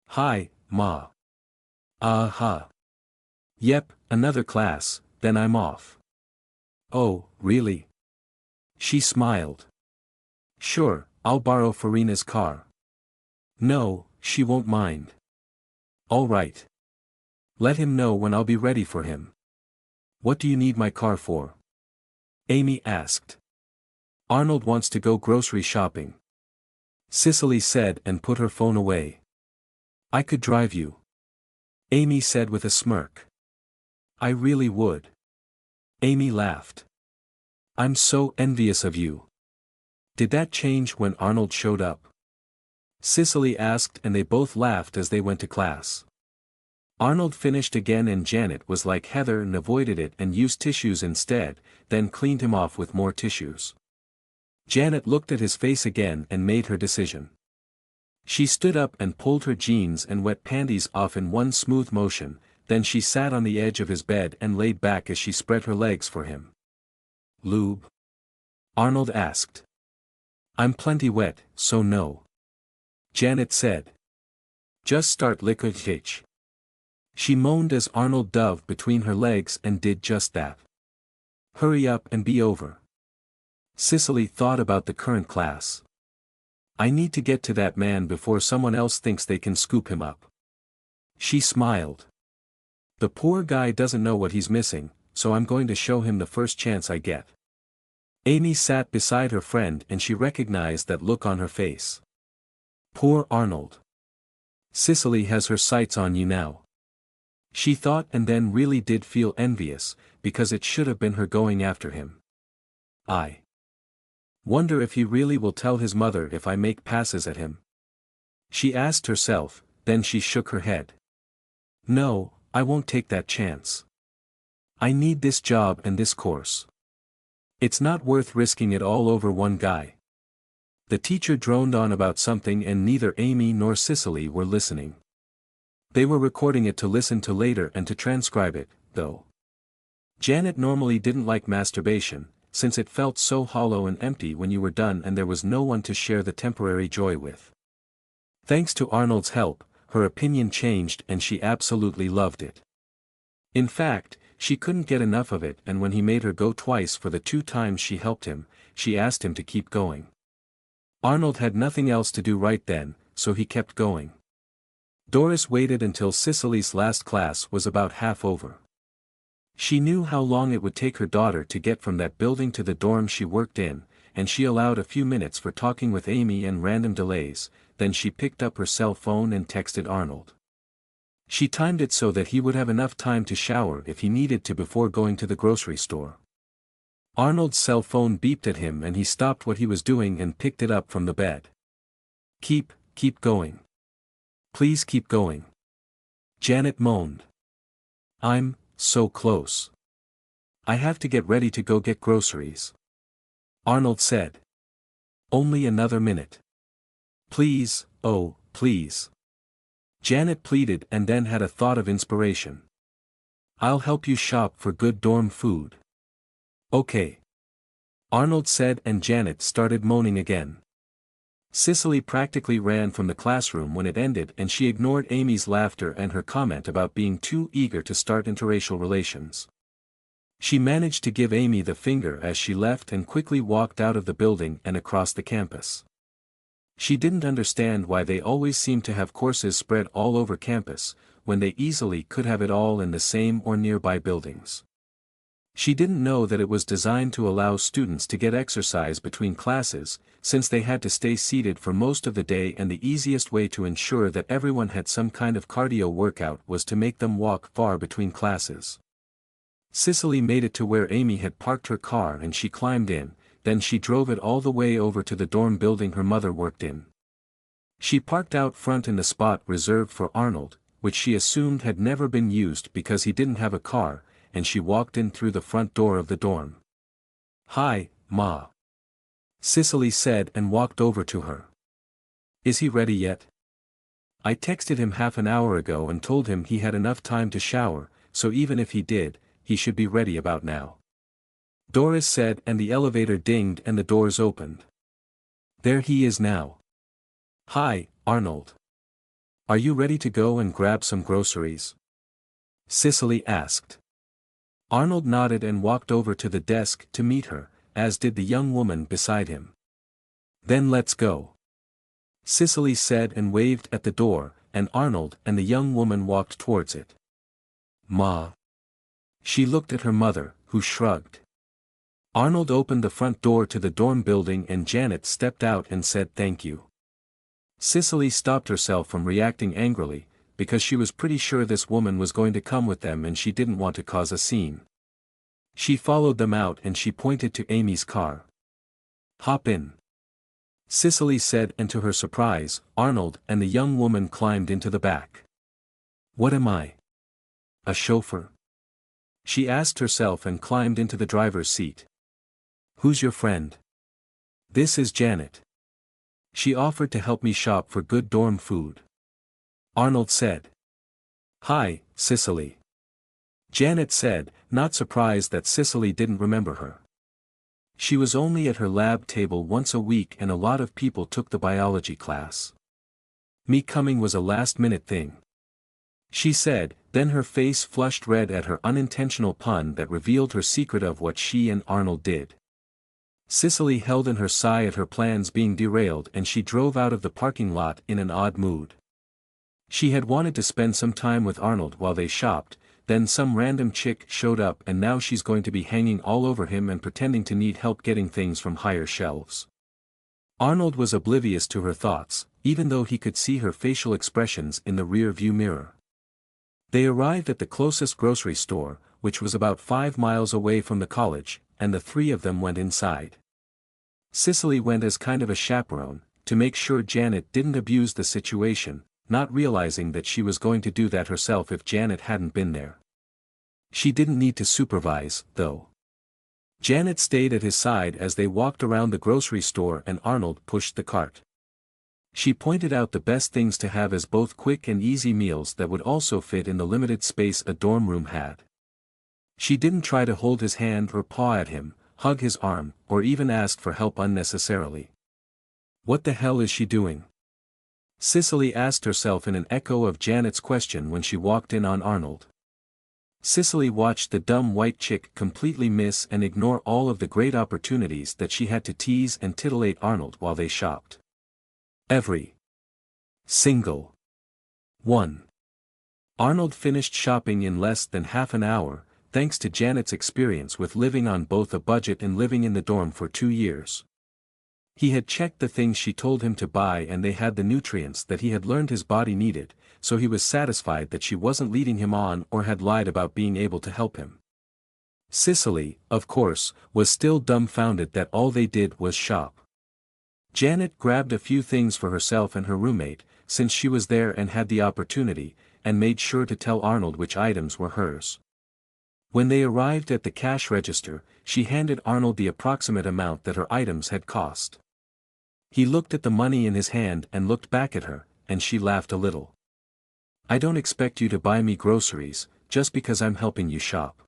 "Hi, Ma." "Uh-huh. Yep, another class, then I'm off." "Oh, really?" She smiled. "Sure, I'll borrow Farina's car." "No, she won't mind." "All right. Let him know when I'll be ready for him." "What do you need my car for?" Amy asked. "Arnold wants to go grocery shopping," Cicely said and put her phone away. "I could drive you," Amy said with a smirk. "I really would." Amy laughed. "I'm so envious of you." "Did that change when Arnold showed up?" Cicely asked and they both laughed as they went to class. Arnold finished again and Janet was like Heather and avoided it and used tissues instead, then cleaned him off with more tissues. Janet looked at his face again and made her decision. She stood up and pulled her jeans and wet panties off in one smooth motion, then she sat on the edge of his bed and laid back as she spread her legs for him. "Lube?" Arnold asked. "I'm plenty wet, so no," Janet said. "Just start liquid." She moaned as Arnold dove between her legs and did just that. "Hurry up and be over." Cicely thought about the current class. "I need to get to that man before someone else thinks they can scoop him up." She smiled. "The poor guy doesn't know what he's missing, so I'm going to show him the first chance I get." Amy sat beside her friend and she recognized that look on her face. "Poor Arnold. Cicely has her sights on you now." She thought and then really did feel envious, because it should have been her going after him. "I wonder if he really will tell his mother if I make passes at him?" she asked herself, then she shook her head. "No, I won't take that chance. I need this job and this course. It's not worth risking it all over one guy." The teacher droned on about something and neither Amy nor Cicely were listening. They were recording it to listen to later and to transcribe it, though. Janet normally didn't like masturbation, since it felt so hollow and empty when you were done and there was no one to share the temporary joy with. Thanks to Arnold's help, her opinion changed and she absolutely loved it. In fact, she couldn't get enough of it and when he made her go twice for the 2 times she helped him, she asked him to keep going. Arnold had nothing else to do right then, so he kept going. Doris waited until Cicely's last class was about half over. She knew how long it would take her daughter to get from that building to the dorm she worked in, and she allowed a few minutes for talking with Amy and random delays, then she picked up her cell phone and texted Arnold. She timed it so that he would have enough time to shower if he needed to before going to the grocery store. Arnold's cell phone beeped at him and he stopped what he was doing and picked it up from the bed. Keep going. Please keep going. Janet moaned. I'm so close. I have to get ready to go get groceries. Arnold said. Only another minute. Please, oh, please. Janet pleaded and then had a thought of inspiration. I'll help you shop for good dorm food. Okay. Arnold said and Janet started moaning again. Cicely practically ran from the classroom when it ended and she ignored Amy's laughter and her comment about being too eager to start interracial relations. She managed to give Amy the finger as she left and quickly walked out of the building and across the campus. She didn't understand why they always seemed to have courses spread all over campus, when they easily could have it all in the same or nearby buildings. She didn't know that it was designed to allow students to get exercise between classes, since they had to stay seated for most of the day and the easiest way to ensure that everyone had some kind of cardio workout was to make them walk far between classes. Cicely made it to where Amy had parked her car and she climbed in, then she drove it all the way over to the dorm building her mother worked in. She parked out front in the spot reserved for Arnold, which she assumed had never been used because he didn't have a car, and she walked in through the front door of the dorm. Hi, Ma. Cicely said and walked over to her. Is he ready yet? I texted him half an hour ago and told him he had enough time to shower, so even if he did, he should be ready about now. Doris said and the elevator dinged and the doors opened. There he is now. Hi, Arnold. Are you ready to go and grab some groceries? Cicely asked. Arnold nodded and walked over to the desk to meet her, as did the young woman beside him. Then let's go. Cicely said and waved at the door, and Arnold and the young woman walked towards it. Ma. She looked at her mother, who shrugged. Arnold opened the front door to the dorm building and Janet stepped out and said thank you. Cicely stopped herself from reacting angrily, because she was pretty sure this woman was going to come with them and she didn't want to cause a scene. She followed them out and she pointed to Amy's car. Hop in. Cicely said and to her surprise, Arnold and the young woman climbed into the back. What am I? A chauffeur? She asked herself and climbed into the driver's seat. Who's your friend? This is Janet. She offered to help me shop for good dorm food. Arnold said. Hi, Cicely. Janet said, not surprised that Cicely didn't remember her. She was only at her lab table once a week and a lot of people took the biology class. Me coming was a last-minute thing. She said, then her face flushed red at her unintentional pun that revealed her secret of what she and Arnold did. Cicely held in her sigh at her plans being derailed and she drove out of the parking lot in an odd mood. She had wanted to spend some time with Arnold while they shopped, then some random chick showed up and now she's going to be hanging all over him and pretending to need help getting things from higher shelves. Arnold was oblivious to her thoughts, even though he could see her facial expressions in the rear-view mirror. They arrived at the closest grocery store, which was about 5 miles away from the college, and the three of them went inside. Cicely went as kind of a chaperone, to make sure Janet didn't abuse the situation, not realizing that she was going to do that herself if Janet hadn't been there. She didn't need to supervise, though. Janet stayed at his side as they walked around the grocery store and Arnold pushed the cart. She pointed out the best things to have as both quick and easy meals that would also fit in the limited space a dorm room had. She didn't try to hold his hand or paw at him, hug his arm, or even ask for help unnecessarily. What the hell is she doing? Cicely asked herself in an echo of Janet's question when she walked in on Arnold. Cicely watched the dumb white chick completely miss and ignore all of the great opportunities that she had to tease and titillate Arnold while they shopped. Every single 1. Arnold finished shopping in less than half an hour, thanks to Janet's experience with living on both a budget and living in the dorm for 2 years. He had checked the things she told him to buy and they had the nutrients that he had learned his body needed, so he was satisfied that she wasn't leading him on or had lied about being able to help him. Cicely, of course, was still dumbfounded that all they did was shop. Janet grabbed a few things for herself and her roommate, since she was there and had the opportunity, and made sure to tell Arnold which items were hers. When they arrived at the cash register, she handed Arnold the approximate amount that her items had cost. He looked at the money in his hand and looked back at her, and she laughed a little. "I don't expect you to buy me groceries, just because I'm helping you shop,"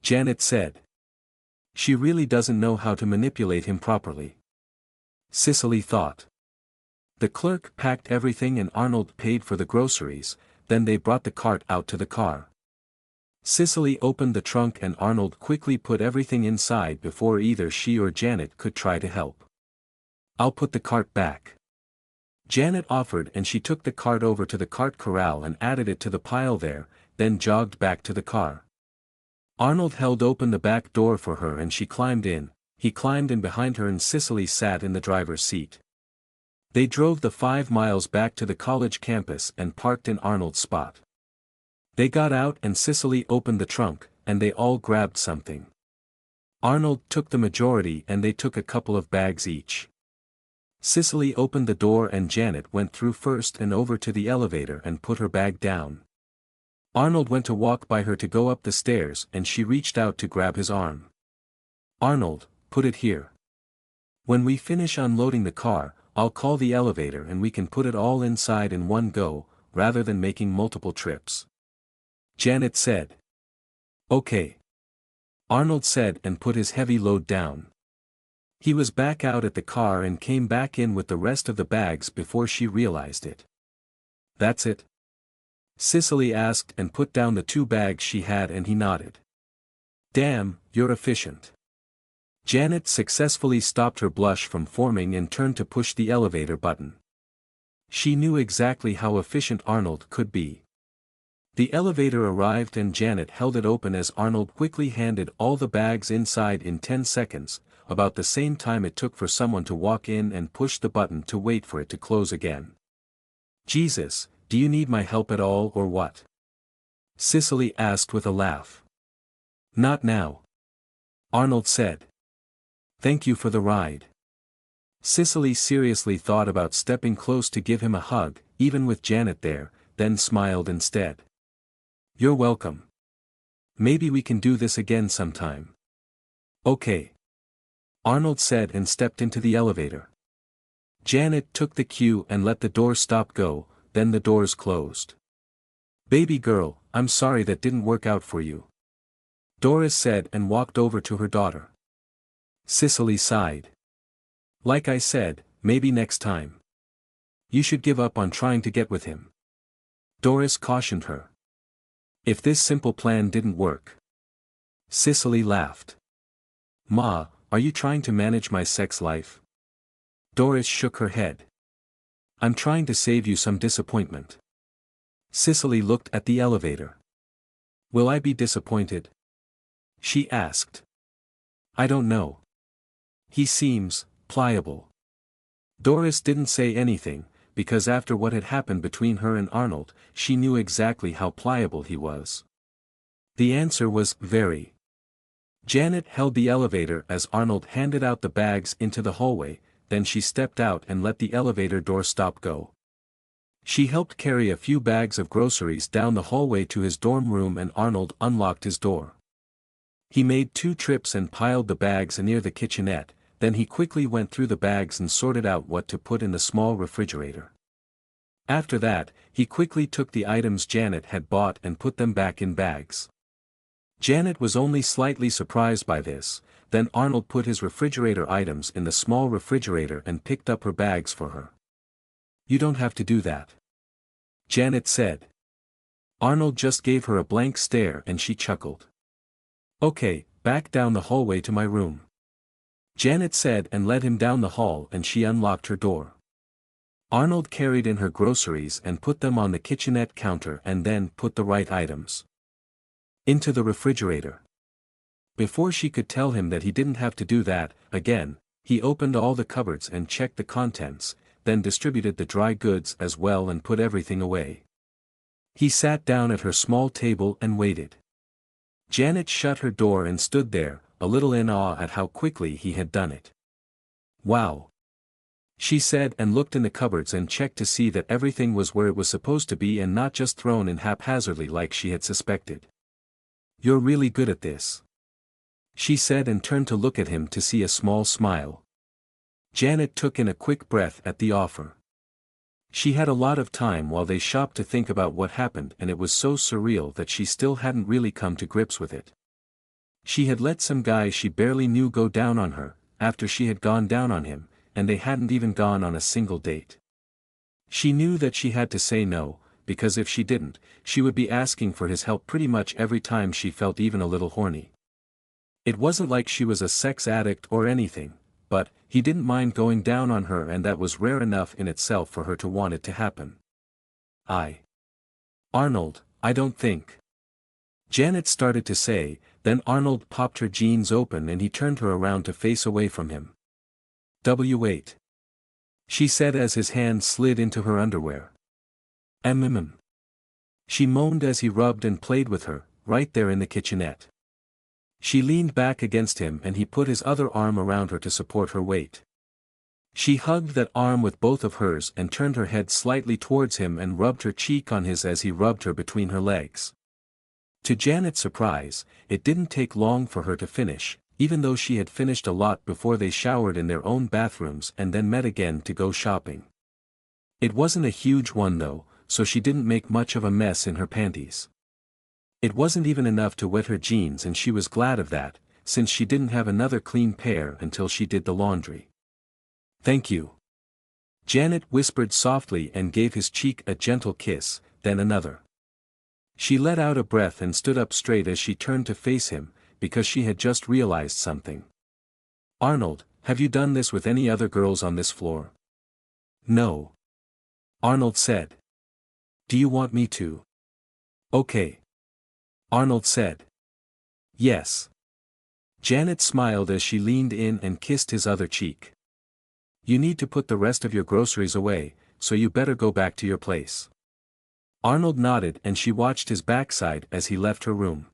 Janet said. She really doesn't know how to manipulate him properly. Cicely thought. The clerk packed everything and Arnold paid for the groceries, then they brought the cart out to the car. Cicely opened the trunk and Arnold quickly put everything inside before either she or Janet could try to help. "I'll put the cart back," Janet offered, and she took the cart over to the cart corral and added it to the pile there, then jogged back to the car. Arnold held open the back door for her and she climbed in. He climbed in behind her and Cicely sat in the driver's seat. They drove the 5 miles back to the college campus and parked in Arnold's spot. They got out and Cicely opened the trunk, and they all grabbed something. Arnold took the majority and they took a couple of bags each. Cicely opened the door and Janet went through first and over to the elevator and put her bag down. Arnold went to walk by her to go up the stairs and she reached out to grab his arm. "Arnold, put it here. When we finish unloading the car, I'll call the elevator and we can put it all inside in one go, rather than making multiple trips," Janet said. "Okay," Arnold said and put his heavy load down. He was back out at the car and came back in with the rest of the bags before she realized it. "That's it?" Cicely asked and put down the 2 bags she had and he nodded. "Damn, you're efficient." Janet successfully stopped her blush from forming and turned to push the elevator button. She knew exactly how efficient Arnold could be. The elevator arrived and Janet held it open as Arnold quickly handed all the bags inside in 10 seconds, about the same time it took for someone to walk in and push the button to wait for it to close again. "Jesus, do you need my help at all or what?" Cicely asked with a laugh. "Not now," Arnold said. "Thank you for the ride." Cicely seriously thought about stepping close to give him a hug, even with Janet there, then smiled instead. "You're welcome. Maybe we can do this again sometime." "Okay," Arnold said and stepped into the elevator. Janet took the cue and let the door stop go, then the doors closed. "Baby girl, I'm sorry that didn't work out for you," Doris said and walked over to her daughter. Cicely sighed. "Like I said, maybe next time. You should give up on trying to get with him," Doris cautioned her. "If this simple plan didn't work." Cicely laughed. "Ma, are you trying to manage my sex life?" Doris shook her head. "I'm trying to save you some disappointment." Cicely looked at the elevator. "Will I be disappointed?" she asked. "I don't know. He seems pliable." Doris didn't say anything, because after what had happened between her and Arnold, she knew exactly how pliable he was. The answer was very. Janet held the elevator as Arnold handed out the bags into the hallway, then she stepped out and let the elevator door stop go. She helped carry a few bags of groceries down the hallway to his dorm room and Arnold unlocked his door. He made 2 trips and piled the bags near the kitchenette, then he quickly went through the bags and sorted out what to put in the small refrigerator. After that, he quickly took the items Janet had bought and put them back in bags. Janet was only slightly surprised by this, then Arnold put his refrigerator items in the small refrigerator and picked up her bags for her. "You don't have to do that," Janet said. Arnold just gave her a blank stare and she chuckled. "Okay, back down the hallway to my room," Janet said and led him down the hall and she unlocked her door. Arnold carried in her groceries and put them on the kitchenette counter and then put the right items into the refrigerator. Before she could tell him that he didn't have to do that, again, he opened all the cupboards and checked the contents, then distributed the dry goods as well and put everything away. He sat down at her small table and waited. Janet shut her door and stood there, a little in awe at how quickly he had done it. "Wow," she said, and looked in the cupboards and checked to see that everything was where it was supposed to be and not just thrown in haphazardly like she had suspected. "You're really good at this," she said, and turned to look at him to see a small smile. Janet took in a quick breath at the offer. She had a lot of time while they shopped to think about what happened, and it was so surreal that she still hadn't really come to grips with it. She had let some guy she barely knew go down on her, after she had gone down on him, and they hadn't even gone on a single date. She knew that she had to say no, because if she didn't, she would be asking for his help pretty much every time she felt even a little horny. It wasn't like she was a sex addict or anything, but he didn't mind going down on her, and that was rare enough in itself for her to want it to happen. Arnold, I don't think," Janet started to say, then Arnold popped her jeans open and he turned her around to face away from him. "Wait," she said as his hand slid into her underwear. She moaned as he rubbed and played with her, right there in the kitchenette. She leaned back against him and he put his other arm around her to support her weight. She hugged that arm with both of hers and turned her head slightly towards him and rubbed her cheek on his as he rubbed her between her legs. To Janet's surprise, it didn't take long for her to finish, even though she had finished a lot before they showered in their own bathrooms and then met again to go shopping. It wasn't a huge one though, so she didn't make much of a mess in her panties. It wasn't even enough to wet her jeans, and she was glad of that, since she didn't have another clean pair until she did the laundry. "Thank you," Janet whispered softly and gave his cheek a gentle kiss, then another. She let out a breath and stood up straight as she turned to face him, because she had just realized something. "Arnold, have you done this with any other girls on this floor?" "No," Arnold said. "Do you want me to?" "Okay," Arnold said. "Yes." Janet smiled as she leaned in and kissed his other cheek. "You need to put the rest of your groceries away, so you better go back to your place." Arnold nodded and she watched his backside as he left her room.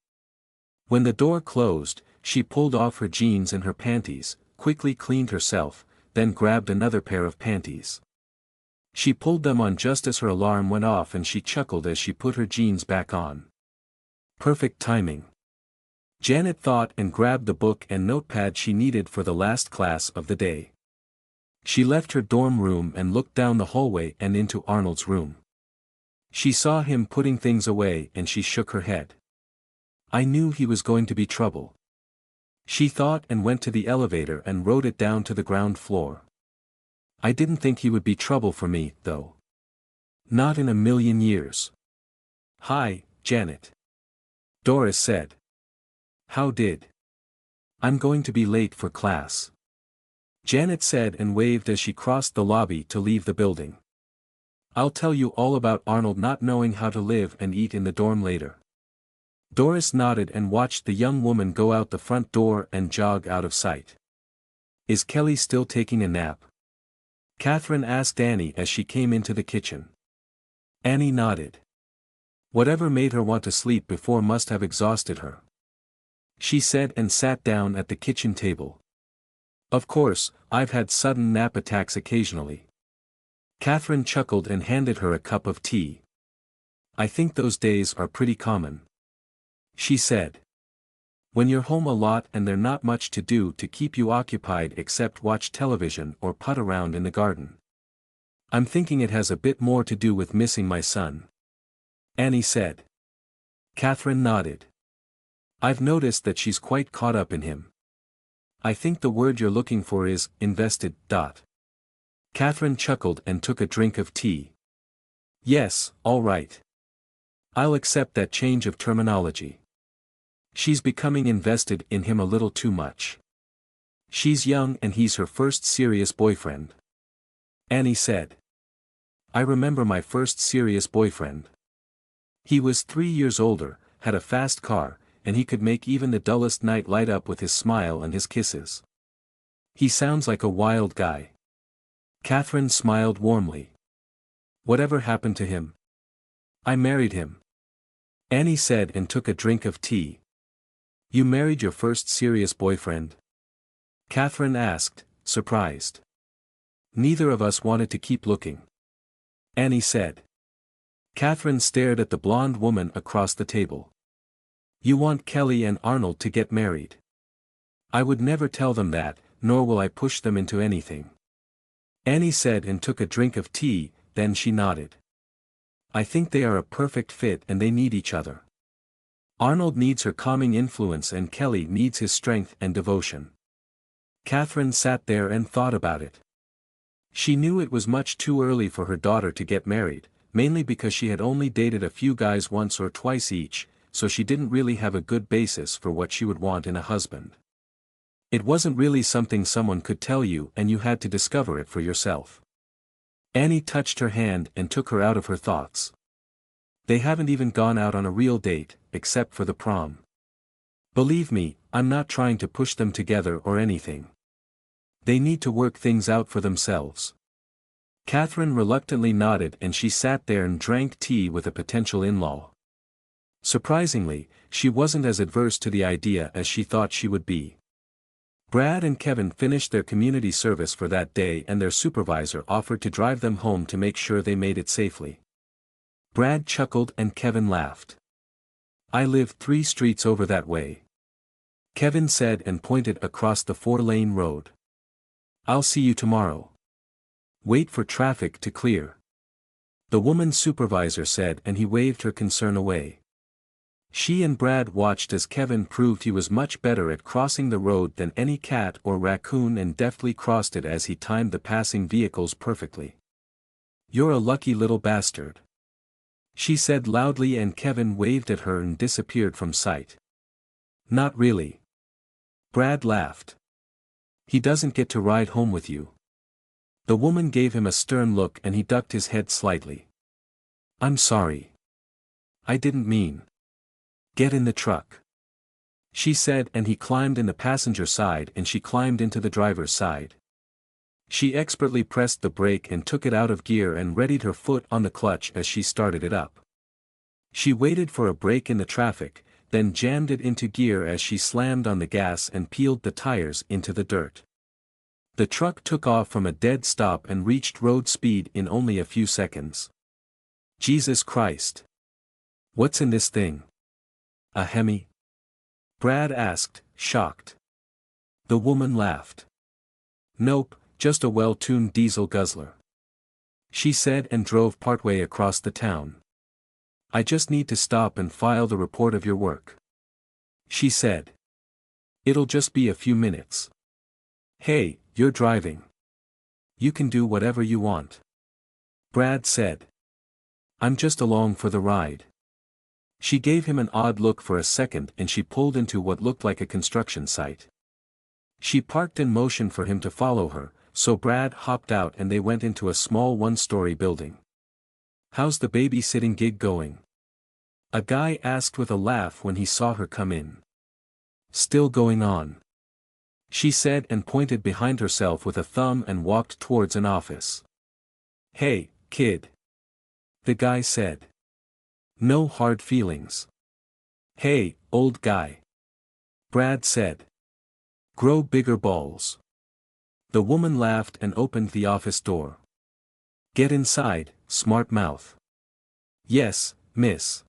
When the door closed, she pulled off her jeans and her panties, quickly cleaned herself, then grabbed another pair of panties. She pulled them on just as her alarm went off and she chuckled as she put her jeans back on. Perfect timing, Janet thought, and grabbed the book and notepad she needed for the last class of the day. She left her dorm room and looked down the hallway and into Arnold's room. She saw him putting things away and she shook her head. "I knew he was going to be trouble," she thought, and went to the elevator and rode it down to the ground floor. "I didn't think he would be trouble for me, though. Not in a million years." "Hi, Janet," Doris said. "How did?" "I'm going to be late for class," Janet said and waved as she crossed the lobby to leave the building. "I'll tell you all about Arnold not knowing how to live and eat in the dorm later." Doris nodded and watched the young woman go out the front door and jog out of sight. "Is Kelly still taking a nap?" Catherine asked Annie as she came into the kitchen. Annie nodded. "Whatever made her want to sleep before must have exhausted her," she said, and sat down at the kitchen table. "Of course, I've had sudden nap attacks occasionally." Catherine chuckled and handed her a cup of tea. "I think those days are pretty common," she said. "When you're home a lot and there's not much to do to keep you occupied except watch television or putt around in the garden. I'm thinking it has a bit more to do with missing my son," Annie said. Catherine nodded. "I've noticed that she's quite caught up in him. I think the word you're looking for is invested. Catherine chuckled and took a drink of tea. "Yes, all right. I'll accept that change of terminology. She's becoming invested in him a little too much. She's young and he's her first serious boyfriend," Annie said. I remember my first serious boyfriend. He was 3 years older, had a fast car, and he could make even the dullest night light up with his smile and his kisses. He sounds like a wild guy. Catherine smiled warmly. Whatever happened to him? I married him. Annie said and took a drink of tea. You married your first serious boyfriend? Catherine asked, surprised. Neither of us wanted to keep looking. Annie said. Catherine stared at the blonde woman across the table. You want Kelly and Arnold to get married. I would never tell them that, nor will I push them into anything. Annie said and took a drink of tea, then she nodded. I think they are a perfect fit and they need each other. Arnold needs her calming influence and Kelly needs his strength and devotion. Catherine sat there and thought about it. She knew it was much too early for her daughter to get married, mainly because she had only dated a few guys once or twice each, so she didn't really have a good basis for what she would want in a husband. It wasn't really something someone could tell you and you had to discover it for yourself. Annie touched her hand and took her out of her thoughts. They haven't even gone out on a real date, except for the prom. Believe me, I'm not trying to push them together or anything. They need to work things out for themselves. Catherine reluctantly nodded and she sat there and drank tea with a potential in-law. Surprisingly, she wasn't as adverse to the idea as she thought she would be. Brad and Kevin finished their community service for that day and their supervisor offered to drive them home to make sure they made it safely. Brad chuckled and Kevin laughed. I live 3 streets over that way. Kevin said and pointed across the 4-lane road. I'll see you tomorrow. Wait for traffic to clear. The woman's supervisor said and he waved her concern away. She and Brad watched as Kevin proved he was much better at crossing the road than any cat or raccoon and deftly crossed it as he timed the passing vehicles perfectly. You're a lucky little bastard. She said loudly and Kevin waved at her and disappeared from sight. Not really. Brad laughed. He doesn't get to ride home with you. The woman gave him a stern look and he ducked his head slightly. I'm sorry. I didn't mean. Get in the truck. She said and he climbed in the passenger side and she climbed into the driver's side. She expertly pressed the brake and took it out of gear and readied her foot on the clutch as she started it up. She waited for a break in the traffic, then jammed it into gear as she slammed on the gas and peeled the tires into the dirt. The truck took off from a dead stop and reached road speed in only a few seconds. Jesus Christ! What's in this thing? A Hemi? Brad asked, shocked. The woman laughed. Nope, just a well-tuned diesel guzzler. She said and drove partway across the town. I just need to stop and file the report of your work. She said. It'll just be a few minutes. Hey, you're driving. You can do whatever you want. Brad said. I'm just along for the ride. She gave him an odd look for a second and she pulled into what looked like a construction site. She parked in motion for him to follow her, so Brad hopped out and they went into a small 1-story building. How's the babysitting gig going? A guy asked with a laugh when he saw her come in. Still going on. She said and pointed behind herself with a thumb and walked towards an office. Hey, kid. The guy said. No hard feelings. Hey, old guy. Brad said. Grow bigger balls. The woman laughed and opened the office door. Get inside, smart mouth. Yes, miss.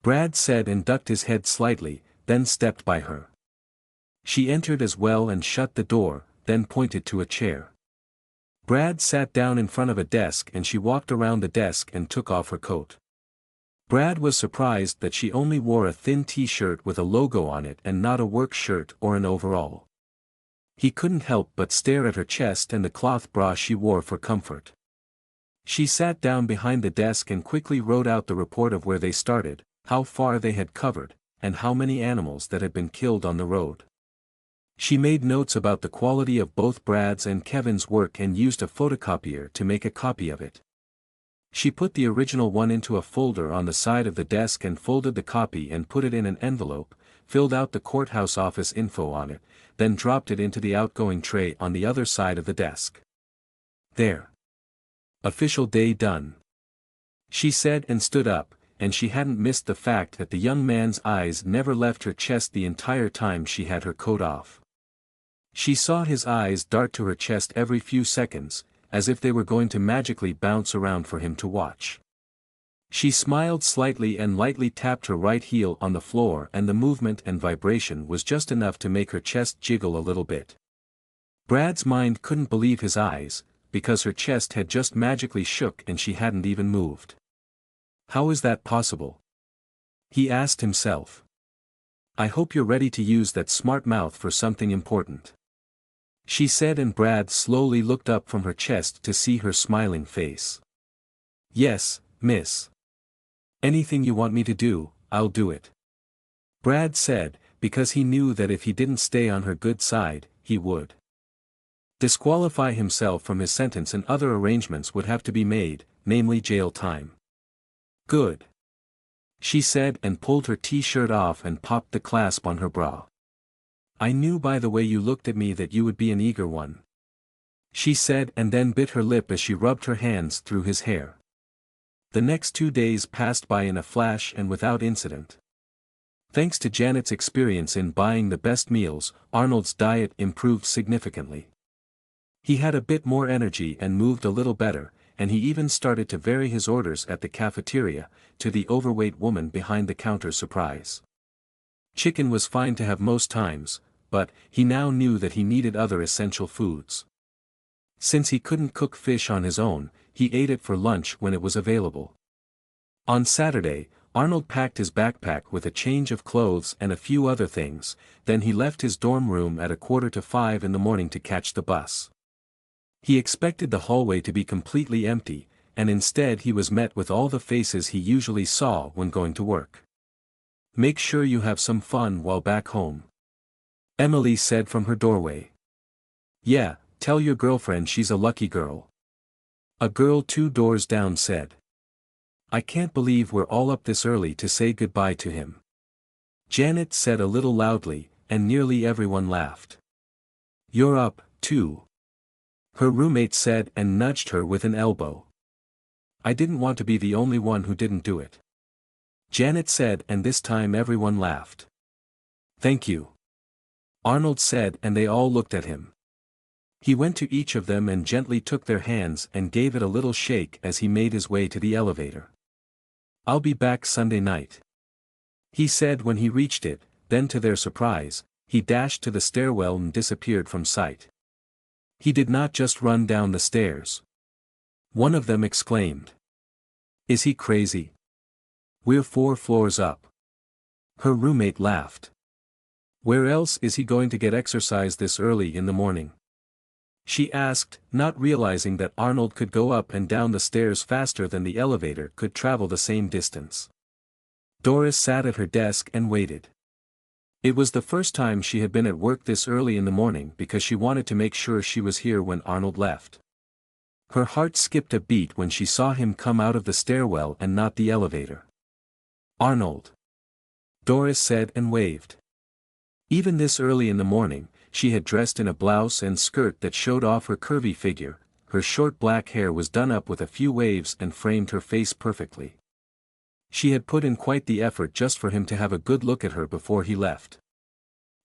Brad said and ducked his head slightly, then stepped by her. She entered as well and shut the door, then pointed to a chair. Brad sat down in front of a desk and she walked around the desk and took off her coat. Brad was surprised that she only wore a thin t-shirt with a logo on it and not a work shirt or an overall. He couldn't help but stare at her chest and the cloth bra she wore for comfort. She sat down behind the desk and quickly wrote out the report of where they started, how far they had covered, and how many animals that had been killed on the road. She made notes about the quality of both Brad's and Kevin's work and used a photocopier to make a copy of it. She put the original one into a folder on the side of the desk and folded the copy and put it in an envelope, filled out the courthouse office info on it, then dropped it into the outgoing tray on the other side of the desk. There. Official day done. She said and stood up, and she hadn't missed the fact that the young man's eyes never left her chest the entire time she had her coat off. She saw his eyes dart to her chest every few seconds, as if they were going to magically bounce around for him to watch. She smiled slightly and lightly tapped her right heel on the floor, and the movement and vibration was just enough to make her chest jiggle a little bit. Brad's mind couldn't believe his eyes, because her chest had just magically shook and she hadn't even moved. How is that possible? He asked himself. I hope you're ready to use that smart mouth for something important. She said, and Brad slowly looked up from her chest to see her smiling face. Yes, miss. Anything you want me to do, I'll do it. Brad said, because he knew that if he didn't stay on her good side, he would disqualify himself from his sentence and other arrangements would have to be made, namely jail time. Good. She said and pulled her t-shirt off and popped the clasp on her bra. I knew by the way you looked at me that you would be an eager one. She said, and then bit her lip as she rubbed her hands through his hair. The next 2 days passed by in a flash and without incident. Thanks to Janet's experience in buying the best meals, Arnold's diet improved significantly. He had a bit more energy and moved a little better, and he even started to vary his orders at the cafeteria, to the overweight woman behind the counter's surprise. Chicken was fine to have most times, but he now knew that he needed other essential foods. Since he couldn't cook fish on his own, he ate it for lunch when it was available. On Saturday, Arnold packed his backpack with a change of clothes and a few other things, then he left his dorm room at 4:45 in the morning to catch the bus. He expected the hallway to be completely empty, and instead he was met with all the faces he usually saw when going to work. Make sure you have some fun while back home, Emily said from her doorway. Yeah, tell your girlfriend she's a lucky girl, a girl 2 doors down said. I can't believe we're all up this early to say goodbye to him, Janet said a little loudly, and nearly everyone laughed. You're up, too, her roommate said and nudged her with an elbow. I didn't want to be the only one who didn't do it, Janet said, and this time everyone laughed. Thank you, Arnold said, and they all looked at him. He went to each of them and gently took their hands and gave it a little shake as he made his way to the elevator. I'll be back Sunday night, he said when he reached it, then to their surprise, he dashed to the stairwell and disappeared from sight. He did not just run down the stairs. One of them exclaimed. Is he crazy? We're 4 floors up. Her roommate laughed. Where else is he going to get exercise this early in the morning? She asked, not realizing that Arnold could go up and down the stairs faster than the elevator could travel the same distance. Doris sat at her desk and waited. It was the first time she had been at work this early in the morning because she wanted to make sure she was here when Arnold left. Her heart skipped a beat when she saw him come out of the stairwell and not the elevator. Arnold, Doris said and waved. Even this early in the morning, she had dressed in a blouse and skirt that showed off her curvy figure, her short black hair was done up with a few waves and framed her face perfectly. She had put in quite the effort just for him to have a good look at her before he left.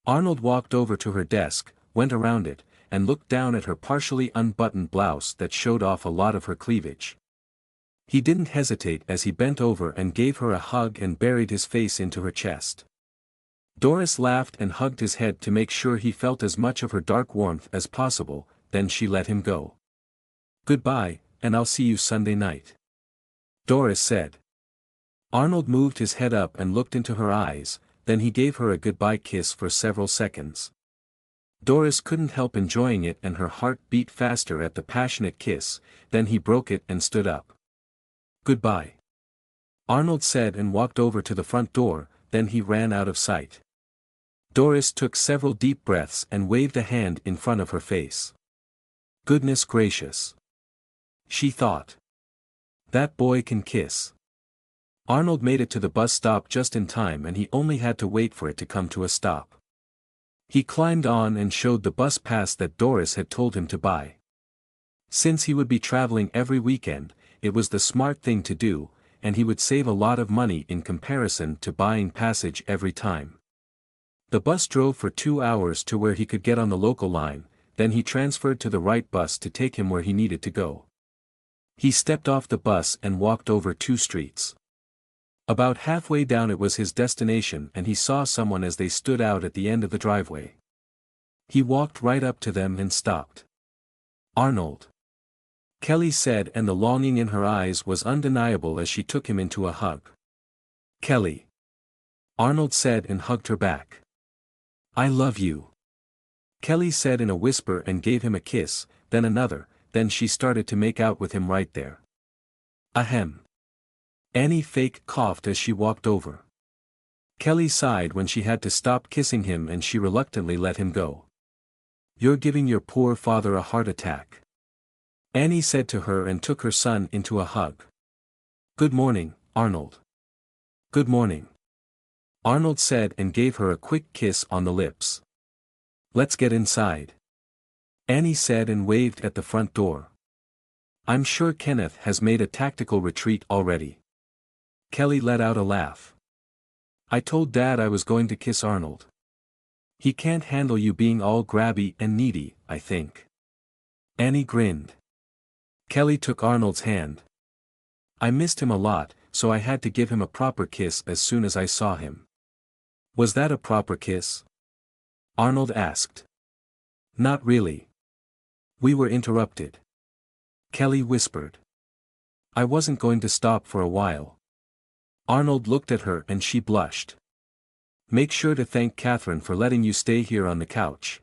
Arnold walked over to her desk, went around it, and looked down at her partially unbuttoned blouse that showed off a lot of her cleavage. He didn't hesitate as he bent over and gave her a hug and buried his face into her chest. Doris laughed and hugged his head to make sure he felt as much of her dark warmth as possible, then she let him go. Goodbye, and I'll see you Sunday night, Doris said. Arnold moved his head up and looked into her eyes, then he gave her a goodbye kiss for several seconds. Doris couldn't help enjoying it and her heart beat faster at the passionate kiss, then he broke it and stood up. Goodbye, Arnold said and walked over to the front door, then he ran out of sight. Doris took several deep breaths and waved a hand in front of her face. Goodness gracious, she thought. That boy can kiss. Arnold made it to the bus stop just in time and he only had to wait for it to come to a stop. He climbed on and showed the bus pass that Doris had told him to buy. Since he would be traveling every weekend, it was the smart thing to do, and he would save a lot of money in comparison to buying passage every time. The bus drove for 2 hours to where he could get on the local line, then he transferred to the right bus to take him where he needed to go. He stepped off the bus and walked over 2 streets. About halfway down it was his destination and he saw someone as they stood out at the end of the driveway. He walked right up to them and stopped. "Arnold," Kelly said, and the longing in her eyes was undeniable as she took him into a hug. "Kelly," Arnold said and hugged her back. "I love you," Kelly said in a whisper and gave him a kiss, then another, then she started to make out with him right there. "Ahem." Annie fake coughed as she walked over. Kelly sighed when she had to stop kissing him and she reluctantly let him go. "You're giving your poor father a heart attack," Annie said to her and took her son into a hug. "Good morning, Arnold." "Good morning," Arnold said and gave her a quick kiss on the lips. "Let's get inside," Annie said and waved at the front door. "I'm sure Kenneth has made a tactical retreat already." Kelly let out a laugh. "I told Dad I was going to kiss Arnold. He can't handle you being all grabby and needy, I think." Annie grinned. Kelly took Arnold's hand. "I missed him a lot, so I had to give him a proper kiss as soon as I saw him." "Was that a proper kiss?" Arnold asked. "Not really. We were interrupted," Kelly whispered. "I wasn't going to stop for a while." Arnold looked at her and she blushed. "Make sure to thank Catherine for letting you stay here on the couch,"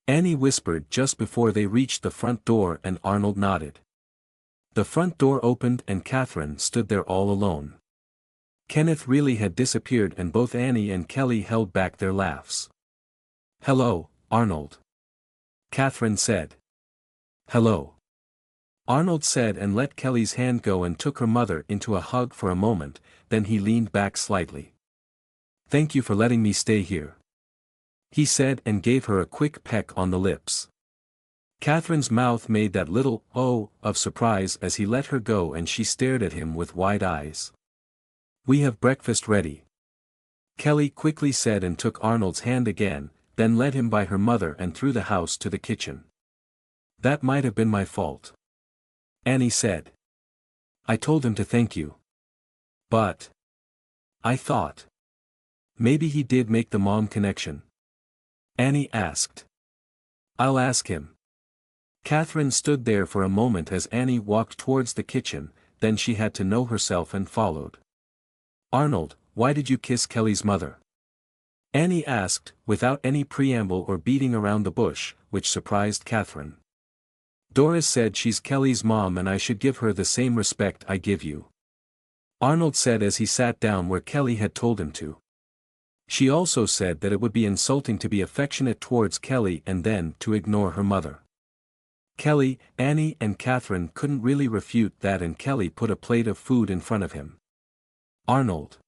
Annie whispered just before they reached the front door and Arnold nodded. The front door opened and Catherine stood there all alone. Kenneth really had disappeared and both Annie and Kelly held back their laughs. "Hello, Arnold," Catherine said. "Hello," Arnold said and let Kelly's hand go and took her mother into a hug for a moment, then he leaned back slightly. "Thank you for letting me stay here," he said and gave her a quick peck on the lips. Catherine's mouth made that little "oh" of surprise as he let her go and she stared at him with wide eyes. "We have breakfast ready," Kelly quickly said and took Arnold's hand again, then led him by her mother and through the house to the kitchen. "That might have been my fault," Annie said. "I told him to thank you. But I thought maybe he did make the mom connection," Annie asked. "I'll ask him." Catherine stood there for a moment as Annie walked towards the kitchen, then she had to know herself and followed. "Arnold, why did you kiss Kelly's mother?" Annie asked, without any preamble or beating around the bush, which surprised Catherine. "Doris said she's Kelly's mom and I should give her the same respect I give you," Arnold said as he sat down where Kelly had told him to. "She also said that it would be insulting to be affectionate towards Kelly and then to ignore her mother." Kelly, Annie and Catherine couldn't really refute that and Kelly put a plate of food in front of him. "Arnold."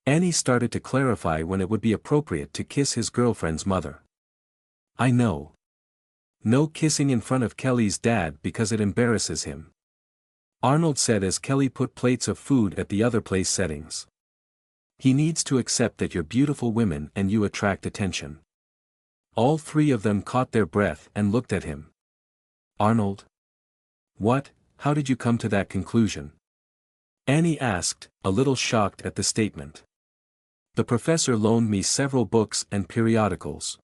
Annie started to clarify when it would be appropriate to kiss his girlfriend's mother. "I know. No kissing in front of Kelly's dad because it embarrasses him," Arnold said as Kelly put plates of food at the other place settings. "He needs to accept that you're beautiful women and you attract attention." All three of them caught their breath and looked at him. "Arnold? What, how did you come to that conclusion?" Annie asked, a little shocked at the statement. "The professor loaned me several books and periodicals,"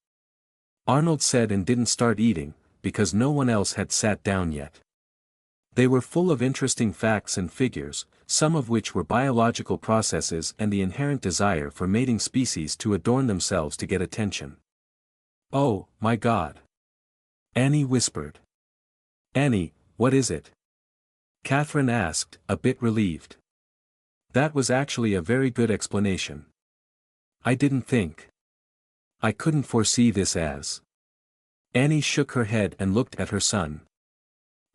Arnold said and didn't start eating, because no one else had sat down yet. They were full of interesting facts and figures, some of which were biological processes and the inherent desire for mating species to adorn themselves to get attention. "Oh, my God!" Annie whispered. "Annie, what is it?" Catherine asked, a bit relieved. "That was actually a very good explanation. I didn't think. I couldn't foresee this as." Annie shook her head and looked at her son.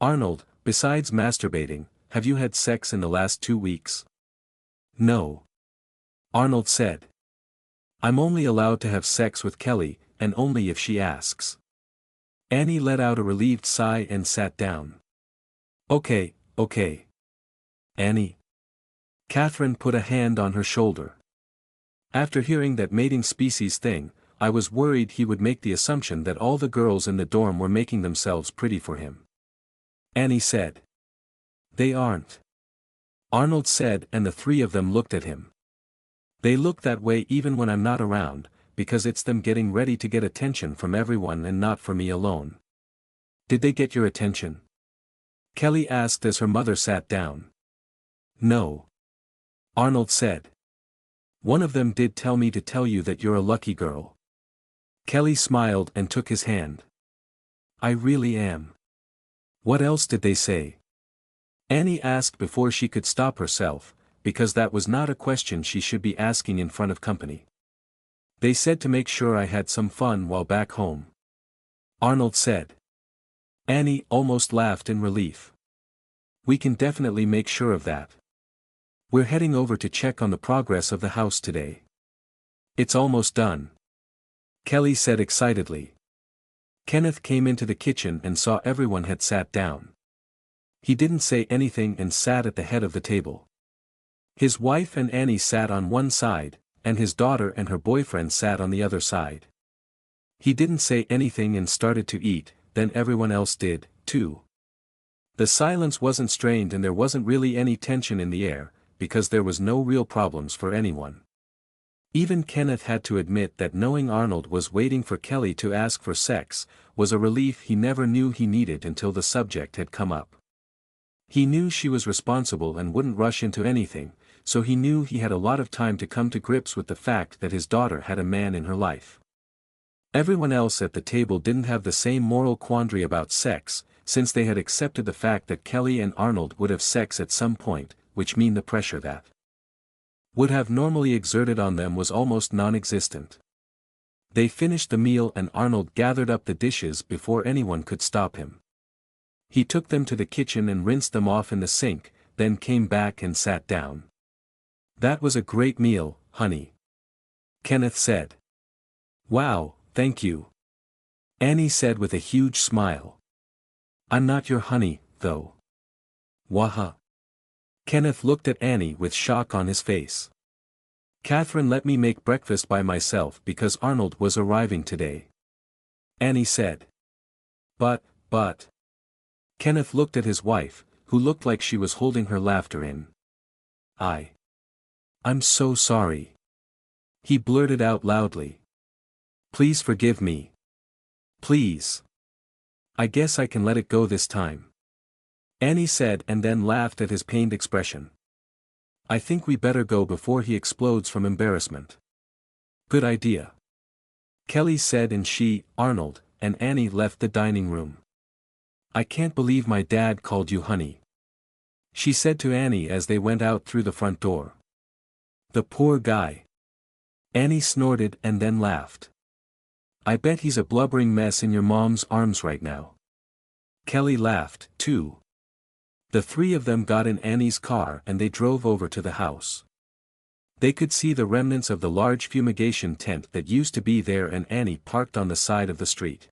"Arnold, besides masturbating, have you had sex in the last 2 weeks? No. Arnold said. I'm only allowed to have sex with Kelly, and only if she asks. Annie let out a relieved sigh and sat down. Okay. Annie. Catherine put a hand on her shoulder. After hearing that mating species thing, I was worried he would make the assumption that all the girls in the dorm were making themselves pretty for him. Annie said. They aren't. Arnold said, and the three of them looked at him. They look that way even when I'm not around, because it's them getting ready to get attention from everyone and not for me alone. Did they get your attention? Kelly asked as her mother sat down. No. Arnold said. One of them did tell me to tell you that you're a lucky girl. Kelly smiled and took his hand. I really am. What else did they say? Annie asked before she could stop herself, because that was not a question she should be asking in front of company. They said to make sure I had some fun while back home. Arnold said. Annie almost laughed in relief. We can definitely make sure of that. We're heading over to check on the progress of the house today. It's almost done. Kelly said excitedly. Kenneth came into the kitchen and saw everyone had sat down. He didn't say anything and sat at the head of the table. His wife and Annie sat on one side, and his daughter and her boyfriend sat on the other side. He didn't say anything and started to eat, then everyone else did, too. The silence wasn't strained and there wasn't really any tension in the air, because there was no real problems for anyone. Even Kenneth had to admit that knowing Arnold was waiting for Kelly to ask for sex, was a relief he never knew he needed until the subject had come up. He knew she was responsible and wouldn't rush into anything, so he knew he had a lot of time to come to grips with the fact that his daughter had a man in her life. Everyone else at the table didn't have the same moral quandary about sex, since they had accepted the fact that Kelly and Arnold would have sex at some point, which meant the pressure that would have normally exerted on them was almost non-existent. They finished the meal and Arnold gathered up the dishes before anyone could stop him. He took them to the kitchen and rinsed them off in the sink, then came back and sat down. That was a great meal, honey. Kenneth said. Wow, thank you. Annie said with a huge smile. I'm not your honey, though. Waha. Kenneth looked at Annie with shock on his face. Catherine let me make breakfast by myself because Arnold was arriving today. Annie said. But. Kenneth looked at his wife, who looked like she was holding her laughter in. I'm so sorry. He blurted out loudly. Please forgive me. Please. I guess I can let it go this time. Annie said and then laughed at his pained expression. I think we better go before he explodes from embarrassment. Good idea. Kelly said and she, Arnold, and Annie left the dining room. I can't believe my dad called you honey. She said to Annie as they went out through the front door. The poor guy. Annie snorted and then laughed. I bet he's a blubbering mess in your mom's arms right now. Kelly laughed, too. The three of them got in Annie's car and they drove over to the house. They could see the remnants of the large fumigation tent that used to be there and Annie parked on the side of the street.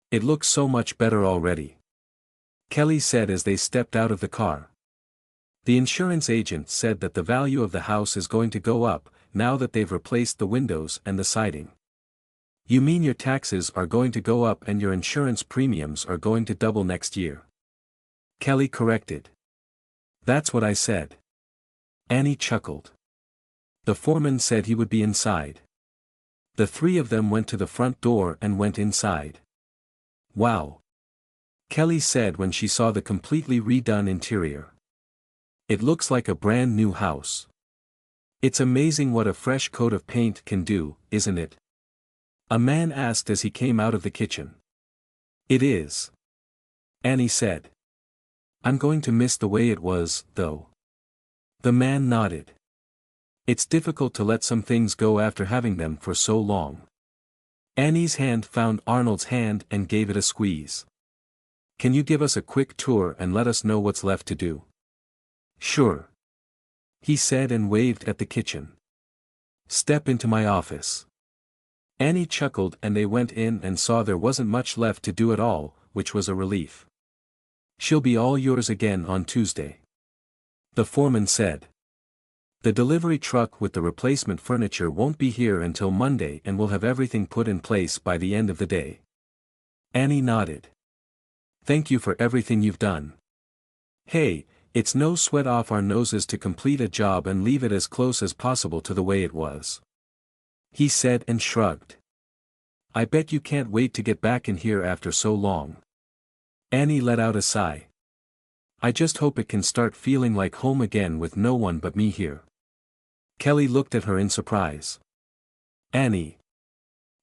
It looks so much better already. Kelly said as they stepped out of the car. The insurance agent said that the value of the house is going to go up, now that they've replaced the windows and the siding. You mean your taxes are going to go up and your insurance premiums are going to double next year? Kelly corrected. That's what I said. Annie chuckled. The foreman said he would be inside. The three of them went to the front door and went inside. Wow. Kelly said when she saw the completely redone interior. It looks like a brand new house. It's amazing what a fresh coat of paint can do, isn't it? A man asked as he came out of the kitchen. It is. Annie said. I'm going to miss the way it was, though. The man nodded. It's difficult to let some things go after having them for so long. Annie's hand found Arnold's hand and gave it a squeeze. Can you give us a quick tour and let us know what's left to do? Sure. He said and waved at the kitchen. Step into my office. Annie chuckled and they went in and saw there wasn't much left to do at all, which was a relief. She'll be all yours again on Tuesday. The foreman said. The delivery truck with the replacement furniture won't be here until Monday and we'll have everything put in place by the end of the day. Annie nodded. Thank you for everything you've done. Hey, it's no sweat off our noses to complete a job and leave it as close as possible to the way it was. He said and shrugged. I bet you can't wait to get back in here after so long. Annie let out a sigh. I just hope it can start feeling like home again with no one but me here. Kelly looked at her in surprise. Annie.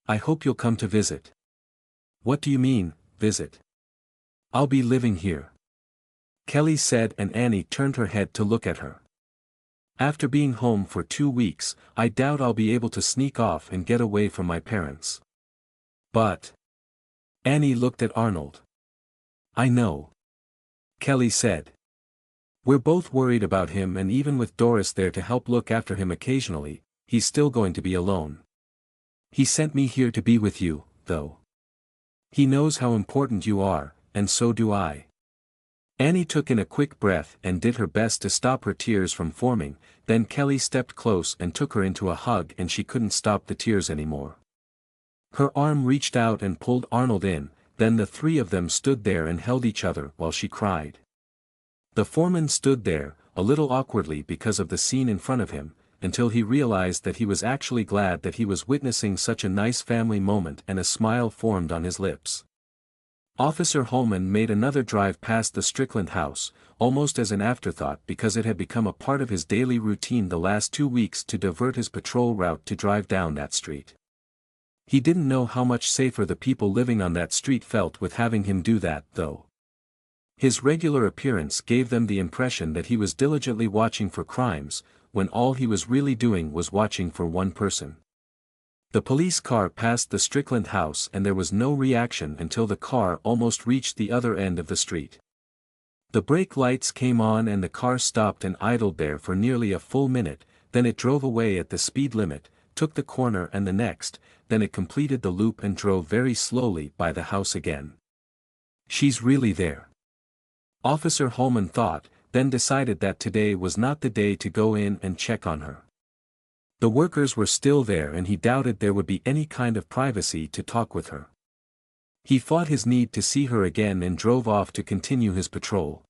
I hope you'll come to visit. What do you mean, visit? I'll be living here. Kelly said and Annie turned her head to look at her. After being home for 2 weeks, I doubt I'll be able to sneak off and get away from my parents. But. Annie looked at Arnold. I know. Kelly said. We're both worried about him and even with Doris there to help look after him occasionally, he's still going to be alone. He sent me here to be with you, though. He knows how important you are, and so do I. Annie took in a quick breath and did her best to stop her tears from forming, then Kelly stepped close and took her into a hug and she couldn't stop the tears anymore. Her arm reached out and pulled Arnold in, then the three of them stood there and held each other while she cried. The foreman stood there, a little awkwardly because of the scene in front of him, until he realized that he was actually glad that he was witnessing such a nice family moment and a smile formed on his lips. Officer Holman made another drive past the Strickland house, almost as an afterthought because it had become a part of his daily routine the last 2 weeks to divert his patrol route to drive down that street. He didn't know how much safer the people living on that street felt with having him do that, though. His regular appearance gave them the impression that he was diligently watching for crimes, when all he was really doing was watching for one person. The police car passed the Strickland house and there was no reaction until the car almost reached the other end of the street. The brake lights came on and the car stopped and idled there for nearly a full minute, then it drove away at the speed limit, took the corner and the next, then it completed the loop and drove very slowly by the house again. She's really there. Officer Holman thought, then decided that today was not the day to go in and check on her. The workers were still there and he doubted there would be any kind of privacy to talk with her. He fought his need to see her again and drove off to continue his patrol.